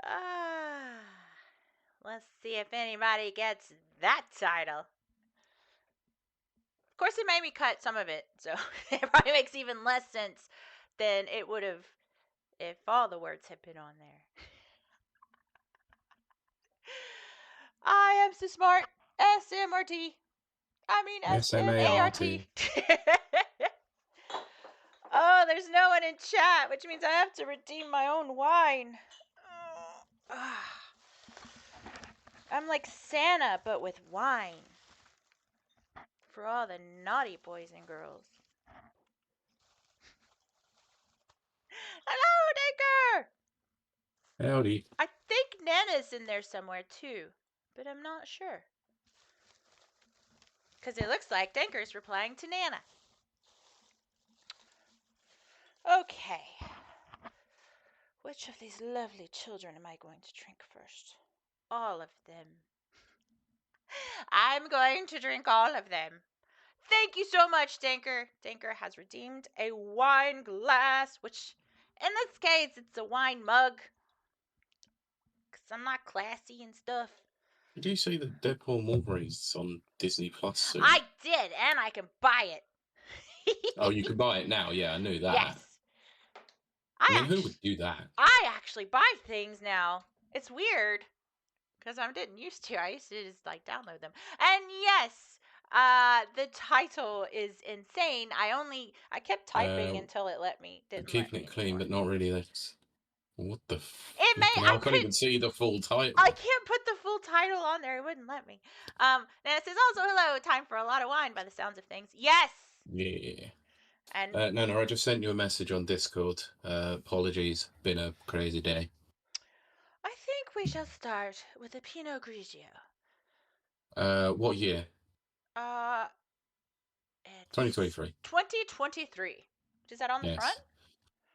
Ah, let's see if anybody gets that title. Of course, it made me cut some of it, so it probably makes even less sense than it would have if all the words had been on there. I am so smart. SMRT. I mean SMART. SMART. Oh, there's no one in chat, which means I have to redeem my own wine. I'm like Santa, but with wine. For all the naughty boys and girls. Hello, Dinker! Howdy. I think Nana's in there somewhere too, but I'm not sure. Because it looks like Dinker's replying to Nana. Okay. Which of these lovely children am I going to drink first? All of them. I'm going to drink all of them. Thank you so much, Dinker. Dinker has redeemed a wine glass, which in this case, it's a wine mug. Because I'm not classy and stuff. Did you see that Deadpool and Wolverine's on Disney Plus soon? I did, and I can buy it. Oh, you can buy it now? Yeah, I knew that. Yes. I mean, who would do that? I actually buy things now. It's weird. Because I didn't used to. I used to just like download them. And yes, the title is insane. I kept typing until it let me. Keeping it clean, but not really. That's what the. I can't even see the full title. I can't put the full title on there. It wouldn't let me. And it says also hello. Time for a lot of wine by the sounds of things. Yes. Yeah. And no, I just sent you a message on Discord. Apologies, been a crazy day. I think we shall start with a Pinot Grigio. What year? 2023. 2023. Is that on the front?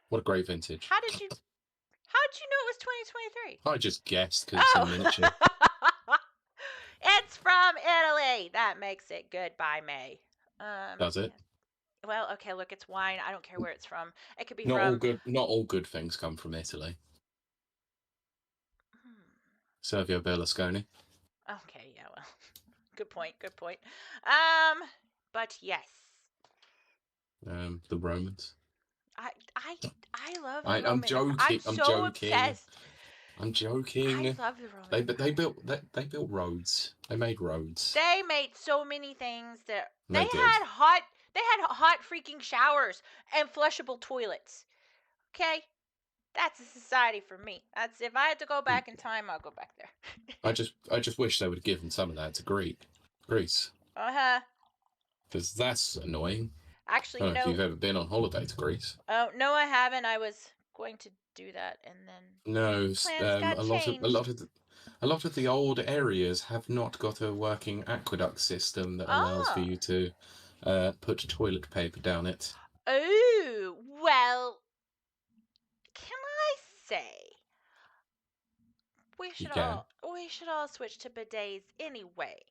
What a great vintage. How did you know it was 2023? I just guessed because it's a miniature. It's from Italy. That makes it good by May. Does it? Well, okay, look, it's wine. I don't care where it's from. It could be not all good things come from Italy. Silvio Berlusconi. Okay, yeah, well. Good point. But yes. The Romans. I love the Romans. I'm joking. I'm so obsessed. I'm joking. I love the Romans. They built roads. They made roads. They made so many things that they had hot freaking showers and flushable toilets. Okay? That's a society for me. That's if I had to go back in time, I'll go back there. I just wish they would have given some of that to Greece. Because that's annoying. Actually, I don't know if you've ever been on holiday to Greece. Oh no, I haven't. I was going to do that, and then a lot of the old areas have not got a working aqueduct system that allows for you to put toilet paper down it. Oh, well, can I say we should all switch to bidets anyway.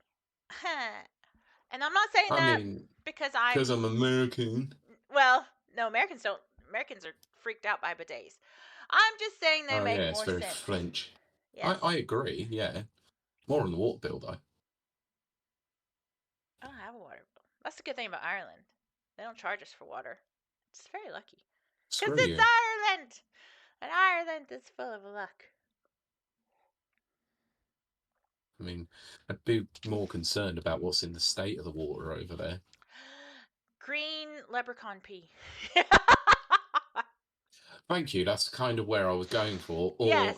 And I'm not saying that because I'm American. Well, no, Americans don't. Americans are freaked out by bidets. I'm just saying they make more sense. It's very French. Yes. I agree, yeah. More on the water bill, though. I don't have a water bill. That's the good thing about Ireland. They don't charge us for water. It's very lucky. Because it's Ireland! And Ireland is full of luck. I mean, I'd be more concerned about what's in the state of the water over there. Green leprechaun pee. Thank you. That's kind of where I was going for. Or yes.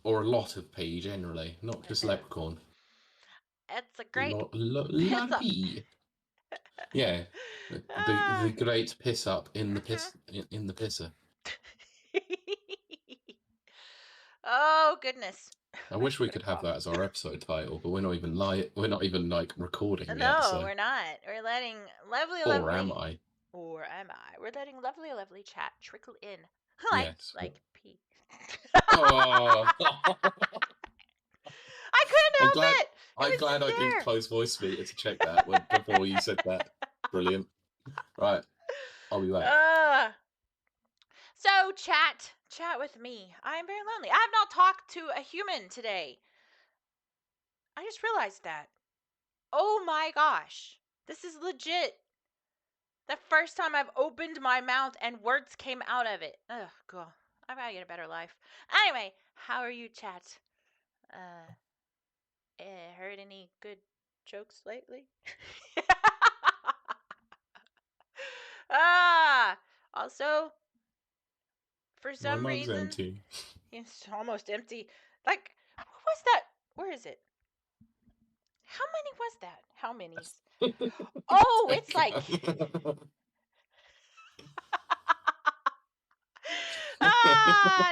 or a lot of pee generally, not just leprechaun. It's a great pee. Yeah, the great piss up in the piss in the pisser. Oh goodness. I wish we could have that as our episode title, but we're not even recording yet. No, we're not. We're letting lovely. Or am I? Or am I? We're letting lovely chat trickle in. Like pee. Oh. I couldn't help it. I'm glad I did close voice meter to check that before you said that. Brilliant. Right. I'll be back. So, chat, Chat with me. I am very lonely. I have not talked to a human today. I just realized that. Oh my gosh. This is legit the first time I've opened my mouth and words came out of it. Ugh, God. I gotta get a better life. Anyway, how are you, chat? Heard any good jokes lately? ah! Also, for My some mug's reason, empty. it's almost empty. Like, what was that? Where is it? How many was that? How many's? Oh, it's like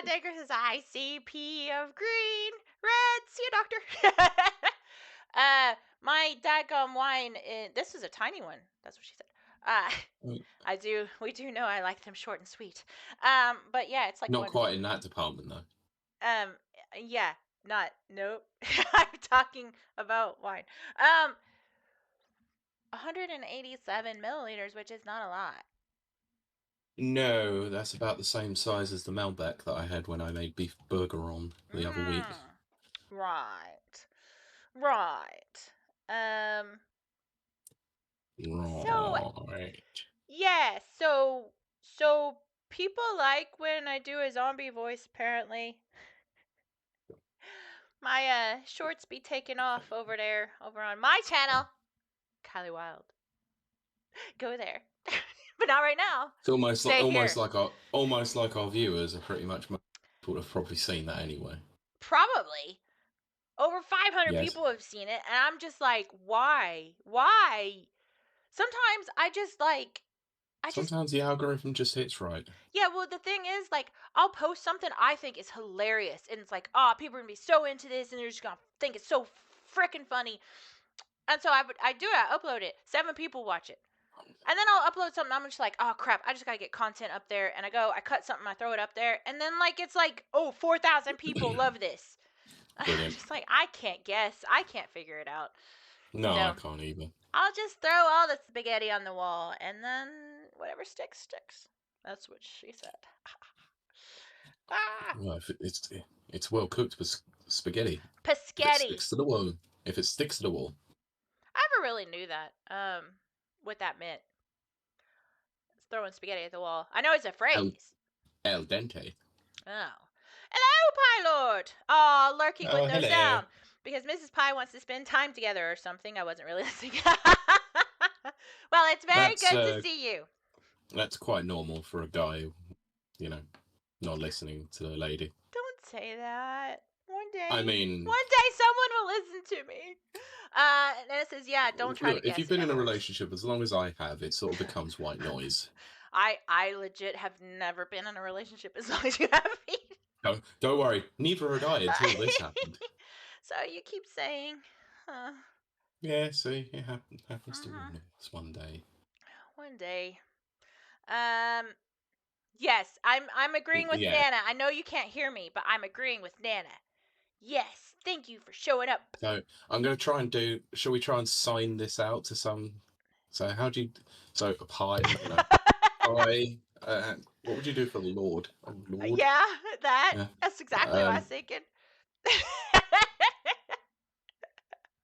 Dagger says ICP of green, red. See a doctor. My daggum wine. This is a tiny one. That's what she said. We do know I like them short and sweet. But yeah, it's like Not one. quite in that department though. Um, yeah, nope. I'm talking about wine. 187 milliliters, which is not a lot. No, that's about the same size as the Malbec that I had when I made beef burger on the other week. Right. Right. Um, so Right. yeah, so people like when I do a zombie voice apparently. My shorts be taken off over there, over on my channel, Kiley Wilde. Go there, but not right now. It's almost Stay here. almost like our viewers are pretty much people have probably seen that anyway. Probably over 500 Yes. people have seen it, and I'm just like, why? Why? Sometimes Sometimes the algorithm just hits right. yeah, well, the thing is, like, I'll post something I think is hilarious, and it's like, oh, people are gonna be so into this, and they're just gonna think it's so freaking funny. And so I do it, I upload it, 7 people watch it. And then I'll upload something, I'm just like, oh crap, I just gotta get content up there, and I cut something, I throw it up there, and then, like, it's like, oh, 4,000 people love this. I'm Brilliant. just like, I can't guess, I can't figure it out. No, So I can't either. I'll just throw all the spaghetti on the wall, and then whatever sticks, sticks. That's what she said. Well, if it's well cooked with spaghetti. If it Pescetti. sticks to the wall. If it sticks to the wall. I never really knew that. What that meant. It's throwing spaghetti at the wall. I know it's a phrase. El dente. Oh. Hello, Pilot! Aw, lurking with Oh, no hello. sound. Because Mrs. Pie wants to spend time together or something. I wasn't really listening. Well, it's very good to see you. That's quite normal for a guy, not listening to the lady. Don't say that. One day. I mean, one day someone will listen to me. And it says, yeah, don't try to look, guess. if you've been in a relationship as long as I have, it sort of becomes white noise. I legit have never been in a relationship as long as you have been. Don't worry, neither had I until this happened. So you keep saying, huh? Yeah, see, it happens to all of us one day. One day. Yes, I'm agreeing with Yeah. Nana. I know you can't hear me, but I'm agreeing with Nana. Yes, thank you for showing up. So I'm going to try and shall we try and sign this out to some, so how do you, so a pie, pie, what would you do for Lord? Oh, Lord. Yeah, Yeah. that's exactly what I was thinking.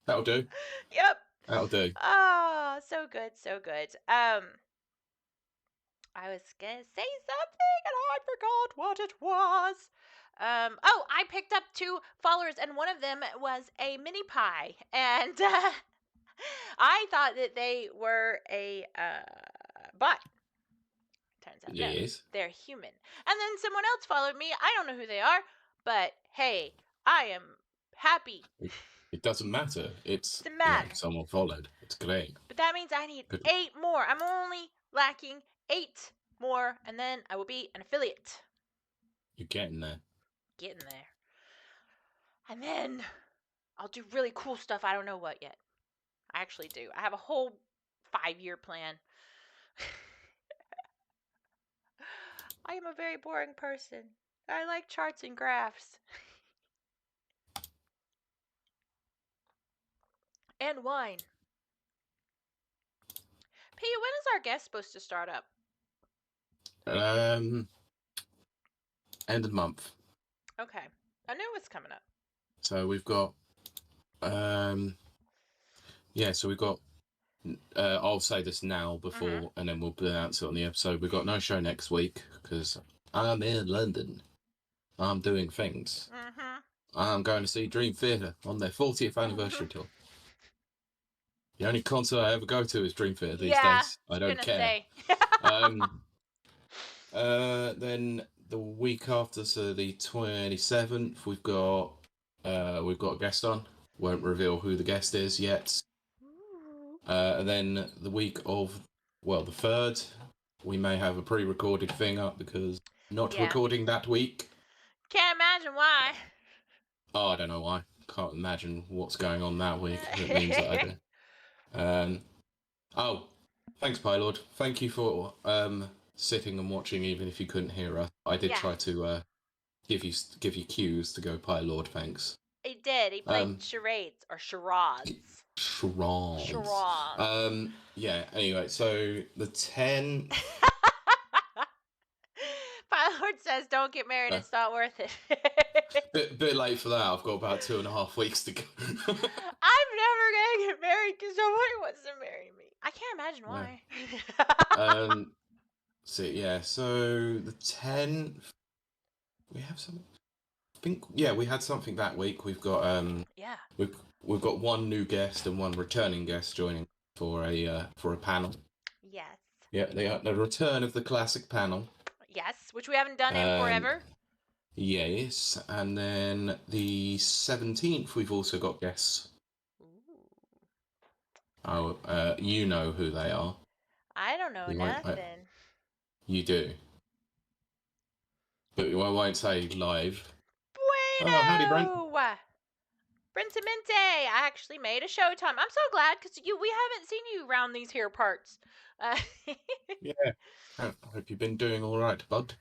That'll do. Yep. That'll do. Oh, so good, so good. I was gonna say something and I forgot what it was. Oh, I picked up 2 followers and one of them was a mini pie, and I thought that they were a bot. Turns out no, Yes. they're human. And then someone else followed me. I don't know who they are, but hey, I am happy. It doesn't matter. It's Doesn't matter. someone followed. It's great. But that means I need 8 more. I'm only lacking 8 more, and then I will be an affiliate. You're getting there. Getting there. And then I'll do really cool stuff. I don't know what yet. I actually do. I have a whole 5-year plan. I am a very boring person. I like charts and graphs. And wine. P, when is our guest supposed to start up? End of the month. Okay. I knew it was coming up. So we've got, so we've got, I'll say this now before, and then we'll announce it on the episode. We've got no show next week because I'm in London. I'm doing things. I'm going to see Dream Theater on their 40th anniversary tour. The only concert I ever go to is Dream Theater these days. I don't care. Then the week after, so the 27th, we've got a guest on. Won't reveal who the guest is yet. And then the week of, the 3rd, we may have a pre-recorded thing up because not recording that week. Can't imagine why. Oh, I don't know why. Can't imagine what's going on that week. It means that I do. Thanks, Pylord. Thank you for sitting and watching, even if you couldn't hear us. I did try to give you cues to go Pylord. Thanks. He did. He played charades or charades. Charades. Yeah. Anyway, so the 10th. Pylord says, "Don't get married. It's not worth it." bit late for that. I've got about 2.5 weeks to go. I'm never gonna get married because nobody wants to marry me. I can't imagine why. So the 10th, we have something. I think we had something that week. We've got we've got one new guest and one returning guest joining for a panel. Yes. Yeah, the return of the classic panel. Yes, which we haven't done in forever. Yes, and then the 17th, we've also got guests. Ooh. Oh, you know who they are. I don't know nothing. You do. But I won't say live. Bueno! Oh, howdy, Brent. Brentamente! I actually made a showtime. I'm so glad because we haven't seen you around these here parts. Yeah. I hope you've been doing all right, bud.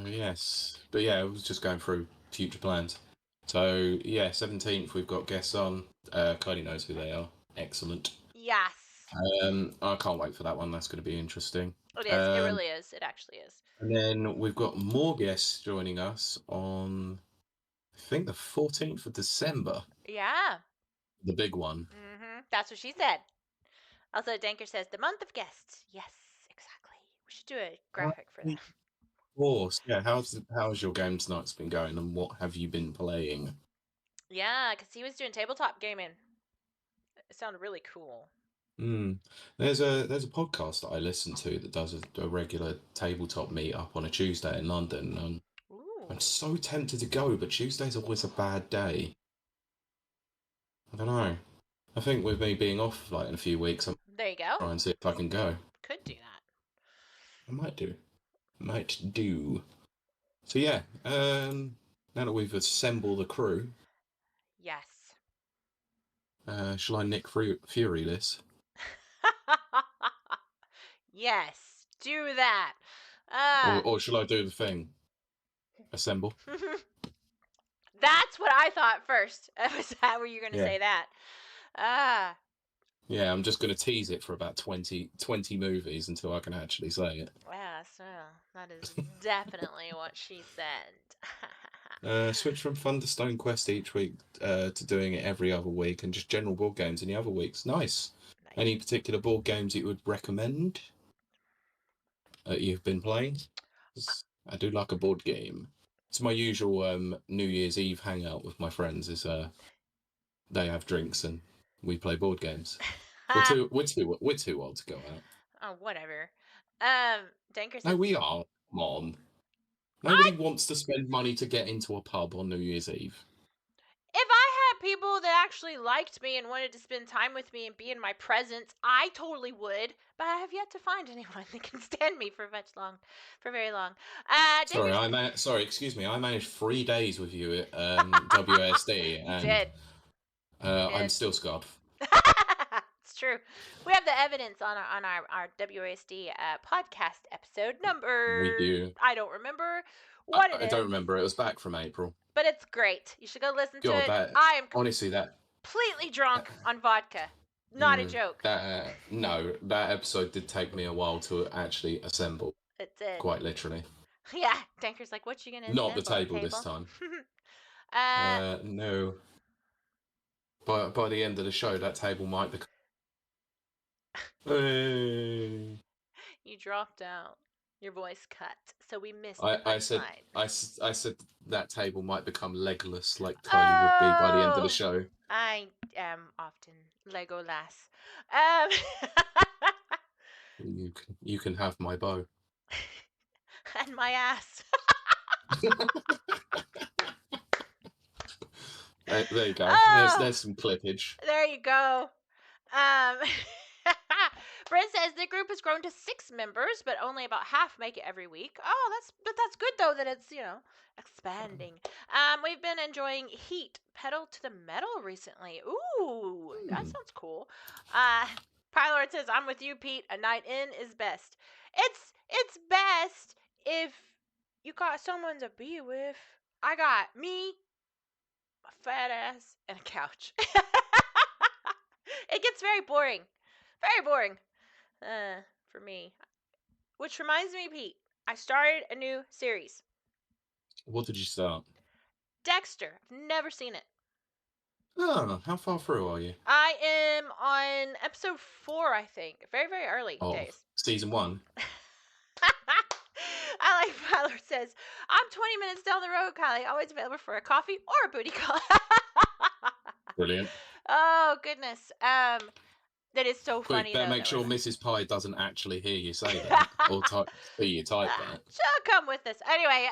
Yes. But yeah, I was just going through future plans. So, 17th, we've got guests on. Kiley knows who they are. Excellent. Yes. I can't wait for that one. That's going to be interesting. It is. It really is. It actually is. And then we've got more guests joining us on, I think, the 14th of December. Yeah. The big one. That's what she said. Also, Danker says, the month of guests. Yes, exactly. We should do a graphic for that. Of course. Yeah, how's your games nights been going, and what have you been playing? Yeah, because he was doing tabletop gaming. It sounded really cool. There's a podcast that I listen to that does a regular tabletop meetup on a Tuesday in London. I'm so tempted to go, but Tuesday's always a bad day. I don't know. I think with me being off in a few weeks, I'm there you go. Try and see if I can go. Could do that. I might do. So yeah, now that we've assembled the crew, yes. Shall I Nick Fury this? Yes, do that. Or shall I do the thing? Assemble. That's what I thought first. Was that where you're going to say that? Yeah, I'm just going to tease it for about 20 movies until I can actually say it. Yeah, so that is definitely what she said. Switch from Thunderstone Quest each week to doing it every other week, and just general board games in the other weeks. Nice. Any particular board games you would recommend that you've been playing? I do like a board game. It's my usual New Year's Eve hangout with my friends. Is they have drinks and we play board games. We're too old to go out. Oh, whatever. Danker says, no, we are. Come on. Nobody wants to spend money to get into a pub on New Year's Eve. If I had people that actually liked me and wanted to spend time with me and be in my presence, I totally would. But I have yet to find anyone that can stand me for very long. Sorry, excuse me. I managed 3 days with you at WSD, and did. I'm still scarred. It's true. We have the evidence on our WSD podcast episode number. We do. I don't remember what it is. I don't remember. It was back from April. But it's great. You should go listen to it. I am honestly completely drunk on vodka. Not a joke. No, that episode did take me a while to actually assemble. It did. Quite literally. Yeah, Danker's like, what you gonna Not the assemble, a table this table? time. uh, No. By the end of the show, that table might become. Hey. you dropped out. Your voice cut, so we missed the I said punchline. I said that table might become legless like Kylie would be by the end of the Oh, show. I am often Legolas. Um, You can have my bow. and my ass. There you go. Oh, There's some clippage. there you go. Um, Brent says the group has grown to 6 members, but only about half make it every week. Oh, that's good though that it's expanding. We've been enjoying Heat Pedal to the Metal recently. Ooh, that Hmm. sounds cool. Pylord says I'm with you, Pete. A night in is best. It's best if you got someone to be with. I got me, my fat ass, and a couch. It gets very boring. Very boring. For me. Which reminds me, Pete, I started a new series. What did you start? Dexter. I've never seen it. Oh, how far through are you? I am on episode 4, I think. Very, very early Of days. season 1? I like Tyler says, I'm 20 minutes down the road, Kylie. Always available for a coffee or a booty call. Brilliant. Oh, goodness. That is so Quick, funny, better though. make That sure we're Mrs. Pie doesn't actually hear you say that or see you type that. she'll come with us. Anyway,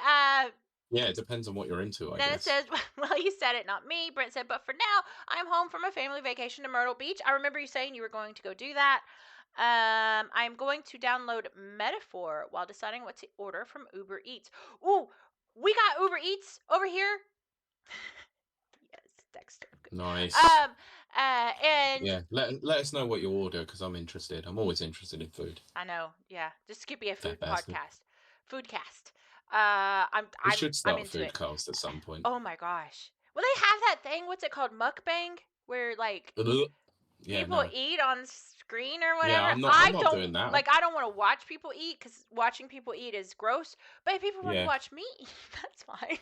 Yeah, it depends on what you're into, I then it guess. says, well, you said it, not me. Brent said, but for now, I'm home from a family vacation to Myrtle Beach. I remember you saying you were going to go do that. I'm going to download Metaphor while deciding what to order from Uber Eats. Ooh, we got Uber Eats over here. Yes, Dexter. Good. Nice. And Yeah, let us know what you order because I'm interested. I'm always interested in food. I know, yeah, this could be a food That bastard. podcast, foodcast. I'm We I'm should I'm start a into it. foodcast at some point. Oh my gosh. Well, they have that thing. What's it called? Mukbang, where like Ugh. Yeah, people no. eat on screen or Yeah, whatever. I'm I not don't doing that. like. I don't want to watch people eat because watching people eat is gross. But if people want to Yeah. watch me eat, that's fine.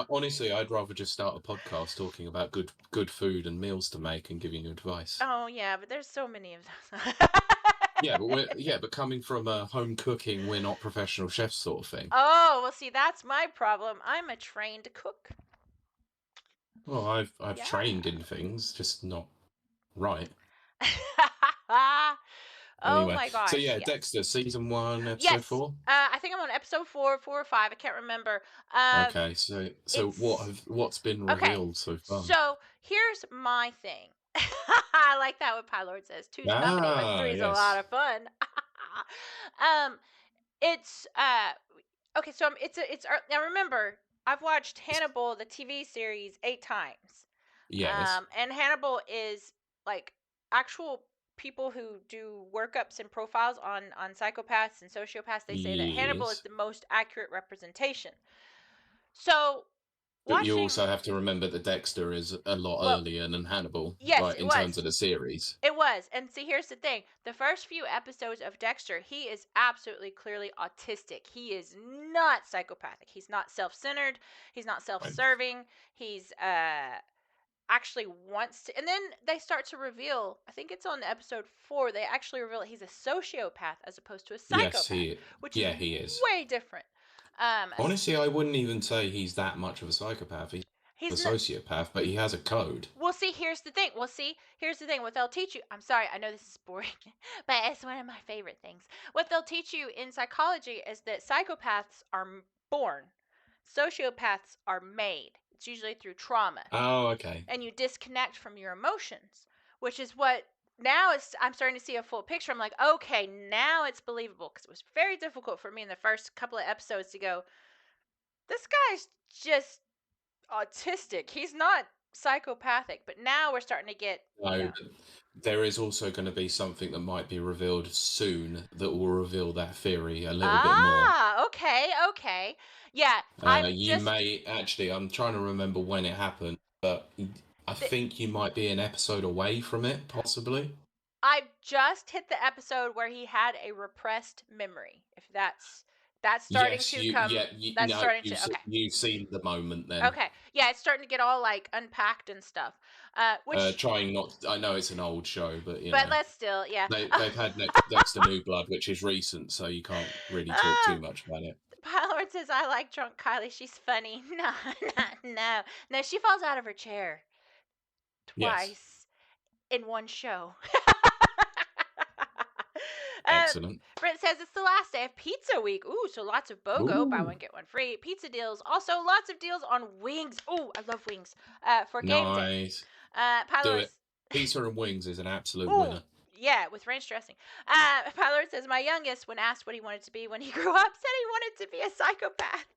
Honestly, I'd rather just start a podcast talking about good food and meals to make and giving you advice. Oh yeah, but there's so many of those. But coming from a home cooking, we're not professional chefs sort of thing. Oh well, see that's my problem. I'm a trained cook. Well, I've Yeah. trained in things, just not right. Oh Anyway, my so gosh, yeah, yes. Dexter, season 1, episode Yes. 4. I think I'm on episode 4, 4 or 5. I can't remember. Okay, so It's what's been okay. revealed so far? So here's my thing. I like that what Pylord says. Two's company, but Ah, three's a lot yes, of fun. um, it's okay. So now remember I've watched Hannibal the TV series 8 times. yes, And Hannibal is like actual people who do workups and profiles on psychopaths and sociopaths. They say that Hannibal is yes. the most accurate representation. So But you watching, also have to remember that Dexter is a lot well, earlier than Hannibal, yes, right? it In terms was. of the series. It was. And see, here's the thing. The first few episodes of Dexter, he is absolutely clearly autistic. He is not psychopathic. He's not self-centered. He's not Right. self-serving. He's actually wants to, and then they start to reveal, I think it's on episode 4, they actually reveal that he's a sociopath as opposed to a Yes, psychopath, which is he is. way different. um Honestly, I wouldn't even say he's that much of a psychopath. He's a he's n- sociopath, but he has a code. well, see, here's the thing. Here's the thing. What they'll teach you, I'm sorry, I know this is boring, but it's one of my favorite things. What they'll teach you in psychology is that psychopaths are born, sociopaths are made. It's usually through trauma, Oh, okay. and you disconnect from your emotions, which is what now I'm starting to see a full picture. I'm like, okay, now it's believable, because it was very difficult for me in the first couple of episodes to go, this guy's just autistic. He's not psychopathic. But now we're starting to get, No, there is also going to be something that might be revealed soon that will reveal that theory a little bit more. Okay, okay. Yeah, I'm You just may actually, I'm trying to remember when it happened, but I think you might be an episode away from it, possibly. I just hit the episode where he had a repressed memory, if that's That's starting Yes, to come. That's no, starting to. Okay. you've seen the moment then. Okay. Yeah, it's starting to get all like unpacked and stuff. Which. Trying not. I know it's an old show, but But let's still, yeah. they've had next to New Blood, which is recent, so you can't really talk too much about it. Pilot says, I like drunk Kylie. She's funny. No, no. No, she falls out of her chair twice in one show. Excellent. Brent says it's the last day of pizza week. Ooh, so lots of BOGO, buy one, get one free. Pizza deals. Also, lots of deals on wings. Ooh, I love wings. For game day. Nice. Pilot Do it. Pizza and wings is an absolute Ooh, winner. yeah, with ranch dressing. Pilot says, my youngest, when asked what he wanted to be when he grew up, said he wanted to be a psychopath.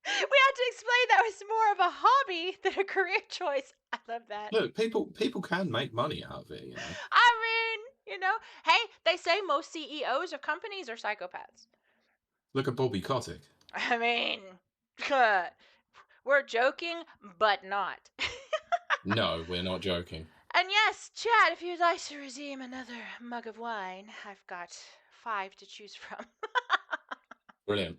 We had to explain that was more of a hobby than a career choice. I love that. Look, people can make money out of it, you know. I mean, you know, hey, they say most CEOs of companies are psychopaths. Look at Bobby Kotick. I mean, we're joking, but not. No, we're not joking. And yes, Chad, if you'd like to redeem another mug of wine, I've got 5 to choose from. Brilliant.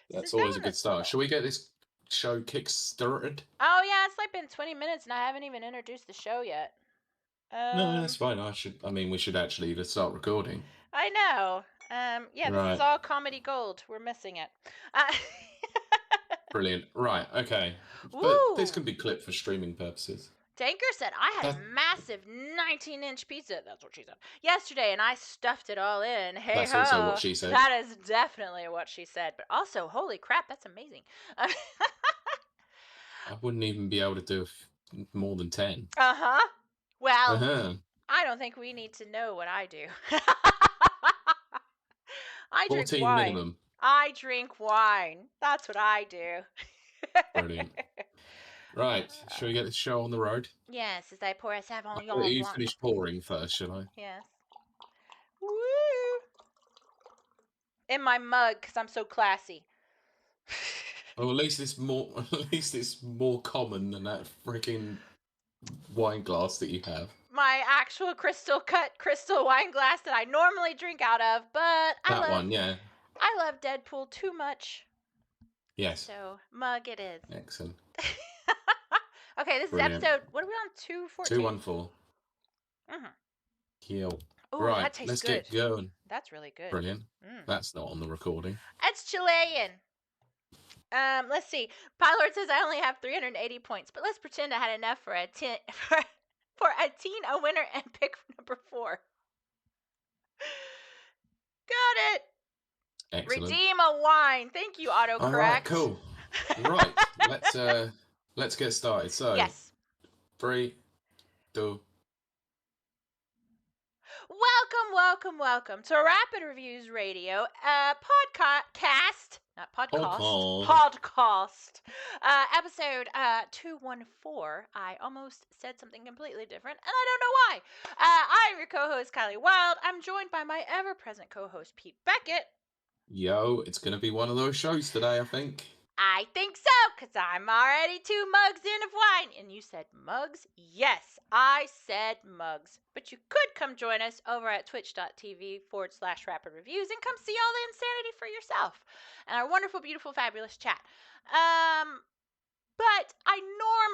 That's always a good start. Shall we get this show kick-started? Oh, yeah, it's like been 20 minutes and I haven't even introduced the show yet. No, that's fine. we should actually just start recording. I know. Yeah, right. This is all comedy gold. We're missing it. Brilliant. Right, okay. Ooh. But this can be clipped for streaming purposes. Tanker said, I had a massive 19-inch pizza, that's what she said, yesterday, and I stuffed it all in. Hey, that's also what she said. That is definitely what she said. But also, holy crap, that's amazing. I wouldn't even be able to do more than 10. Uh-huh. Well, I don't think we need to know what I do. I 14 drink wine. minimum. I drink wine. That's what I do. Brilliant. Right, shall we get this show on the road? Yes, as I pour a Sauvignon I'll let you finish pouring first, shall I? Yes. Woo! In my mug, because I'm so classy. Well, at least it's more common than that freaking wine glass that you have. My actual crystal wine glass that I normally drink out of, but I love Deadpool too much. Yes. So, mug it is. Excellent. Okay, this Brilliant. is episode, what are we on, 214? 214. Kill. Ooh, right, that tastes let's good. get going. That's really good. Brilliant. That's not on the recording. It's Chilean. Let's see. Pilot says I only have 380 points, but let's pretend I had enough for a teen a winner and pick number 4. Got it. Excellent. Redeem a wine. Thank you, autocorrect. All right, cool. Right, let's get started. So, yes. 3, 2. Welcome to Rapid Reviews Radio, podcast, not podcast, podcast, episode 214. I almost said something completely different, and I don't know why. I'm your co-host, Kiley Wilde. I'm joined by my ever-present co-host, Pete Beckett. Yo, it's going to be one of those shows today, I think. I think so, because I'm already 2 mugs in of wine. And you said mugs? Yes, I said mugs. But you could come join us over at twitch.tv/rapid reviews and come see all the insanity for yourself. And our wonderful, beautiful, fabulous chat. But I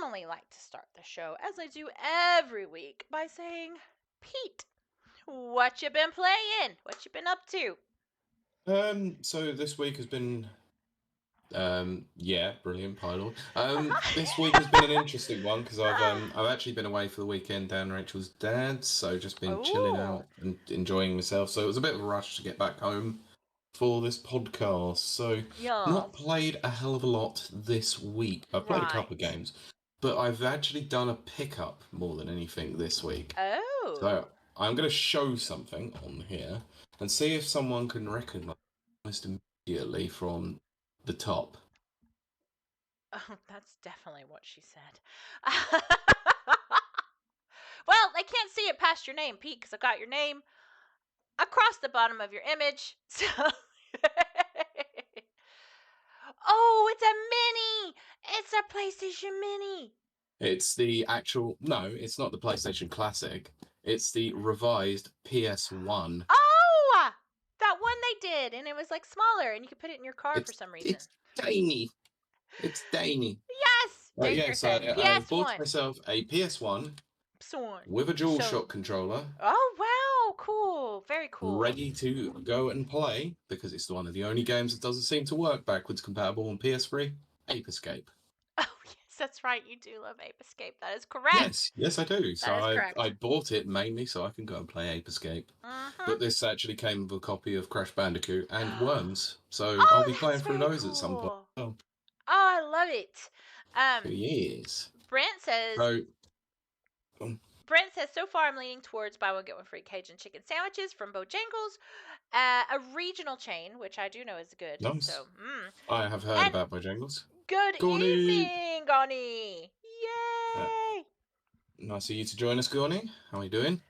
normally like to start the show, as I do every week, by saying, Pete, what you been playing? What you been up to? So this week has been... brilliant, Pilot. This week has been an interesting one because I've actually been away for the weekend down Rachel's dad's, so just been chilling out and enjoying myself. So it was a bit of a rush to get back home for this podcast. So not played a hell of a lot this week. I've played a couple of games, but I've actually done a pickup more than anything this week. Oh. So I'm going to show something on here and see if someone can recognize immediately from the top. Oh, that's definitely what she said. Well, they can't see it past your name, Pete, because I got your name across the bottom of your image. So, oh, it's a mini. It's a PlayStation Mini. It's the actual... No, it's not the PlayStation Classic. It's the revised PS1. Oh, that one they did, and it was like smaller, and you could put it in your car for some reason. It's tiny. It's tiny. Yes, Yeah, so dangerous. I bought PS1. myself a PS1 Sworn. with a So. DualShock controller, Oh wow, cool, very cool. ready to go and play because it's one of the only games that doesn't seem to work backwards compatible on PS3. Ape Escape. Oh yes, that's right. You do love Ape Escape. That is correct. Yes, I do. So That is I correct. bought it mainly so I can go and play Ape Escape. Mm-hmm. But this actually came with a copy of Crash Bandicoot and Worms, so I'll be Oh, playing that's through very those at some point. cool. Oh, Oh, I love it. yes. Brent says. So, um, Brent says, so far I'm leaning towards buy one get one free Cajun chicken sandwiches from Bojangles, a regional chain, which I do know is good. nice. So, I have heard and about Bojangles. good Gorny! evening, Goni. Yay! Nice of you to join us, Gorny. How are you doing?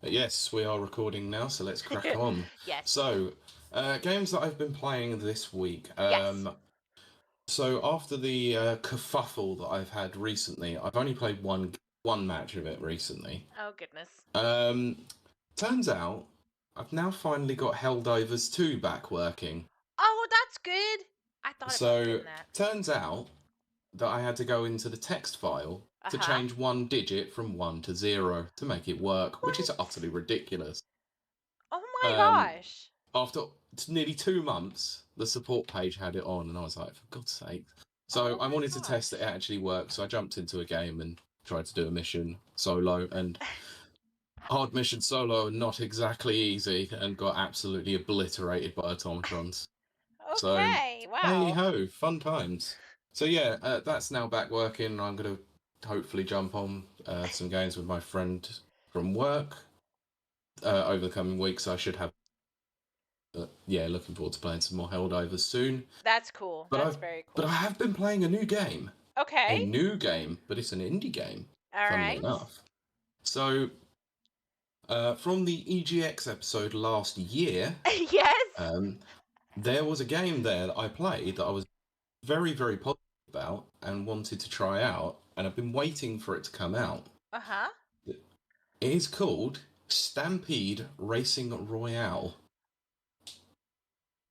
Yes, we are recording now, so let's crack on. Yes. So, games that I've been playing this week. Yes. So after the kerfuffle that I've had recently, I've only played one match of it recently. Oh goodness. Turns out I've now finally got Helldivers 2 back working. Oh, that's good. I thought about getting that. Turns out that I had to go into the text file to change one digit from 1 to 0 to make it work, which is utterly ridiculous. Oh my gosh. After nearly 2 months, the support page had it on, and I was like, for God's sake. So I wanted to test that it actually worked, so I jumped into a game and tried to do a mission solo, and hard mission solo are not exactly easy, and got absolutely obliterated by automatrons. Okay, so, wow. Hey ho, fun times. So yeah, that's now back working. I'm going to hopefully jump on some games with my friend from work over the coming weeks. I should have yeah, looking forward to playing some more Helldivers soon. That's cool. That's very cool. But I have been playing a new game. Okay. A new game, but it's an indie game. Funnily enough. So, from the EGX episode last year, yes, there was a game there that I played that I was very, very positive about and wanted to try out, and I've been waiting for it to come out. It is called Stampede Racing Royale.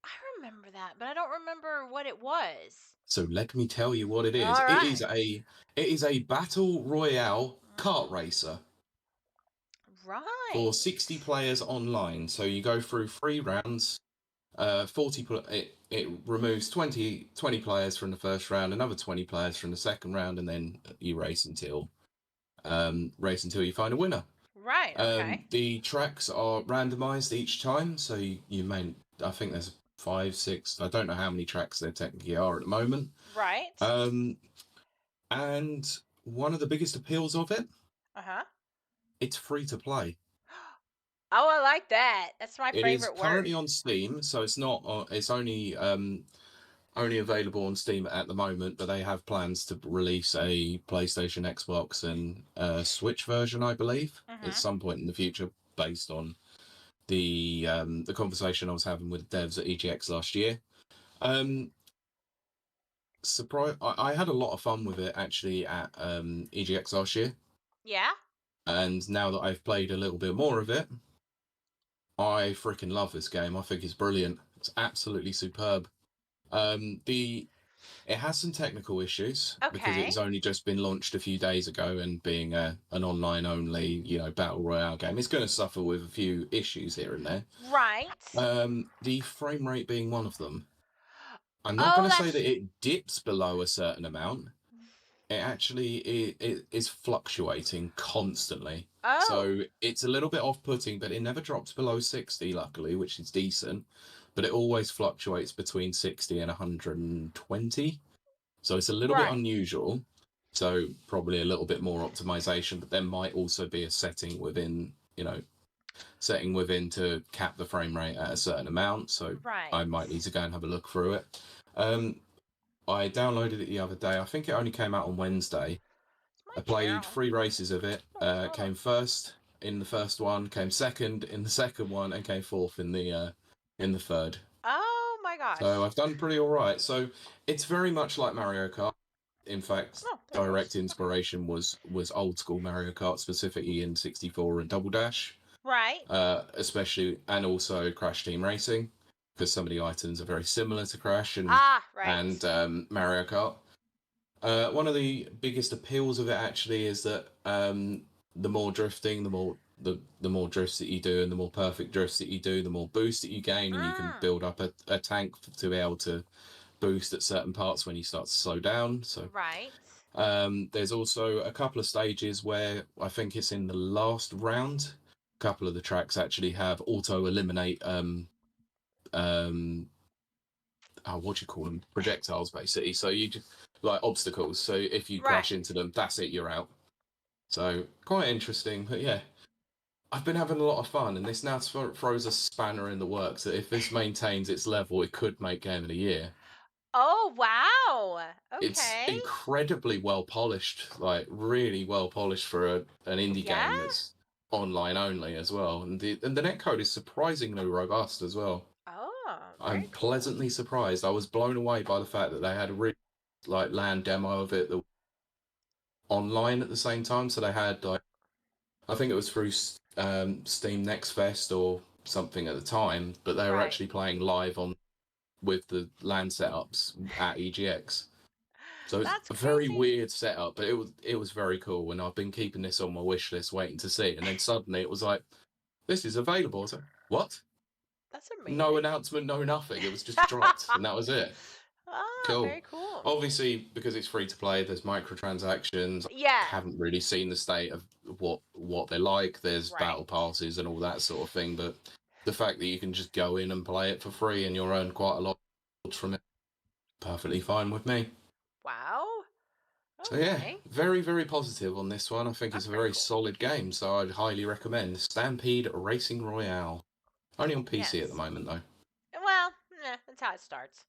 I remember that, but I don't remember what it was. So let me tell you what it is. All right. It is a battle royale kart racer. Right. For 60 players online. So you go through 3 rounds. 40 it removes 20 players from the first round, another 20 players from the second round, and then you race until you find a winner. Right. Okay. The tracks are randomized each time, so I think there's 5, 6. I don't know how many tracks there technically are at the moment. Right. And one of the biggest appeals of it, it's free to play. Oh, I like that. That's my favorite word. It is currently on Steam, so it's not. It's only available on Steam at the moment, but they have plans to release a PlayStation, Xbox, and Switch version, I believe, at some point in the future, based on the conversation I was having with devs at EGX last year. I had a lot of fun with it actually at EGX last year. Yeah. And now that I've played a little bit more of it, I freaking love this game. I think it's brilliant. It's absolutely superb. It has some technical issues because it's only just been launched a few days ago, and being an online only, battle royale game, it's going to suffer with a few issues here and there. Right. The frame rate being one of them. I'm not going to say that it dips below a certain amount. It actually it is fluctuating constantly. Oh. So it's a little bit off-putting, but it never drops below 60, luckily, which is decent. But it always fluctuates between 60 and 120. So it's a little bit unusual. So probably a little bit more optimization, but there might also be a setting within to cap the frame rate at a certain amount. So I might need to go and have a look through it. I downloaded it the other day. I think it only came out on Wednesday. I played 3 races of it. Came first in the first one, came second in the second one, and came fourth in the third. Oh my gosh! So I've done pretty all right. So it's very much like Mario Kart. In fact, direct inspiration was old school Mario Kart, specifically in 64 and Double Dash. Right. Especially, and also Crash Team Racing, because some of the items are very similar to Crash Right. and Mario Kart. One of the biggest appeals of it actually is that the more drifting, the more drifts that you do, and the more perfect drifts that you do, the more boost that you gain, and you can build up a tank to be able to boost at certain parts when you start to slow down. So Right. there's also a couple of stages where I think it's in the last round. A couple of the tracks actually have auto eliminate what do you call them, projectiles basically, so you just like obstacles, so if you Right. crash into them, that's it, you're out. So quite interesting. But yeah, I've been having a lot of fun, and this now throws a spanner in the works that if this maintains its level, it could make Game of the Year. Oh, wow. It's Okay. incredibly well polished, like really well polished for an indie Yeah? game that's online only as well, and the netcode is surprisingly robust as well. Oh, I'm very cool. pleasantly surprised. I was blown away by the fact that they had a really like land demo of it that online at the same time. So they had like, I think it was through Steam Next Fest or something at the time, but they were Right. actually playing live on with the land setups at EGX. So it's That's a very crazy. weird setup, but it was very cool. And I've been keeping this on my wish list, waiting to see. And then suddenly it was like, this is available. I was like, what? That's No amazing. announcement, no nothing. It was just dropped, and that was it. Very Cool. cool. Obviously, because it's free to play, there's microtransactions. I Yeah. haven't really seen the state of what they're like. There's Right. battle passes and all that sort of thing, but the fact that you can just go in and play it for free and you'll earn quite a lot from it, perfectly fine with me. Wow. So yeah, Okay. very, very positive on this one. I think it's That's a very very cool. solid game, so I'd highly recommend Stampede Racing Royale. Only on PC at the Yes. moment though. Well, that's how it starts.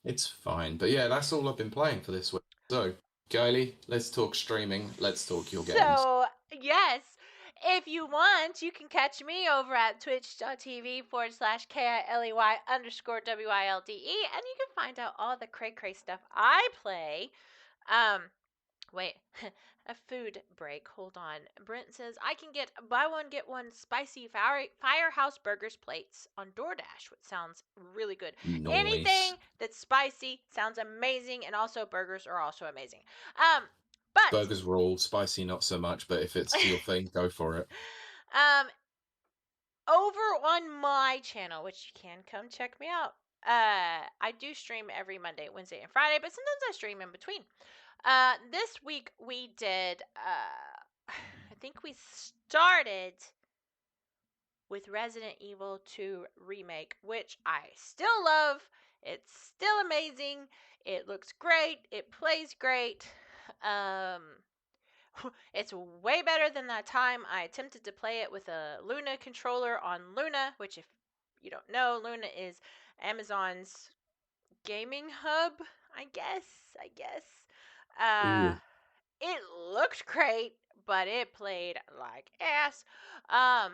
It's fine. But yeah, that's all I've been playing for this week. So, Kiley, let's talk streaming. Let's talk your games. So, yes, if you want, you can catch me over at twitch.tv/KILEY_WILDE, and you can find out all the cray cray stuff I play. Um, Wait, a food break. Hold on. Brent says I can get buy one get one spicy firehouse burgers plates on DoorDash, which sounds really good. Noise. Anything that's spicy sounds amazing, and also burgers are also amazing. But Burgers rule, spicy not so much, but if it's your thing, go for it. um, over on my channel, which you can come check me out. I do stream every Monday, Wednesday, and Friday, but sometimes I stream in between. This week we did. I think we started with Resident Evil 2 Remake, which I still love. It's still amazing. It looks great. It plays great. Um, it's way better than that time I attempted to play it with a Luna controller on Luna, which, if you don't know, Luna is Amazon's gaming hub, I guess. I guess. Uh, Ooh. it looked great, but it played like ass. Um,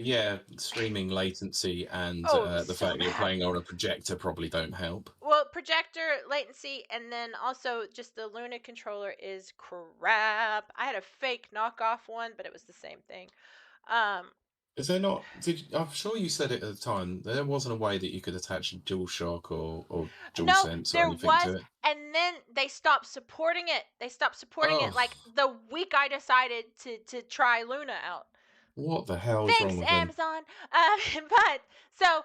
Yeah, streaming latency and oh, the so fact that you're bad. playing on a projector probably don't help. Well, projector latency, and then also just the Luna controller is crap. I had a fake knockoff one, but it was the same thing. Um, Is there not? I'm sure you said it at the time. There wasn't a way that you could attach a DualShock or no, DualSense or there anything was, to it. and then they stopped supporting it. They stopped supporting it Oh, like the week I decided to try Luna out. what the hell is wrong Thanks, with them? Amazon. Uh, but so,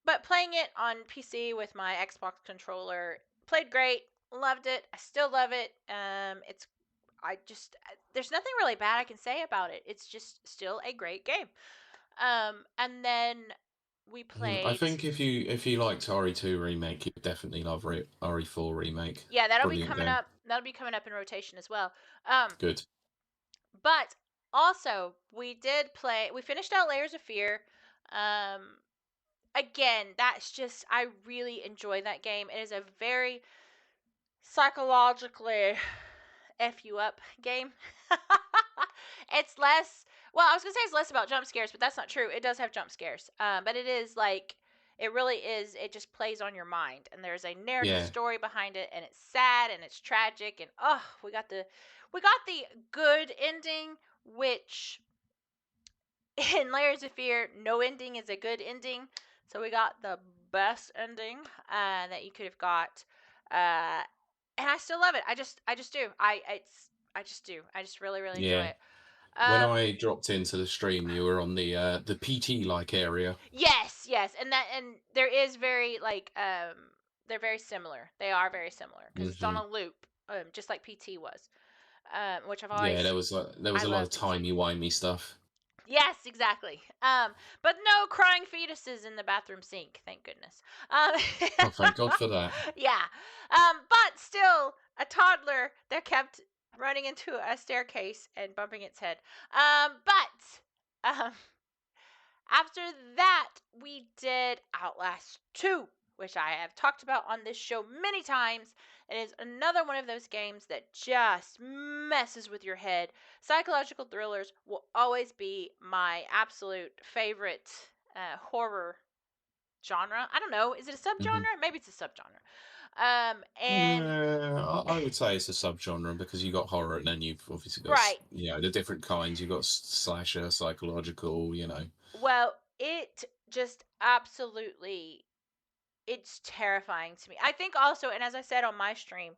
but playing it on PC with my Xbox controller played great. Loved it. I still love it. It's I just there's nothing really bad I can say about it. It's just still a great game. And then we I played. think if you liked RE2 remake, you'd definitely love RE4 remake. Yeah, that'll be Brilliant coming game. up. That'll be coming up in rotation as well. Um, Good. but also we did play. We finished out Layers of Fear. Um, Again, that's just I really enjoy that game. It is a very psychologically f you up game. It's less. Well, I was gonna say it's less about jump scares, but that's not true. It does have jump scares, but it is like it really is. It just plays on your mind, and there's a narrative Yeah. story behind it, and it's sad and it's tragic, and we got the good ending, which in Layers of Fear, no ending is a good ending. So we got the best ending that you could have got, and I still love it. I just do. I just do. I just really enjoy Yeah. it. When I dropped into the stream, you were on the PT like area. Yes, and there is very like they're very similar. They are very similar because it's on Hmm. a loop, just like PT was, which Yeah, there was I a lot love of PT. timey-wimey stuff. Yes, exactly. But no crying fetuses in the bathroom sink, thank goodness. Um, Oh, thank God for that. yeah. But still, a toddler that kept running into a staircase and bumping its head. But after that, we did Outlast 2, which I have talked about on this show many times. It is another one of those games that just messes with your head. Psychological thrillers will always be my absolute favorite horror genre. I don't know. Is it a Hmm. subgenre? Maybe it's a subgenre. And I would say it's a subgenre because you got horror and then you've obviously got, right. the different kinds. You got slasher, psychological. Well, it just absolutely it's terrifying to me. I think also, and as I said on my stream,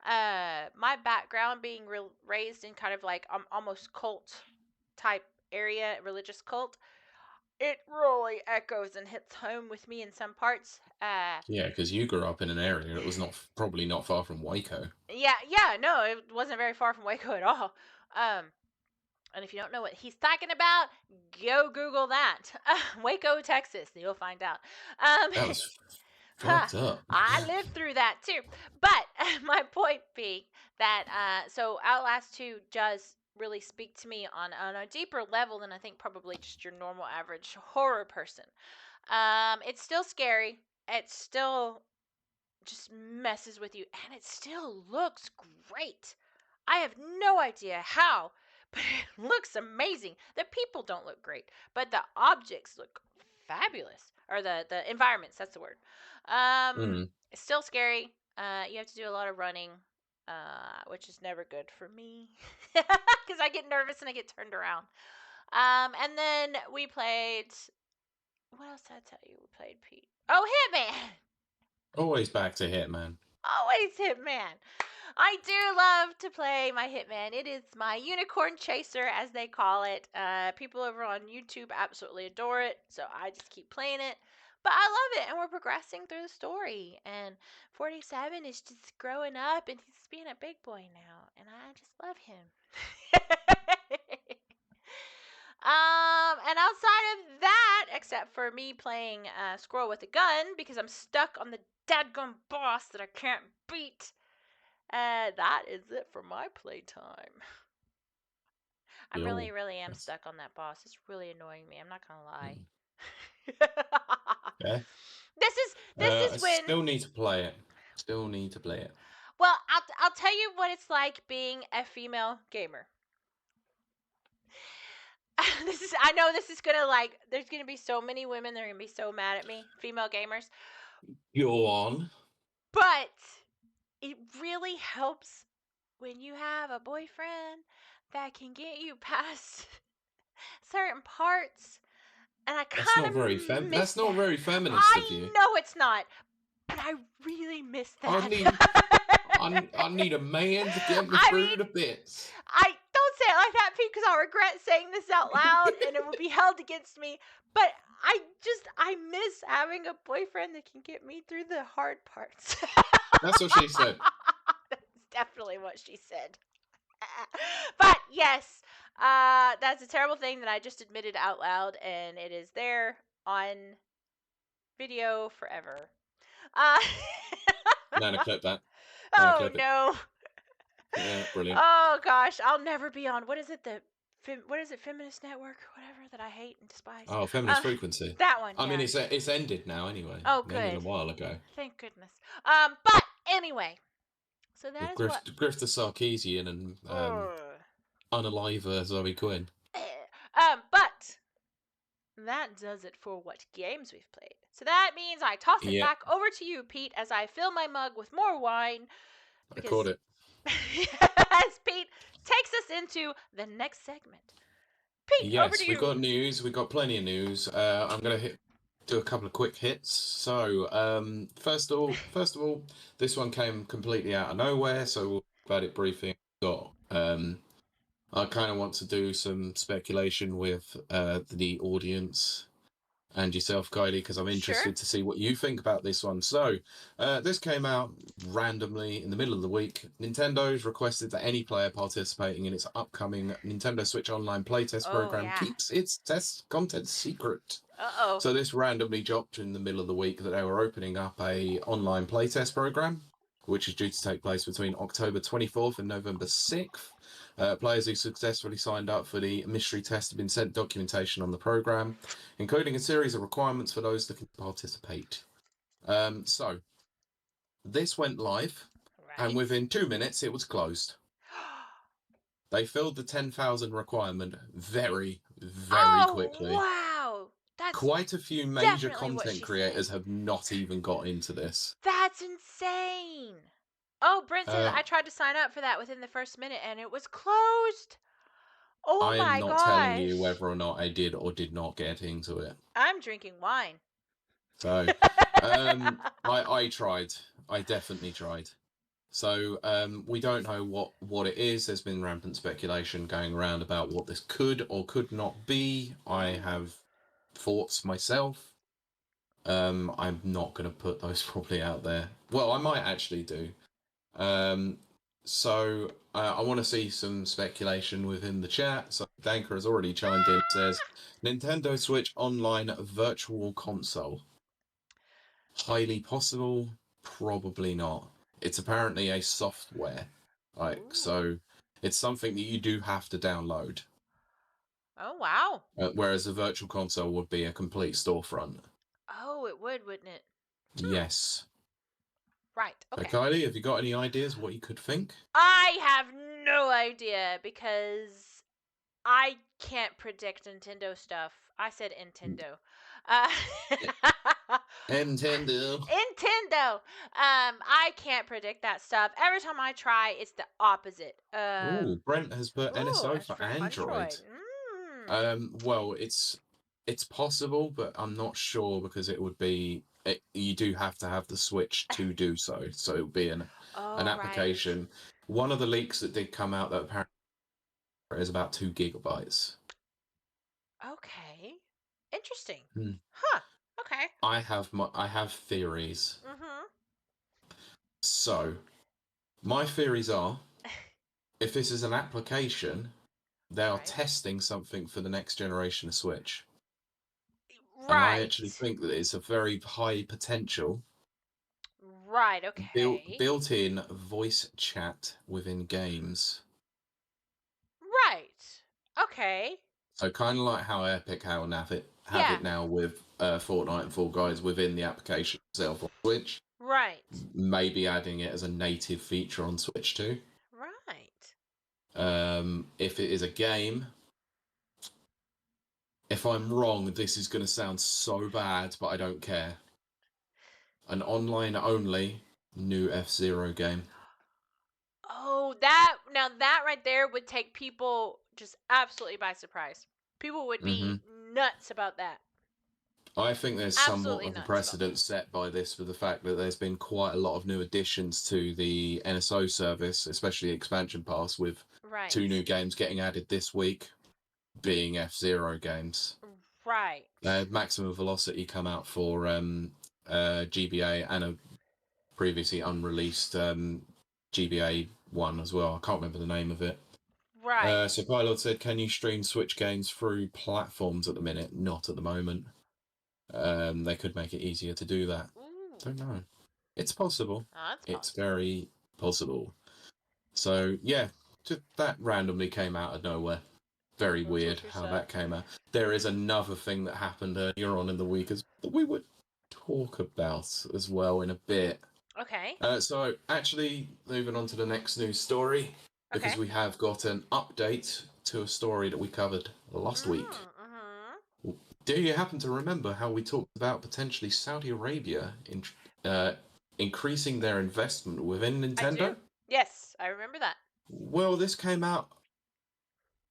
my background being raised in kind of like almost cult type area, religious cult, it really echoes and hits home with me in some parts. Yeah, because you grew up in an area that was probably not far from Waco. Yeah, no, it wasn't very far from Waco at all. Um, and if you don't know what he's talking about, go Google that. Waco, Texas. You'll find out. That was fucked up. I lived through that too. But my point being that so Outlast 2 does really speak to me on a deeper level than I think probably just your normal average horror person. It's still scary. It still just messes with you and it still looks great. I have no idea how, but it looks amazing. The people don't look great, but the objects look fabulous. Or the environments, that's the word. Mm. It's still scary. You have to do a lot of running, which is never good for me because I get nervous and I get turned around. And then we played. What else did I tell you? We played Pete. Oh, Hitman. Always back to Hitman. Always Hitman. I do love to play my Hitman. It is my unicorn chaser, as they call it. People over on YouTube absolutely adore it, so I just keep playing it. But I love it, and we're progressing through the story. And 47 is just growing up, and he's being a big boy now, and I just love him. And outside of that, except for me playing Squirrel with a Gun because I'm stuck on the dadgum boss that I can't beat, that is it for my playtime. I'm Yo, really am that's stuck on that boss. It's really annoying me. I'm not gonna lie. mm, yeah. This I is when still need to play it. Still need to play it. well I'll tell you what it's like being a female gamer. I know this is gonna like there's gonna be so many women that are gonna be so mad at me, female gamers, Go on. but it really helps when you have a boyfriend that can get you past certain parts. And I That's kind not very of miss That's not that. very feminist of I you. know it's not, but I really miss I that. need I need a man to get me I through mean, the bits. I don't say it like that, Pete, because I'll regret saying this out loud and it will be held against me. But I miss having a boyfriend that can get me through the hard parts. That's what she said. That's definitely what she said. But yes, that's a terrible thing that I just admitted out loud, and it is there on video forever. Uh, Nana, clip that. Nana, oh clip it. no. Yeah, brilliant. Oh gosh, I'll never be on. What is it? What is it? Feminist Network, whatever that I hate and despise. Oh, feminist frequency. That one. I mean, Yeah. it's ended now anyway. Oh It ended a good. while ago. Thank goodness. But anyway, so that is what. Griff the Sarkeesian and unalive Zoe Quinn. But that does it for what games we've played. So that means I toss it Yeah, back over to you, Pete, as I fill my mug with more wine. I caught Because it. as Pete takes us into the next segment. Pete, over Yes, to we you. got news. We got plenty of news. I'm gonna do a couple of quick hits. So, first of all, this one came completely out of nowhere, so we'll talk about it briefly. I kind of want to do some speculation with the audience and yourself, Kylie, because I'm Sure. interested to see what you think about this one. So, this came out randomly in the middle of the week. Nintendo's requested that any player participating in its upcoming Nintendo Switch Online playtest Oh, program yeah. keeps its test content secret. Uh-oh. So this randomly dropped in the middle of the week that they were opening up a online playtest program, which is due to take place between October 24th and November 6th. Players who successfully signed up for the mystery test have been sent documentation on the program, including a series of requirements for those that can participate. So this went live, and Right. within 2 minutes it was closed. They filled the 10,000 requirement very, very Oh, quickly. wow. That's Quite a few major definitely what content she said. creators have not even got into this. That's insane. Oh, Brent says Uh, I tried to sign up for that within the first minute and it was closed. Oh I am my not telling you gosh. whether or not I did or did not get into it. I'm drinking wine. So, I tried. I definitely tried. So, we don't know what it is. There's been rampant speculation going around about what this could or could not be. I have thoughts myself. I'm not going to put those probably out there. Well, I might actually do. Um, so I want to see some speculation within the chat. So Danker has already chimed in. Says Nintendo Switch Online Virtual Console. Highly possible, probably not. It's apparently a software, so it's something that you do have to download. Oh, wow. Whereas a virtual console would be a complete storefront. Oh, it would, wouldn't it? Yes. Right. So Okay. Kylie, have you got any ideas what you could think? I have no idea because I can't predict Nintendo stuff. I said Nintendo. Uh, Nintendo. Nintendo. I can't predict that stuff. Every time I try, it's the opposite. Oh, Brent has put NSO As for for Android. Android. Mm. Well, it's possible, but I'm not sure because it would be you do have to have the Switch to do so. So it would be an Oh, right. application. One of the leaks that did come out that apparently is about 2 GB. Okay. Interesting. Hmm. Huh. Okay. I have theories. Mm-hmm. So my theories are, if this is an application, they are Right. testing something for the next generation of Switch. And I Right. actually think that it's a very high potential Right. Okay. built-in voice chat within games. Right. Okay. So kind of like how Epic have Yeah. it now with Fortnite and Fall Guys within the application itself on Switch. Right. Maybe adding it as a native feature on Switch too. Right. If it is a game, if I'm wrong, this is going to sound so bad, but I don't care. An online only new F-Zero game. Oh, that right there would take people just absolutely by surprise. People would Mm-hmm. be nuts about that. I think there's somewhat Absolutely of a nuts about precedent that. set by this for the fact that there's been quite a lot of new additions to the NSO service, especially Expansion Pass, with Right. 2 new games getting added this week, being F-Zero games. Right. Maximum Velocity come out for GBA and a previously unreleased GBA one as well. I can't remember the name of it. Right. So Pylord said, can you stream Switch games through platforms at the minute? Not at the moment. They could make it easier to do that. Ooh. Don't know. It's possible. Oh, that's It's possible. very possible. So yeah, just that randomly came out of nowhere. Very That's what weird she how said. that came out. There is another thing that happened earlier on in the week as that we would talk about as well in a bit. Okay. So actually, moving on to the next news story, because Okay. we have got an update to a story that we covered last week. Mm-hmm. Do you happen to remember how we talked about potentially Saudi Arabia increasing their investment within I do. Nintendo? Yes, I remember that. Well, this came out,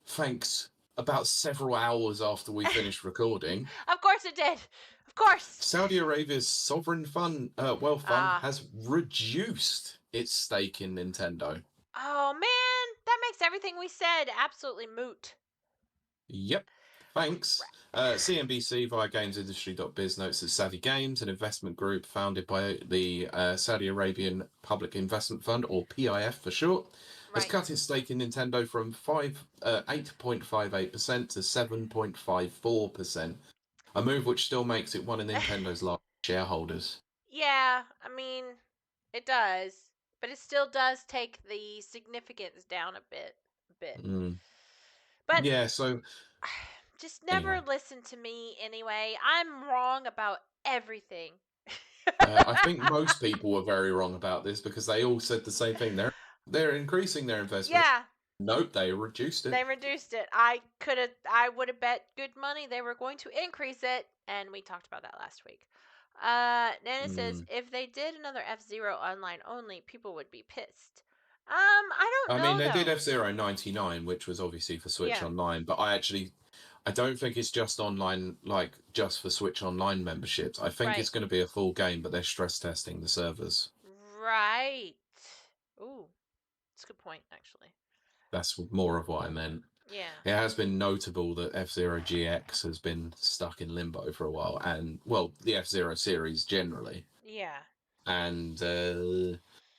thanks, about several hours after we finished recording. Of course it did. Of course. Saudi Arabia's sovereign wealth fund Ah. has reduced its stake in Nintendo. Oh man, that makes everything we said absolutely moot. Yep. Thanks. CNBC via GamesIndustry.biz notes that Savvy Games, an investment group founded by the Saudi Arabian Public Investment Fund, or PIF for short, has cut its stake in Nintendo from 8.58% to 7.54%, a move which still makes it one of Nintendo's largest shareholders. Yeah, I mean, it does, but it still does take the significance down a bit. Mm. But Yeah, so just never anyway, listen to me anyway. I'm wrong about everything. I think most people were very wrong about this because they all said the same thing. They're increasing their investment. Yeah, Nope, they reduced it. they reduced it. I would have bet good money they were going to increase it, and we talked about that last week. Then it says if they did another F-Zero online only, people would be pissed. I don't I mean, know they did though. F-Zero 99, which was obviously for Switch Yeah, Online, but I don't think it's just online, like just for Switch Online memberships. I think right, it's going to be a full game, but they're stress testing the servers. right. Ooh, that's a good point, actually. That's more of what I meant. Yeah, It has been notable that F-Zero GX has been stuck in limbo for a while, and, well, the F-Zero series generally. yeah, And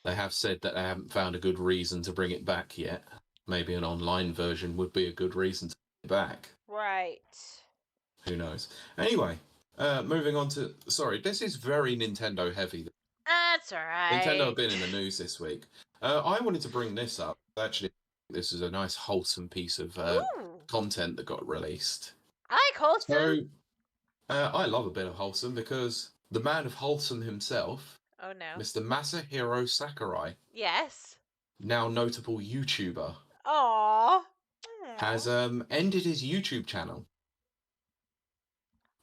they have said that they haven't found a good reason to bring it back yet. Maybe an online version would be a good reason to bring it back. right. Who knows? Anyway, moving on to. Sorry, this is very Nintendo heavy. That's Nintendo alright. have been in the news this week. I wanted to bring this up. Actually, this is a nice, wholesome piece of Ooh, content that got released. I like wholesome. So, I love a bit of wholesome because the man of wholesome himself, Oh no. Mr. Masahiro Sakurai, Yes. now notable YouTuber, Aww. has ended his YouTube channel.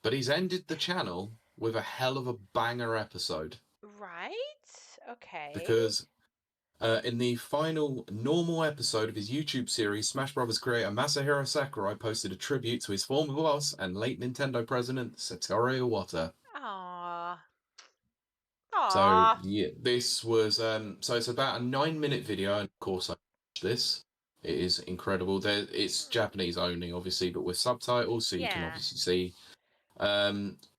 But he's ended the channel with a hell of a banger episode. Right? Okay. Because in the final normal episode of his YouTube series, Smash Bros. Creator Masahiro Sakurai posted a tribute to his former boss and late Nintendo president, Satoru Iwata. Aww. So Aww. yeah, this was so it's about a 9-minute video, and of course I watched this. It is incredible. It's Japanese only, obviously, but with subtitles, so you can Yeah. obviously see.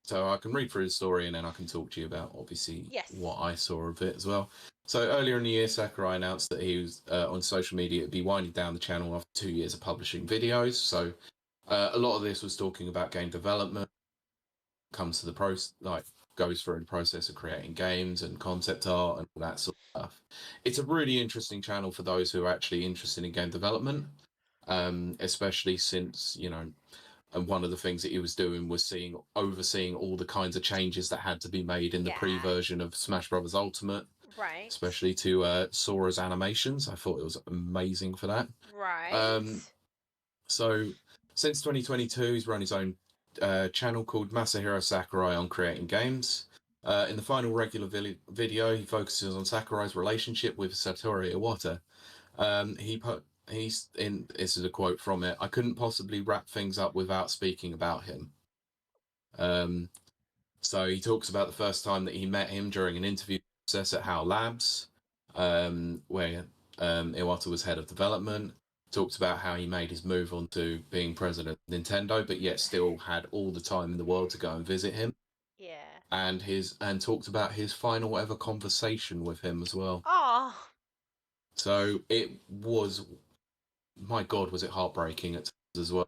So I can read through the story and then I can talk to you about obviously Yes. what I saw of it as well. So earlier in the year, Sakurai announced that he was on social media to be winding down the channel after 2 years of publishing videos. So a lot of this was talking about game development, comes to the goes through the process of creating games and concept art and all that sort of stuff. It's a really interesting channel for those who are actually interested in game development, especially since and one of the things that he was doing was overseeing all the kinds of changes that had to be made in the Yeah. pre-version of Smash Bros. Ultimate, Right. especially to Sora's animations. I thought it was amazing for that. Right. So since 2022, he's run his own channel called Masahiro Sakurai on Creating Games. In the final regular video, he focuses on Sakurai's relationship with Satoru Iwata. This is a quote from it. I couldn't possibly wrap things up without speaking about him. So he talks about the first time that he met him during an interview process at HAL Labs, where Iwata was head of development. Talks about how he made his move onto being president of Nintendo, but yet still had all the time in the world to go and visit him. Yeah. And talked about his final ever conversation with him as well. Aw. So it was, my God, was it heartbreaking at times as well.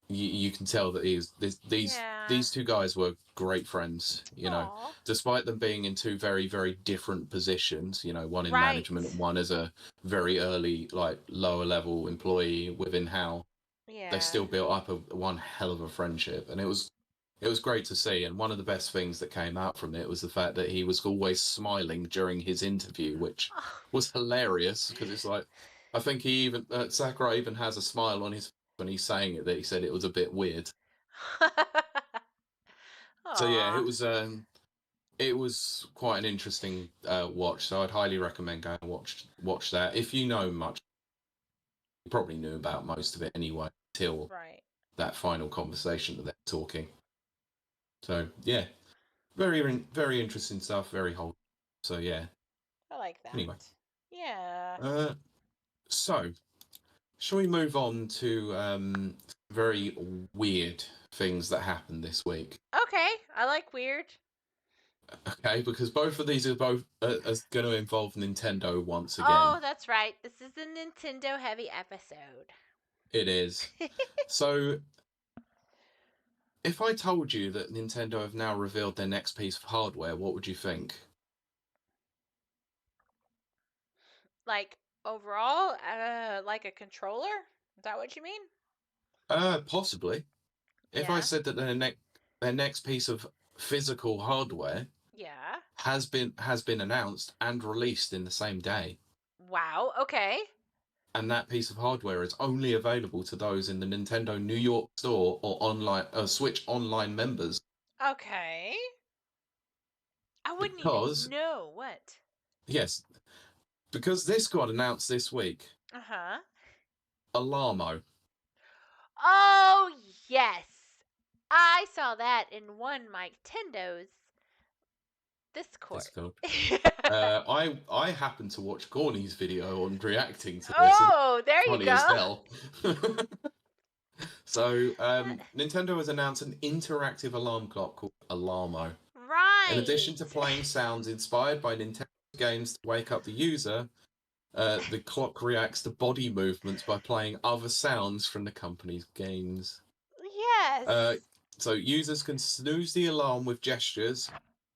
You can tell that these two guys were great friends, Aw. despite them being in two very, very different positions, one in Right. management and one as a very early, like lower level employee within HAL. Yeah. They still built up one hell of a friendship, and it was great to see. And one of the best things that came out from it was the fact that he was always smiling during his interview, which was hilarious because it's like, I think he even Sakurai even has a smile on his face when he's saying it, that he said it was a bit weird. So yeah, it was quite an interesting watch. So I'd highly recommend going and watch that. If you know much, you probably knew about most of it anyway until right. that final conversation that they're talking. So yeah, very interesting stuff. Very whole. So yeah. I like that. Anyway, Yeah. so shall we move on to very weird things that happened this week? Okay, I like weird. Okay, because both of these are both going to involve Nintendo once Oh, again. that's right. This is a Nintendo heavy episode. It is. So, if I told you that Nintendo have now revealed their next piece of hardware, what would you think? Like overall, like a controller? Is that what you mean? Possibly. If I Yeah. said that their next piece of physical hardware Yeah. has been announced and released in the same day, Wow. Okay. and that piece of hardware is only available to those in the Nintendo New York store or online Switch Online members, Okay. I wouldn't even because know what. yes, because this got announced this week. Uh-huh. Alarmo. Oh, yes. I saw that in one Mike Tendo's Discord. Discord. I happened to watch Corny's video on reacting to this, and Oh, there you funny as go. hell. So, Nintendo has announced an interactive alarm clock called Alarmo. Right. In addition to playing sounds inspired by Nintendo games to wake up the user, the clock reacts to body movements by playing other sounds from the company's games. Yes. So users can snooze the alarm with gestures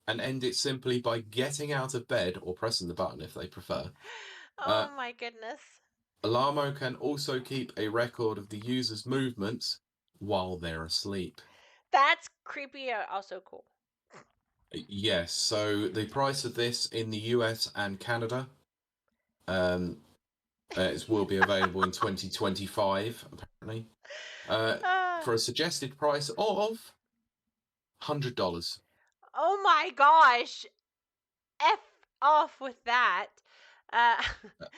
and end it simply by getting out of bed or pressing the button if they prefer. Oh my goodness. Alarmo can also keep a record of the user's movements while they're asleep. That's creepy, also cool. Yes, so the price of this in the US and Canada it will be available in 2025, apparently, for a suggested price of $100. Oh my gosh. F off with that.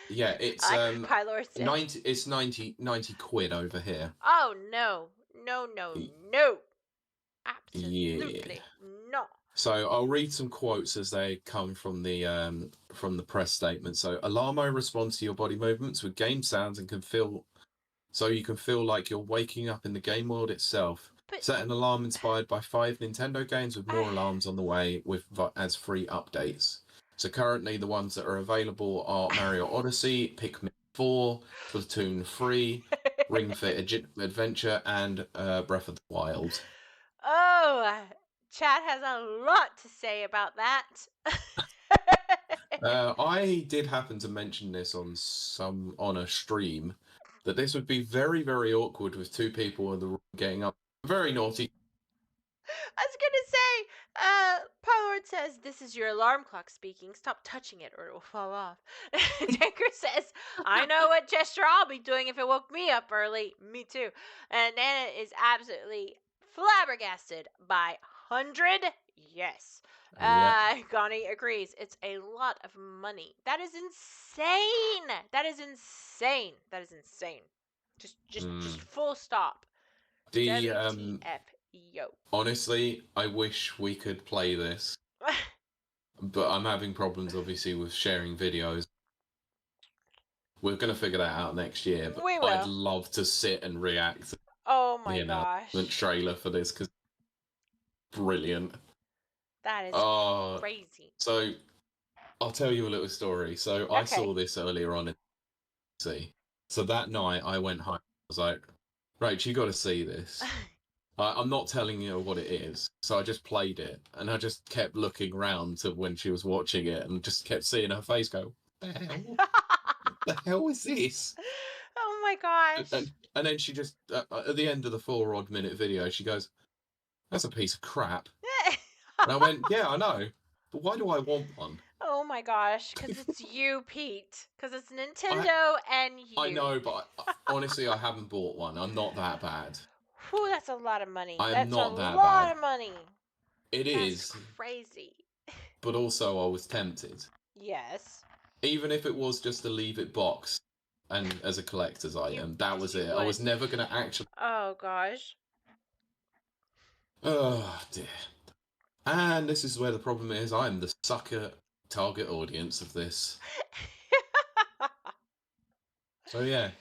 Yeah, it's like Pylor said. 90 quid over here. Oh no. No, no, no. Absolutely no. So I'll read some quotes as they come from the press statement. So Alarmo responds to your body movements with game sounds and so you can feel like you're waking up in the game world itself. But Set an alarm inspired by 5 Nintendo games with more alarms on the way as free updates. So currently the ones that are available are Mario Odyssey, Pikmin 4, Splatoon 3, Ring Fit Adventure, and Breath of the Wild. Oh, Chad has a lot to say about that. I did happen to mention this on a stream, that this would be very, very awkward with two people in the room getting up. Very naughty. I was gonna say, Pollard says, "This is your alarm clock speaking. Stop touching it or it will fall off." Tanker says, "I know what gesture I'll be doing if it woke me up early." Me too. And Nana is absolutely flabbergasted by 100. Yes. Yeah. Gani agrees. It's a lot of money. That is insane. That is insane. That is insane. Just full stop. The WTF, yo. honestly, I wish we could play this, but I'm having problems obviously with sharing videos. We're gonna figure that out next year, but We will. I'd love to sit and react to Oh my the gosh. announcement trailer for this, because brilliant. That is crazy. So I'll tell you a little story. So I saw this earlier on in see. So that night I went home. I was like, Rach, you got to see this. I'm not telling you what it is. So I just played it, and I just kept looking around to when she was watching it, and just kept seeing her face go, "The hell? The hell is this?" Oh my gosh. And then she just at the end of the 4 odd minute video, she goes, "That's a piece of crap." And I went, "Yeah, I know, but why do I want one?" Oh my gosh, because it's you, Pete. Because it's Nintendo and you. I know, but honestly, I haven't bought one. I'm not that bad. Whew, that's a lot of money. I'm not that a lot bad. of money. It is. Crazy. But also, I was tempted. Yes. Even if it was just to leave it boxed and as a collector's item, that was it. I was never going to actually... Oh gosh. Oh dear. And this is where the problem is. I'm the sucker target audience of this. So yeah,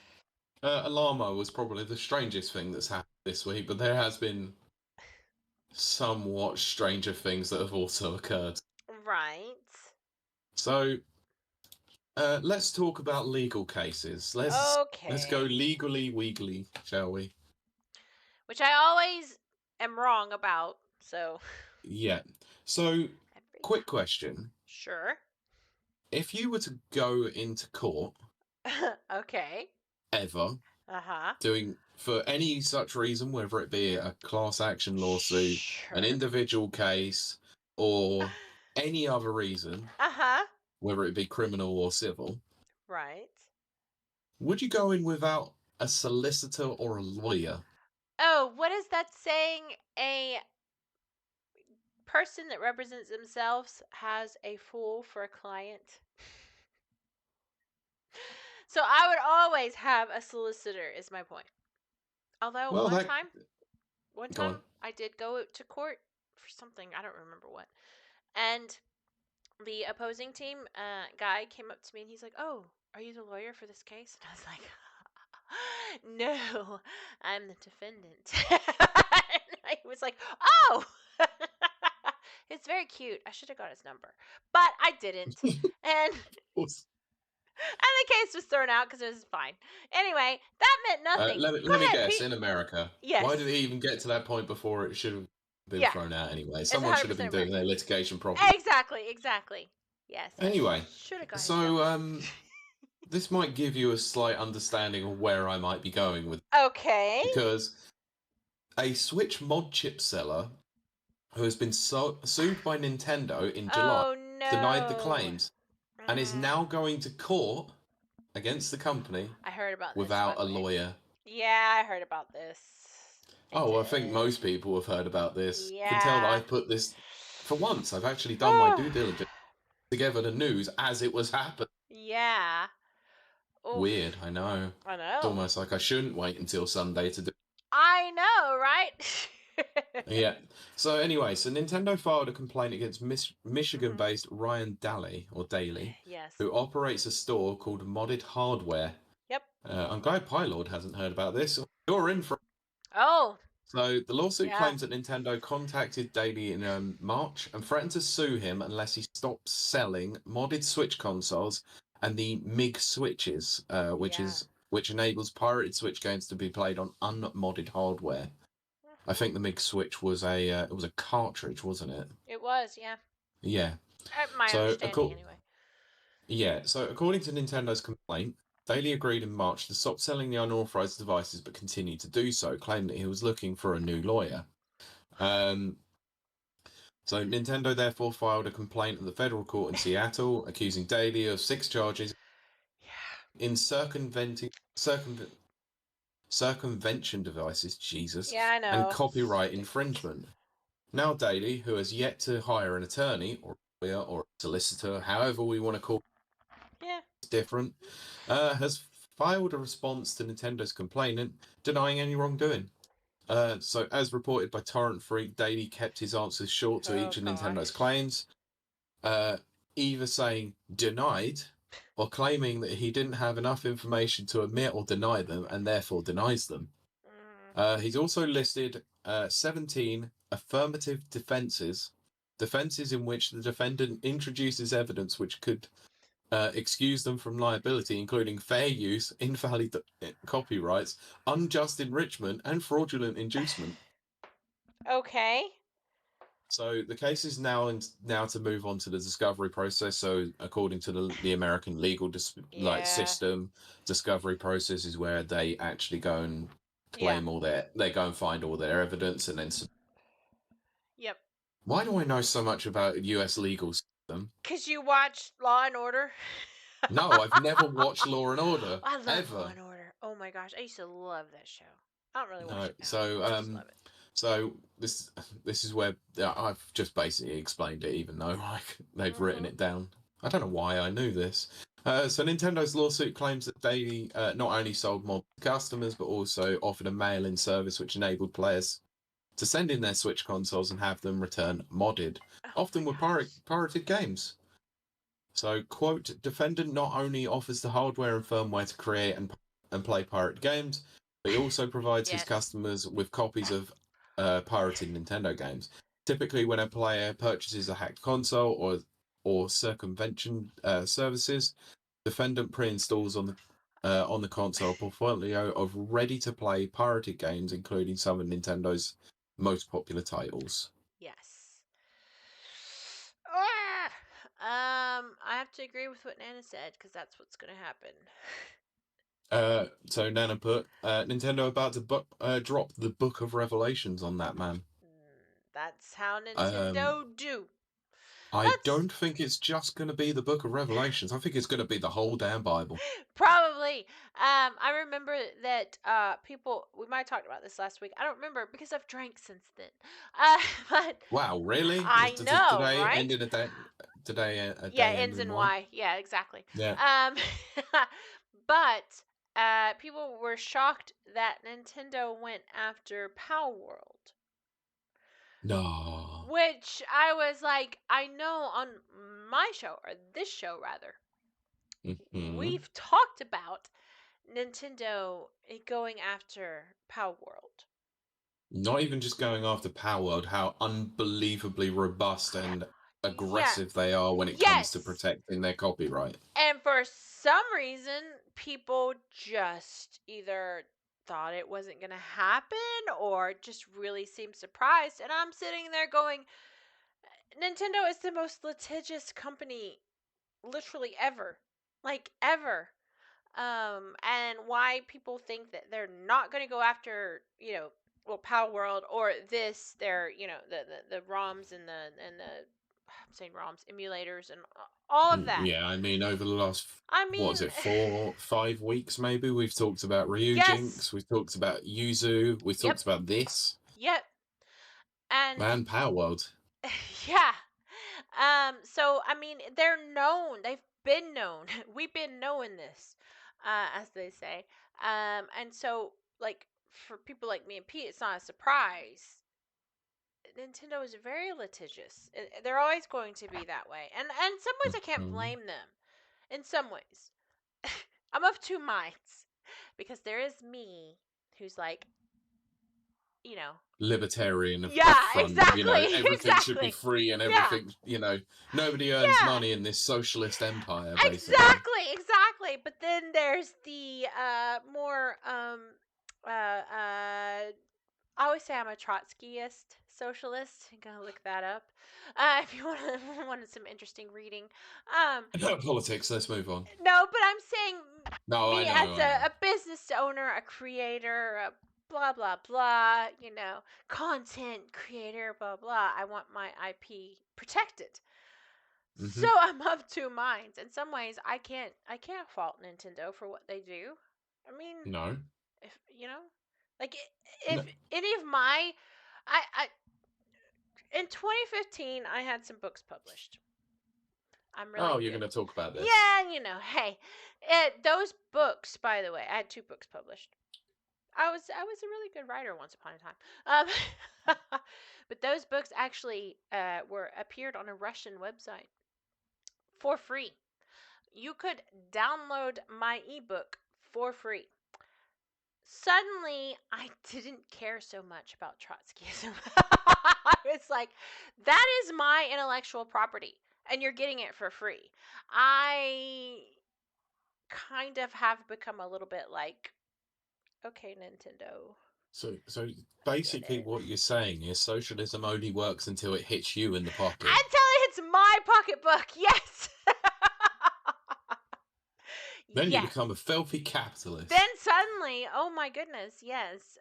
Alarmo was probably the strangest thing that's happened this week, but there has been somewhat stranger things that have also occurred. Right. So let's talk about legal cases. Let's go Okay. legally weekly, shall we? Which I always am wrong about, so. Yeah. So, quick question. Sure. If you were to go into court Okay. ever, Uh-huh. doing for any such reason, whether it be a class action lawsuit, an Sure. individual case, or any other reason, Uh-huh. whether it be criminal or civil, Right. would you go in without a solicitor or a lawyer? Oh, what is that saying? A person that represents themselves has a fool for a client. So I would always have a solicitor, is my point. Although Well, that one go on. time I did go to court for something, I don't remember what. And the opposing team guy came up to me and he's like, "Oh, are you the lawyer for this case?" And I was like, "No, I'm the defendant." And he was like, "Oh." It's very cute. I should have got his number, but I didn't. And the case was thrown out because it was fine. Anyway, that meant nothing. Go Let me ahead, guess. Pete. In America, Yes. why did it even get to that point before it should have been Yeah. thrown out anyway? It's Someone should have been 100% doing right. their litigation properly. Exactly. Yes, I Anyway, should have got his so number. this might give you a slight understanding of where I might be going with, Okay. because a Switch mod chip seller who has been sued by Nintendo in July Oh denied the no. claims and is now going to court against the company I heard about this, by without the a way. lawyer. Yeah, I heard about this. I think most people have heard about this. You can tell that Yeah. I've put this, for once, I've actually done my due diligence together the news as it was happening. Yeah. Oof. Weird, I know. I It's know. almost like I shouldn't wait until Sunday to do. I know, right? Yeah. So anyway, so Nintendo filed a complaint against Mhm. Michigan-based Ryan Daly, Yes. who operates a store called Modded Hardware. Yep. I'm glad Pylord hasn't heard about this. You're in for. Oh. So the lawsuit Yeah. claims that Nintendo contacted Daly in March and threatened to sue him unless he stops selling modded Switch consoles and the MIG switches, which enables pirated Switch games to be played on unmodded hardware. I think the MIG switch was it was a cartridge, wasn't it? It was, yeah. Yeah. My So understanding, anyway. yeah. So according to Nintendo's complaint, Daly agreed in March to stop selling the unauthorized devices, but continued to do so, claiming that he was looking for a new lawyer. So Nintendo therefore filed a complaint at the federal court in Seattle, accusing Daly of 6 charges in circumvention devices, Jesus, Yeah, I and know. copyright infringement. Now Daly, who has yet to hire an attorney or a lawyer or a solicitor, however we want to call it, different, has filed a response to Nintendo's complainant denying any wrongdoing. So, as reported by Torrent Freak, Daly kept his answers short to each of Nintendo's claims, either saying denied or claiming that he didn't have enough information to admit or deny them and therefore denies them. He's also listed 17 affirmative defenses in which the defendant introduces evidence which could excuse them from liability, including fair use, invalid copyrights, unjust enrichment, and fraudulent inducement. Okay. So the case is now to move on to the discovery process. So according to the American legal system, discovery process is where they actually go and claim they go and find all their evidence and then. Yep. Why do I know so much about U.S. legal system? Because you watch Law and Order? No, I've never watched Law and Order. I love ever. Law and Order. Oh my gosh, I used to love that show. I don't really watch No, it now. I just love it. So this is where I've just basically explained it, even though like they've written it down. I don't know why I knew this. So Nintendo's lawsuit claims that Daly not only sold mod to customers, but also offered a mail-in service which enabled players to send in their Switch consoles and have them return modded, Oh often my with gosh. pirated games. So, quote, Defendant not only offers the hardware and firmware to create and play pirate games, but he also provides his Yes. customers with copies of pirated Nintendo games. Typically, when a player purchases a hacked console or circumvention services, Defendant pre-installs on the console a portfolio of ready-to-play pirated games, including some of Nintendo's most popular titles. Yes. I have to agree with what Nana said because that's what's going to happen. So Nana put Nintendo about to drop the Book of Revelations on that, man. That's how Um, Nintendo do. I That's don't think it's just going to be the Book of Revelations. I think it's going to be the whole damn Bible. probably. I remember that people. We might have talked about this last week. I don't remember because I've drank since then. But Wow, really? I know, Today right? ended a day. Today a Yeah, day ends ended in in Y. Y. Yeah, exactly. Yeah. Um, but people were shocked that Nintendo went after Power World. No. Which I was like, I know on my show, or this show rather, Mm-hmm. we've talked about Nintendo going after Power World. Not even just going after Power World, how unbelievably robust and Yeah. aggressive they are when it comes to Yes. protecting their copyright. And for some reason, people just either thought it wasn't going to happen or just really seemed surprised. And I'm sitting there going, Nintendo is the most litigious company literally ever. Like, ever. And why people think that they're not going to go after, well, Power World or this, their, the ROMs and the I'm saying ROMs, emulators, and all of that. Yeah, I mean, over the last, I what mean, is it, 4, 5 weeks maybe, we've talked about yes, Ryujinx, we've talked about Yuzu, we've yep, talked about this. yep, and Man, Power World. yeah. So I mean, they're known. They've been known. We've been knowing this, as they say. And so like for people like me and Pete, it's not a surprise. Nintendo is very litigious. They're always going to be that way. And in some ways, I can't Mhm. blame them. In some ways, I'm of two minds because there is me who's like, you know, Libertarian up yeah, front, exactly, everything should be exactly, free and yeah, everything, nobody earns yeah. money in this socialist empire, basically. Exactly, exactly. But then there's the more I always say I'm a Trotskyist socialist. You gotta look that up if you wanted some interesting reading. Um, About politics, let's move on. no, but I'm saying No, me I as know, I know. a business owner, a creator, a blah blah blah. Content creator, blah blah. I want my IP protected. So Hmm. I'm of two minds. In some ways, I can't fault Nintendo for what they do. I mean, No. if like No. if any of my, I in 2015 I had some books published. I'm really Oh, you're going good. to talk about this. Yeah, hey, those books. By the way, I had two books published. I was a really good writer once upon a time. But those books actually were appeared on a Russian website for free. You could download my ebook for free. Suddenly, I didn't care so much about Trotskyism. I was like, that is my intellectual property, and you're getting it for free. I kind of have become a little bit like, okay, Nintendo, So I get basically, it. what you're saying is socialism only works until it hits you in the pocket. Until it's my pocketbook, yes. Then you Yes. become a filthy Then capitalist. suddenly, oh my goodness, yes.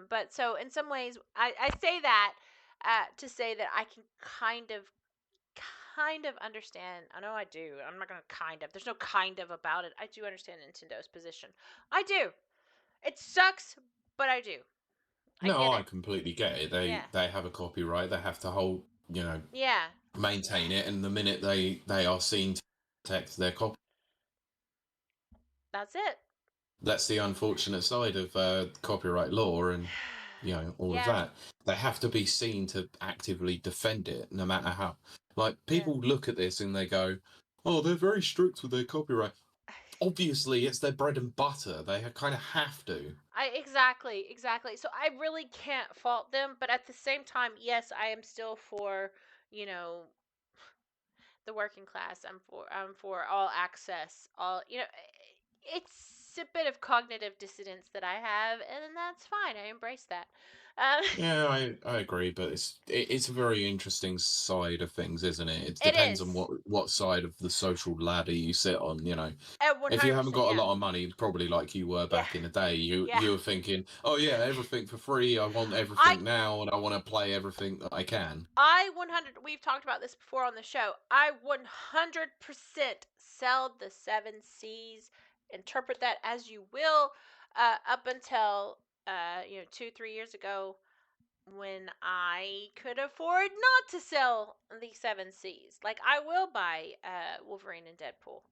But so in some ways, I say that to say that I can kind of understand. I know I do. I'm not gonna kind of. There's no kind of about it. I do understand Nintendo's position. I do. It sucks, but I do. I No, get I it. completely get it. They Yeah. they have a copyright. They have to hold, Yeah. maintain it. And the minute they are seen to protect their copy, That's it. that's the unfortunate side of copyright law and all of Yeah. that. they have to be seen to actively defend it, no matter how. Like, people look at this and they go, "Oh, they're very strict with their copyright." Obviously, it's their bread and butter. They kind of have to. Exactly. So I really can't fault them, but at the same time, yes, I am still for, you know, the working class. I'm for all access. It's a bit of cognitive dissonance that I have, and that's fine. I embrace that. Yeah, I agree, but it's a very interesting side of things, isn't it? It It depends on is. what side of the social ladder you sit on, you know. At If you haven't 100%, got a yeah. lot of money, probably like you were Yeah. back in the day, you Yeah. you were thinking, "Oh yeah, everything for free. I want I everything now, and I want to play everything that I can." I 100 we've talked about this before on the show. I 100% sell the 7 C's. Interpret that as you will. Up until 2-3 years ago, when I could afford not to sell the 7 C's. Like, I will buy Wolverine and Deadpool.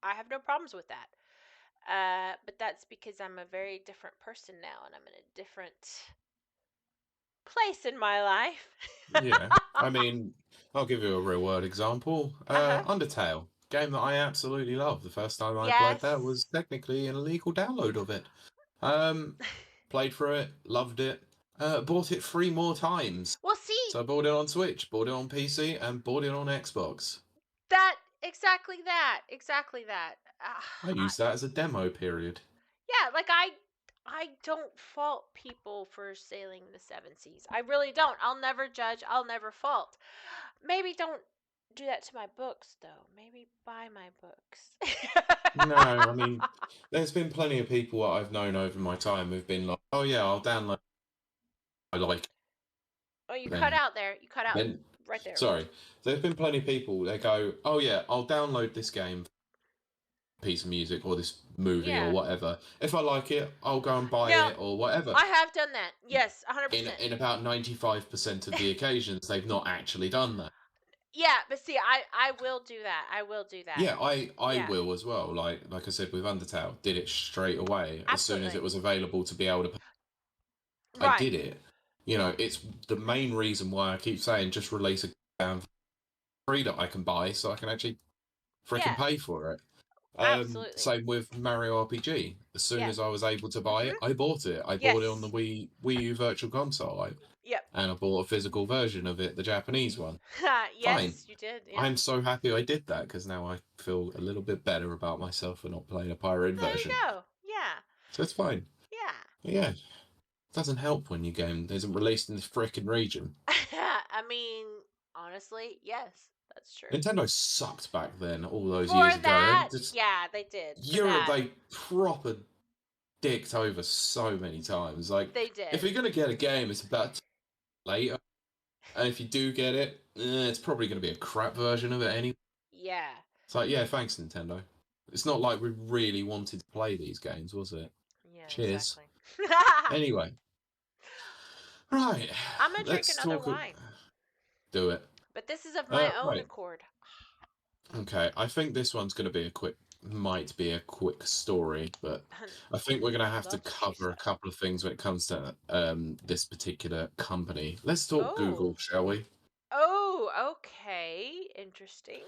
I have no problems with that. But that's because I'm a very different person now, and I'm in a different place in my life. Yeah, I mean, I'll give you a real world example. Uh-huh. Undertale, game that I absolutely love. The first time I played that Yes. was technically an illegal download of it. Um, Played through it, loved it. Bought it 3 more times. Well, see, So I bought it on Switch, bought it on PC, and bought it on Xbox. exactly that. I used that as a demo period. Yeah, like I don't fault people for sailing the 7 Seas. I really don't. I'll never judge. I'll never fault. Maybe don't do that to my books, though. Maybe buy my books. No, I mean, there's been plenty of people that I've known over my time who've been like, "Oh yeah, I'll download. I like Oh, you it." cut out there. You cut out Then, right there. sorry, there's been plenty of people that go, "Oh yeah, I'll download this game, piece of music, or this movie, or Yeah. whatever. If I like it, I'll go and buy No, it, or whatever." I have done that. Yes, In 100%. about 95% of the occasions, they've not actually done that. Yeah, but see, I will do that. I will do that. Yeah, I Yeah. will as well. Like I said with Undertale, did it straight away as soon as Absolutely. it was available to be able to. I Right. did it. You know, it's the main reason why I keep saying just release a game free that I can buy, so I can actually freaking Yeah. pay for it. Absolutely. Same with Mario RPG. As soon Yeah. as I was able to buy Mhm. it, I bought it. I bought it on the Yes. Wii U Virtual Console, Yep. and I bought a physical version of it, the Japanese one. Fine. Yes, you did. Yeah. I'm so happy I did that because now I feel a little bit better about myself for not playing a pirated There you version. go. Yeah. So it's fine. Yeah. But yeah, it doesn't help when your game isn't released in this frickin' region. I mean, honestly, yes, that's true. Nintendo sucked back then, all those For years ago. that, yeah, they did. For Europe, that, they proper dicked over so many times. Like, they if did. you're gonna get a game, it's about later, and if you do get it, it's probably gonna be a crap version of it anyway. Yeah. It's like, yeah, thanks, Nintendo. It's not like we really wanted to play these games, was it? Yeah, Cheers. exactly. Anyway, right, I'm gonna drink let's another talk. wine, Do it. but this is of my own Right. accord. Okay, I think this one's going to be might be a quick story, but I think we're going to have to Love to hear cover so. a couple of things when it comes to this particular company. Let's talk Oh. Google, shall we? Oh, okay. Interesting.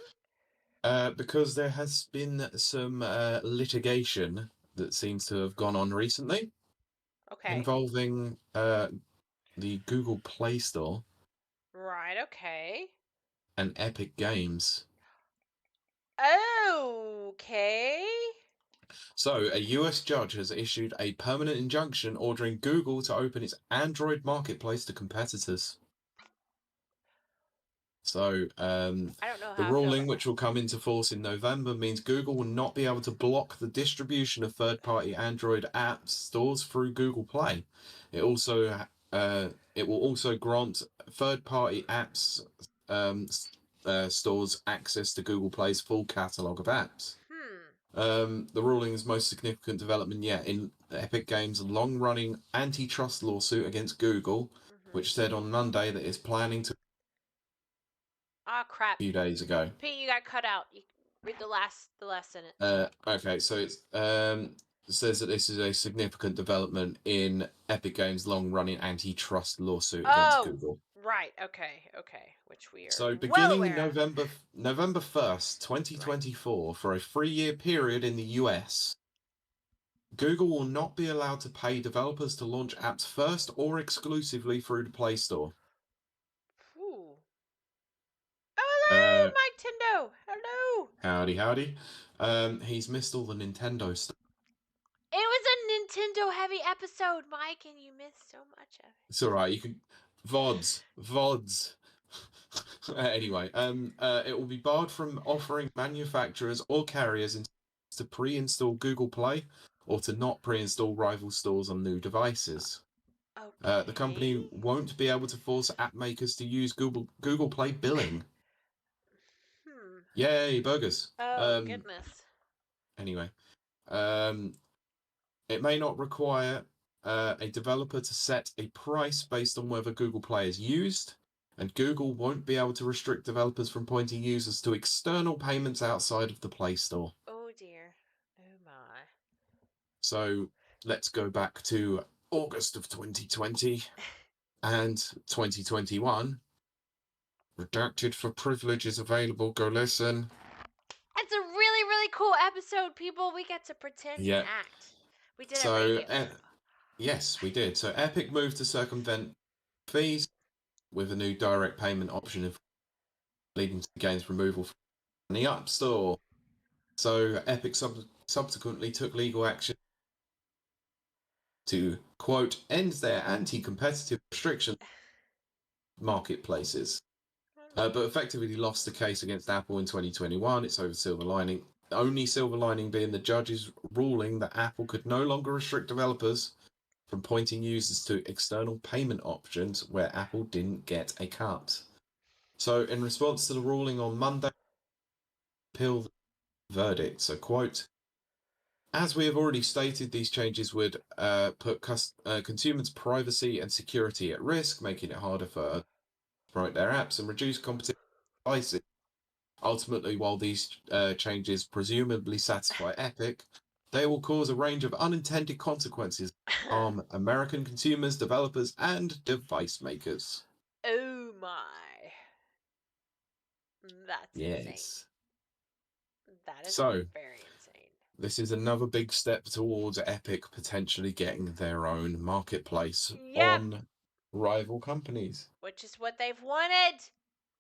Because there has been some litigation that seems to have gone on recently Okay. involving the Google Play Store Right, okay. and Epic Games. Okay. So, a US judge has issued a permanent injunction ordering Google to open its Android marketplace to competitors. So, I don't know the how I feel ruling, about which that. will come into force in November, means Google will not be able to block the distribution of third-party Android app stores through Google Play. It also it will also grant third-party apps stores access to Google Play's full catalog of apps. The ruling's most significant development yet in Epic Games' long-running antitrust lawsuit against Google, Mm-hmm. which said on Monday that it's planning to Ah, crap. a few days ago. Pete, you got cut out. You read the last sentence. Okay, so it's says that this is a significant development in Epic Games' long-running antitrust lawsuit against Oh, Google. right. Okay. Okay. Which we are So, well beginning aware of. November 1st, Right. 2024, for a 3-year period in the US, Google will not be allowed to pay developers to launch apps first or exclusively through the Play Store. Ooh. Uh, Hello, Mike Tindo. Hello. howdy, howdy. He's missed all the Nintendo stuff. It was a Nintendo heavy episode, Mike, and you missed so much of it. It's all right. You can VODs. Anyway, it will be barred from offering manufacturers or carriers to pre-install Google Play or to not pre-install rival stores on new devices. The Okay. company won't be able to force app makers to use Google Play billing. Hmm. Yay, burgers. Oh, goodness. Anyway, um, it may not require a developer to set a price based on whether Google Play is used, and Google won't be able to restrict developers from pointing users to external payments outside of the Play Store. Oh, dear. Oh, my. So let's go back to August of 2020 and 2021. Redacted for privilege is available. Go listen. It's a really, really cool episode, people. We get to pretend and Yeah. act. We did a So, radio show. yes, we did. So Epic moved to circumvent fees with a new direct payment option, leading to the game's removal from the App Store. So Epic subsequently took legal action to, quote, end their anti-competitive restrictions marketplaces. But effectively lost the case against Apple in 2021. It's over silver lining. The only silver lining being the judge's ruling that Apple could no longer restrict developers from pointing users to external payment options where Apple didn't get a cut. So, in response to the ruling on Monday, appeal the verdict. So, quote, as we have already stated, these changes would put consumers' privacy and security at risk, making it harder for to promote their apps and reduce competition devices. Ultimately, while these changes presumably satisfy Epic, they will cause a range of unintended consequences harm American consumers, developers, and device makers. Oh, my. That's insane. Yes. That is So, very insane. this is another big step towards Epic potentially getting their own marketplace Yep. on rival companies. Which is what they've wanted.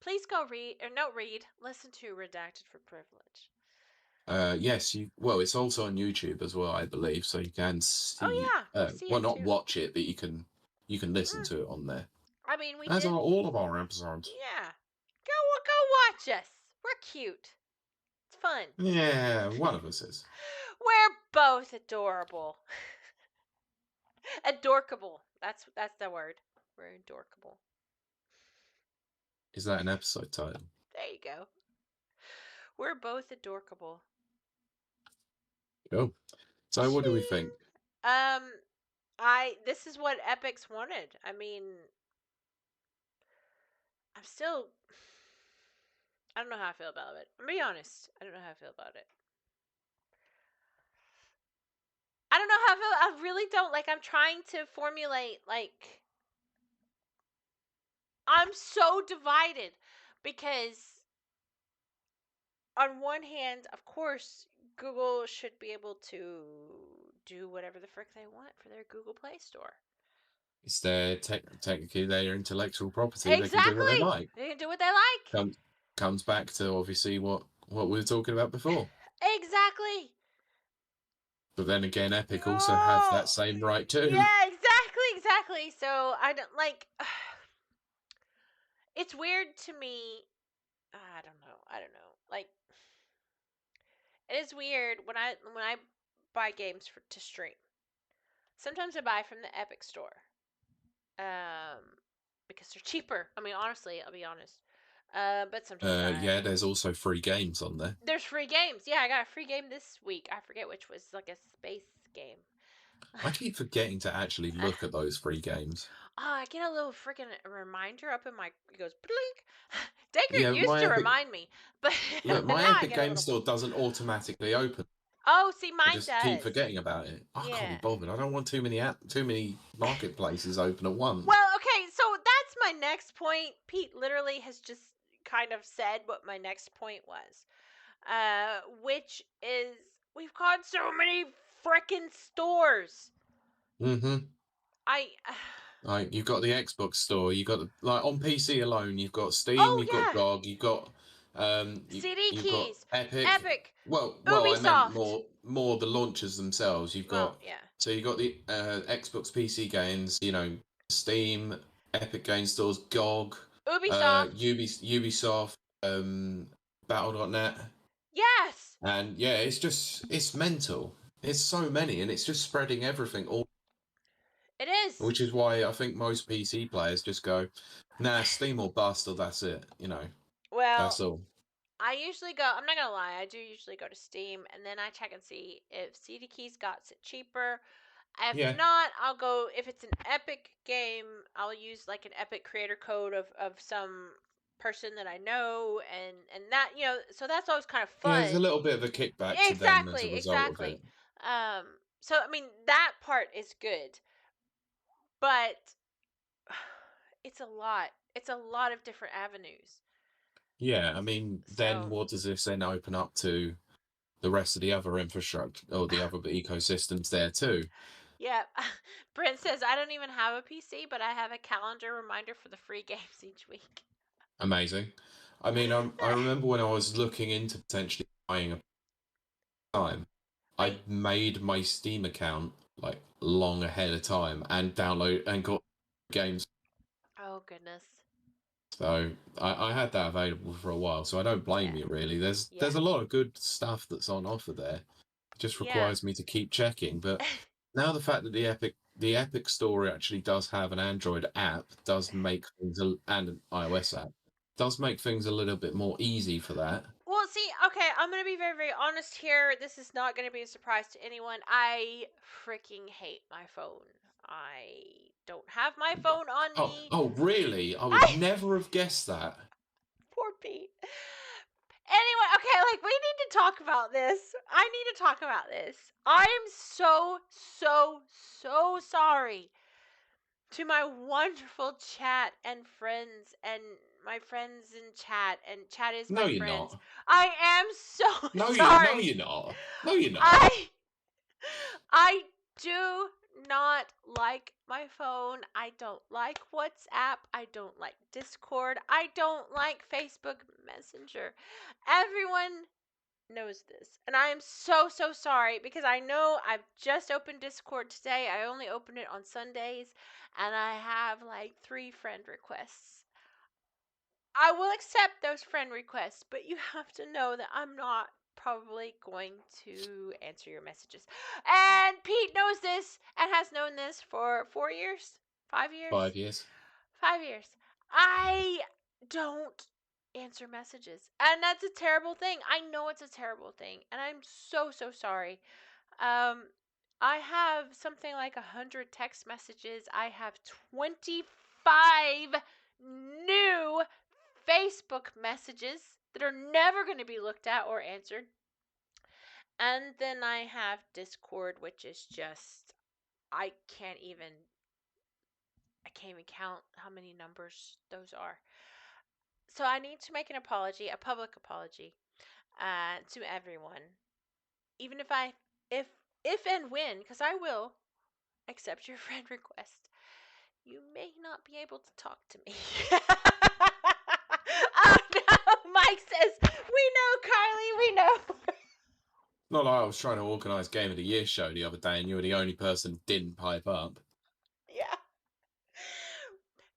Please go read, or no, read, listen to Redacted for Privilege. Yes, well, it's also on YouTube as well, I believe, so you can Oh, see. yeah, we see Well, it not too. watch it, but you can listen to it on there. I mean, we As did. are all of our episodes. Yeah. Go watch us. We're cute. It's fun. Yeah, one of us is. We're both adorable. AdDORKable. That's the word. We're AdDORKable. Is that an episode title? There you go. We're both AdDORKable. Cool. So, what do we think? This is what Epic's wanted. I mean, I'm still. I don't know how I feel about it. I'm be honest. I don't know how I feel about it. I don't know how I feel. I really don't. Like, I'm trying to formulate, like. I'm so divided because, on one hand, of course, Google should be able to do whatever the frick they want for their Google Play Store. It's their technically their intellectual property. They can do what they Exactly. like. They can do what they like. Comes back to obviously what we were talking about before. Exactly. But then again, Epic also have Oh, that same right too. yeah, exactly. So I don't like. It's weird to me. I don't know. Like, it is weird when I buy games to stream. Sometimes I buy from the Epic Store, um, because they're cheaper. I mean, honestly, I'll be honest. But sometimes Yeah, there's also free games on there. there's free games. Yeah, I got a free game this week. I forget which was, like, a space game. I keep forgetting to actually look at those free games. I get a little freaking reminder up in my. It goes blink. Decker Yeah, used to remind me, but my now I Epic get a Game little. Store doesn't automatically open. Oh, see, I mine just keep does. forgetting about it. I can't be Yeah. bothered. I don't want too many marketplaces open at once. Well, okay, so that's my next point. Pete literally has just kind of said what my next point was. Which is we've got so many frickin' stores. Mm-hmm. I Like you've got the Xbox store, you've got like on PC alone, you've got Steam, Oh you've got yeah. GOG, you've got CD you've got keys, Epic. Epic, Well, I meant Ubisoft. more the launchers themselves. You've Well, got yeah. so you've got the Xbox PC games, Steam, Epic Game Stores, GOG, Ubisoft. Ubisoft, Battle.net, Yes. and yeah, it's mental. It's so many, and it's just spreading everything all. It is. Which is why I think most PC players just go, nah, Steam or bust, or that's it. Well, That's all. I usually go. I'm not gonna lie. I do usually go to Steam, and then I check and see if CD keys got it cheaper. If Yeah, not, I'll go. If it's an Epic game, I'll use like an Epic creator code of some person that I know, and that So that's always kind of yeah. There's a fun. little bit of a kickback to them as a Exactly, result of exactly. it. So I mean that part is good, but it's a lot. It's a lot of different avenues. Yeah, I mean, then So what does this then open up to the rest of the other infrastructure or the other ecosystems there too? yeah, Brent says I don't even have a PC, but I have a calendar reminder for the free games each week. Amazing. I mean, I remember when I was looking into potentially buying a time, I I made my Steam account like long ahead of time and download and got games. Oh goodness. So I had that available for a while, so I don't blame Yeah. you really. Yeah. There's a lot of good stuff that's on offer there. It just Yeah. requires me to keep checking. But now the fact that the Epic Store actually does have an Android app does make things and an iOS app does make things a little bit more easy for that. Well, see, okay, I'm going to be very, very honest here. This is not going to be a surprise to anyone. I freaking hate my phone. I don't have my phone on me. Oh, really? I would I never have guessed that. Poor Pete. Anyway, okay, like we need to talk about this. I need to talk about this. I am so, so, so sorry to my wonderful chat and friends and my friends in chat, and chat is No, my you're friends. not. I am so No, sorry. you're not. No, you're not. I do not like my phone. I don't like WhatsApp. I don't like Discord. I don't like Facebook Messenger. Everyone knows this. And I am so, so sorry because I know I've just opened Discord today. I only open it on Sundays and I have like 3 friend requests. I will accept those friend requests, but you have to know that I'm not probably going to answer your messages. And Pete knows this and has known this for 4 years, 5 years, 5 years. 5 years. I don't answer messages. And that's a terrible thing. I know it's a terrible thing. And I'm so, so sorry. Um, I have something like 100 text messages. I have 25 new Facebook messages that are never going to be looked at or answered. And then I have Discord, which is just I can't even count how many numbers those are. So I need to make an apology, a public apology, to everyone. Even if and when, because I will accept your friend request, you may not be able to talk to me. Oh no, Mike says, we know, Kylie, we know. Not like I was trying to organise Game of the Year show the other day and you were the only person who didn't pipe up. Yeah.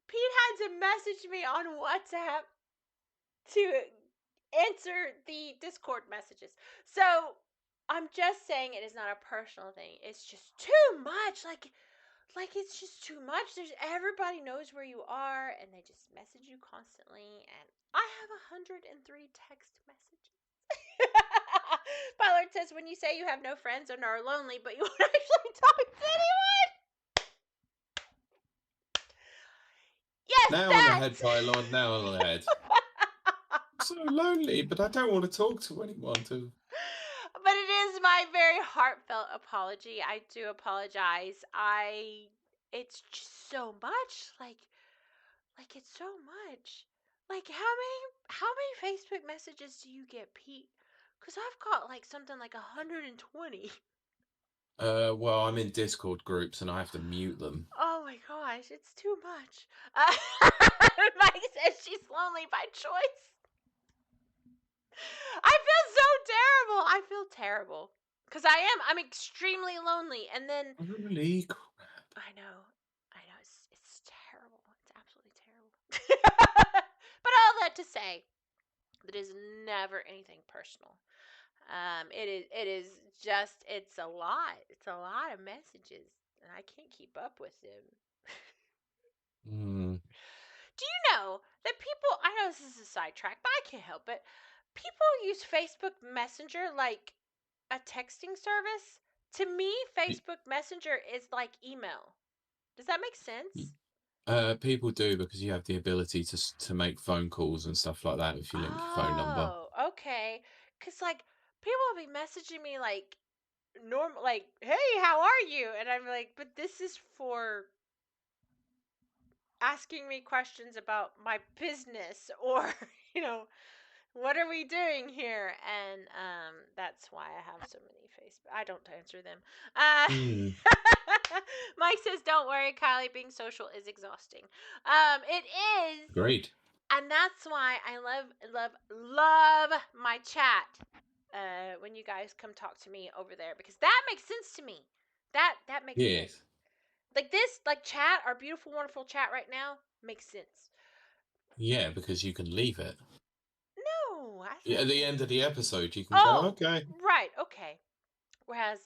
Pete had to message me on WhatsApp to answer the Discord messages. So I'm just saying it is not a personal thing. It's just too much. Like it's just too much. There's everybody knows where you are and they just message you constantly, and I have 103 text messages. Ballard says when you say you have no friends and are lonely, but you won't actually talk to anyone. Yes, Now on the that. head, Pylon, now on the head. So lonely, but I don't want to talk to anyone. But it is my my very heartfelt apology. I do apologize. It's just so much. Like it's so much. Like how many Facebook messages do you get, Pete? Cause I've got like something like 120. Well, I'm in Discord groups and I have to mute them. Oh my gosh, it's too much. Mike says she's lonely by choice. I feel so terrible. I feel terrible. Because I'm extremely lonely. And then, Holy crap. I know, it's terrible. It's absolutely terrible. But all that to say, that is never anything personal. It is just, it's a lot. It's a lot of messages. And I can't keep up with them. Mm. Do you know that people, I know this is a sidetrack, but I can't help it. People use Facebook Messenger like a texting service. To me, Facebook Messenger is like email. Does that make sense? People do, because you have the ability to make phone calls and stuff like that if you link your phone number. Oh, okay. Cause like people will be messaging me like normal, like, "Hey, how are you?" And I'm like, "But this is for asking me questions about my business, or you know, what are we doing here?" And that's why I have so many Facebook. I don't answer them. Mm. Mike says, "Don't worry, Kylie. Being social is exhausting." It is, Great. and that's why I love my chat. When you guys come talk to me over there, because that makes sense to me. That makes sense. Yes. Like this, like chat, our beautiful, wonderful chat right now makes sense. Yeah, because you can leave it. No, I Yeah, thought at the that. end of the episode, you can go, Oh, okay. right, okay. Whereas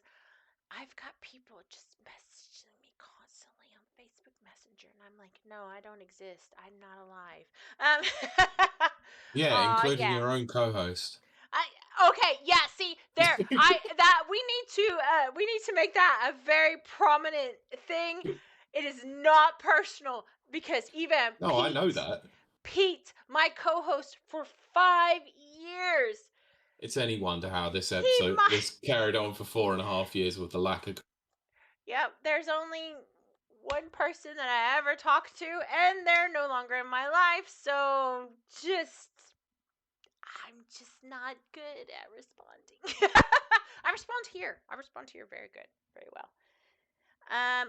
I've got people just messaging me constantly on Facebook Messenger, and I'm like, no, I don't exist. I'm not alive. Yeah, including Yeah. your own co-host. Okay, yeah. See there, we need to make that a very prominent thing. It is not personal, because even No, I know that. Pete, my co-host for 5 years, It's any wonder how he might. this carried on for 4.5 years with the lack of. Yep, there's only one person that I ever talked to, and they're no longer in my life, so I'm just not good at responding. I respond here. I respond here very good, very well.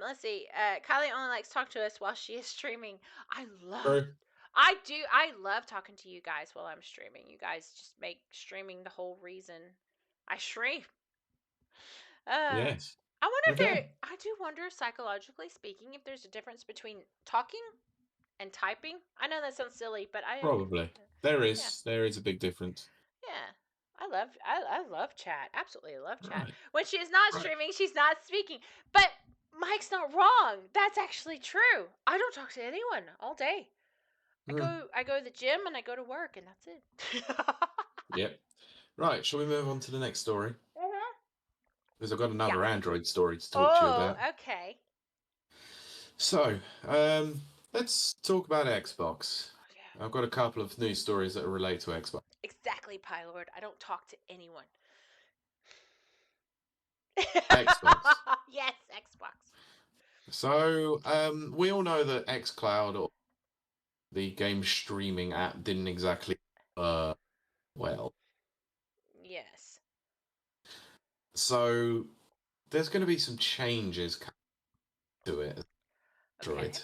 Let's see. Kylie only likes to talk to us while she is streaming. I love True. I love talking to you guys while I'm streaming. You guys just make streaming the whole reason I stream. Yes. I wonder if Okay. I do wonder, psychologically speaking, if there's a difference between talking and typing. I know that sounds silly, but Probably. yeah, There is a big difference. yeah. I love chat. Absolutely love chat. Right. When she is not Right. streaming, she's not speaking. But Mike's not wrong. That's actually true. I don't talk to anyone all day. Mm. I go to the gym and I go to work, and that's it. Yep. Right. Shall we move on to the next story? Because I've got Yeah. another Android story to talk to you Oh, about. okay. So, let's talk about Xbox. Oh, yeah. I've got a couple of news stories that relate to Xbox. Exactly, Pylord. I don't talk to anyone. Xbox. Yes, Xbox. So, we all know that xCloud, or the game streaming app, didn't exactly well. Yes. So, there's going to be some changes to it. Okay. Android.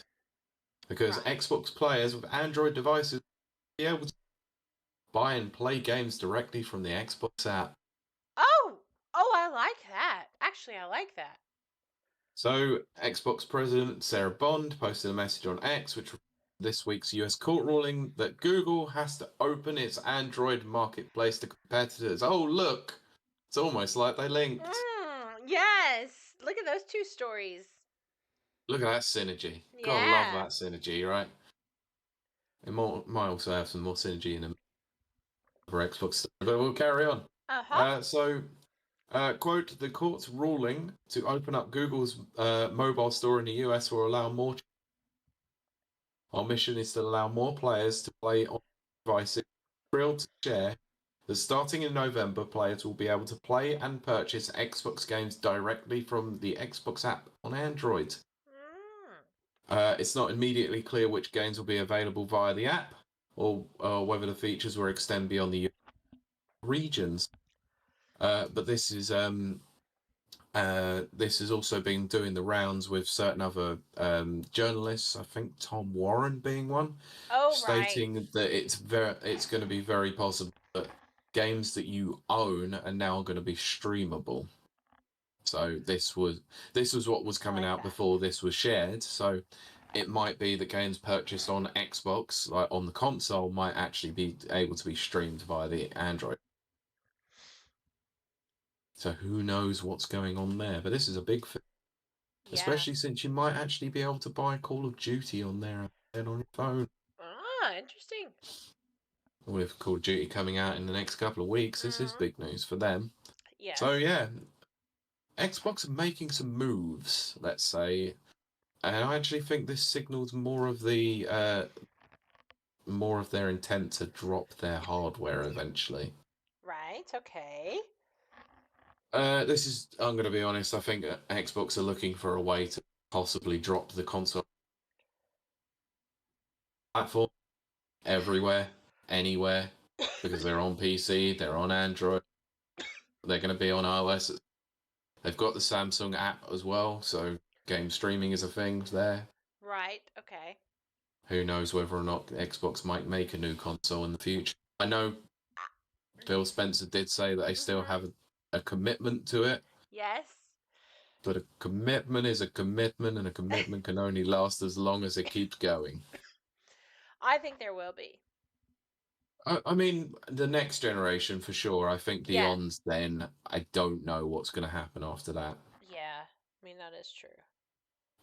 Because Right. Xbox players with Android devices will be able to buy and play games directly from the Xbox app. Oh, I like that. Actually, I like that. So, Xbox President Sarah Bond posted a message on X, which this week's US court ruling that Google has to open its Android marketplace to competitors. Oh, look! It's almost like they linked. Yes. Look at those two stories. Look at that synergy. Gotta love Yeah. that synergy, right? It might also have some more synergy in for Xbox, but we'll carry on. Uh-huh. Quote, the court's ruling to open up Google's mobile store in the US will allow more. Our mission is to allow more players to play on devices, thrilled to share that starting in November, players will be able to play and purchase Xbox games directly from the Xbox app on Android. It's not immediately clear which games will be available via the app, or whether the features will extend beyond the regions. But this is also been doing the rounds with certain other journalists. I think Tom Warren being one, stating that it's going to be very possible that games that you own are now going to be streamable. So this was what was coming out before this was shared. So it might be that games purchased on Xbox, like on the console, might actually be able to be streamed via the Android. So who knows what's going on there? But this is a big thing, especially since you might actually be able to buy Call of Duty on there and on your phone. Ah, interesting. With Call of Duty coming out in the next couple of weeks, this is big news for them. Yes. So yeah, Xbox are making some moves, let's say, and I actually think this signals more of their intent to drop their hardware eventually. Right. Okay. I'm going to be honest, I think Xbox are looking for a way to possibly drop the console platform everywhere, anywhere, because they're on PC, they're on Android, they're going to be on iOS. They've got the Samsung app as well, so game streaming is a thing there. Right. Okay. Who knows whether or not Xbox might make a new console in the future. I know Phil Spencer did say that they still have a commitment to it. Yes. But a commitment is a commitment, and a commitment can only last as long as it keeps going. I think there will be. I mean, the next generation for sure. I think beyond then, I don't know what's going to happen after that. Yeah, I mean, that is true.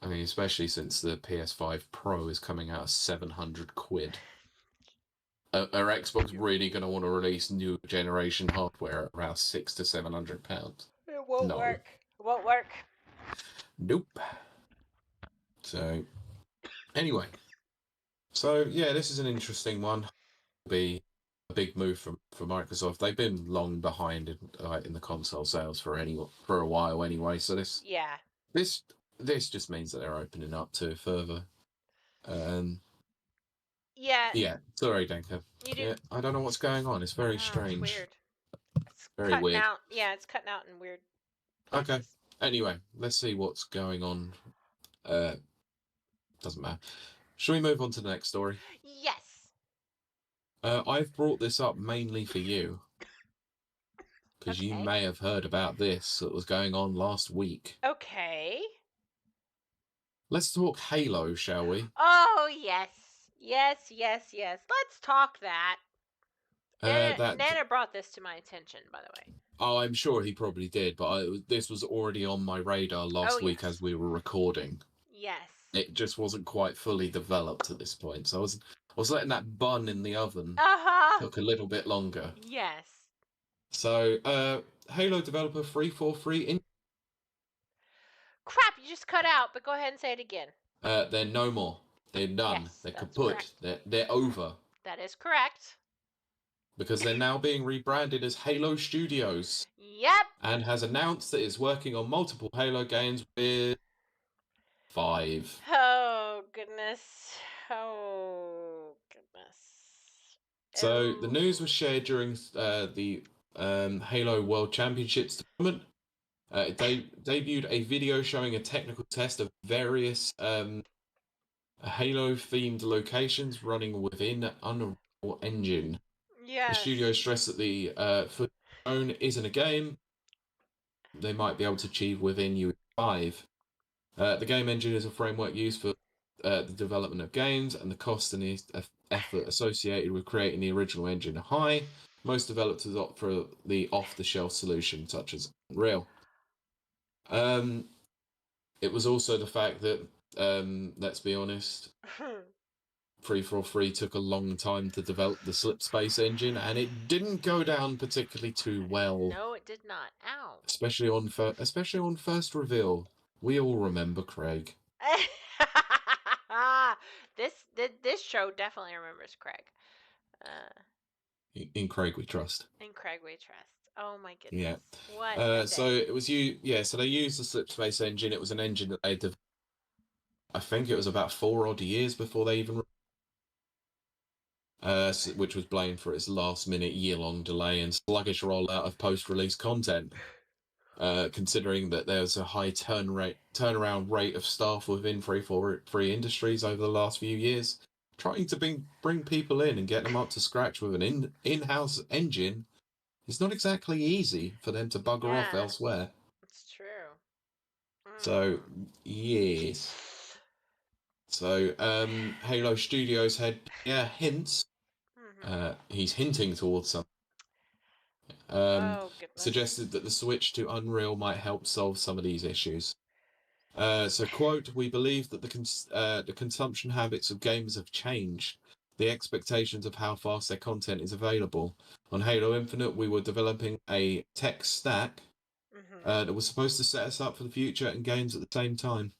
I mean, especially since the PS5 Pro is coming out at 700 quid. Are Xbox really going to want to release new generation hardware at around £600 to £700? It won't work. It won't work. Nope. So, anyway. So, yeah, this is an interesting one. It'll be a big move for Microsoft. They've been long behind in the console sales for a while anyway. So this just means that they're opening up to it further. Yeah. Sorry, Danka. Yeah, I don't know what's going on. It's very strange. It's weird. It's very weird. Out. Yeah, it's cutting out in weird places. Okay. Anyway, let's see what's going on. Doesn't matter. Shall we move on to the next story? Yes. I've brought this up mainly for you. Because you may have heard about this that was going on last week. Okay. Let's talk Halo, shall we? Oh, yes. Yes. Let's talk that. Nana brought this to my attention, by the way. Oh, I'm sure he probably did, but this was already on my radar last week as we were recording. Yes. It just wasn't quite fully developed at this point, so I was letting that bun in the oven. Took a little bit longer. Yes. So, Halo developer 343 Crap, you just cut out, but go ahead and say it again. They're no more. They're done. Yes, they're kaput. They're over. That is correct. Because they're now being rebranded as Halo Studios. Yep. And has announced that it's working on multiple Halo games with 5. Oh, goodness. Oh, goodness. So the news was shared during the Halo World Championships tournament. It debuted a video showing a technical test of various Halo-themed locations running within Unreal Engine. Yes. The studio stressed that the footage shown isn't a game they might be able to achieve within UE5. The game engine is a framework used for the development of games, and the cost and the effort associated with creating the original engine are high. Most developers opt for the off-the-shelf solution, such as Unreal. It was also the fact that, let's be honest, 343 took a long time to develop the Slipspace engine, and it didn't go down particularly too well. No, it did not. Ow. Especially on first reveal. We all remember Craig. This show definitely remembers Craig. In Craig we trust. In Craig we trust. Oh my Yeah. goodness. What a So day. it was you. Yeah. So they used the Slipspace engine. It was an engine that they I think it was about 4 odd years before they even which was blamed for its last-minute year-long delay and sluggish rollout of post-release content. Considering that there's a high turnaround rate of staff within free industries over the last few years, trying to bring people in and get them up to scratch with an in-house engine is not exactly easy for them to bugger off Yeah, elsewhere. it's true. So Mm. yes. So Halo Studios head hints. Mm-hmm. He's hinting towards something. Oh goodness. Suggested that the switch to Unreal might help solve some of these issues. So, quote, we believe that the consumption habits of gamers have changed. The expectations of how fast their content is available. On Halo Infinite, we were developing a tech stack Mm-hmm. that was supposed to set us up for the future and games at the same time.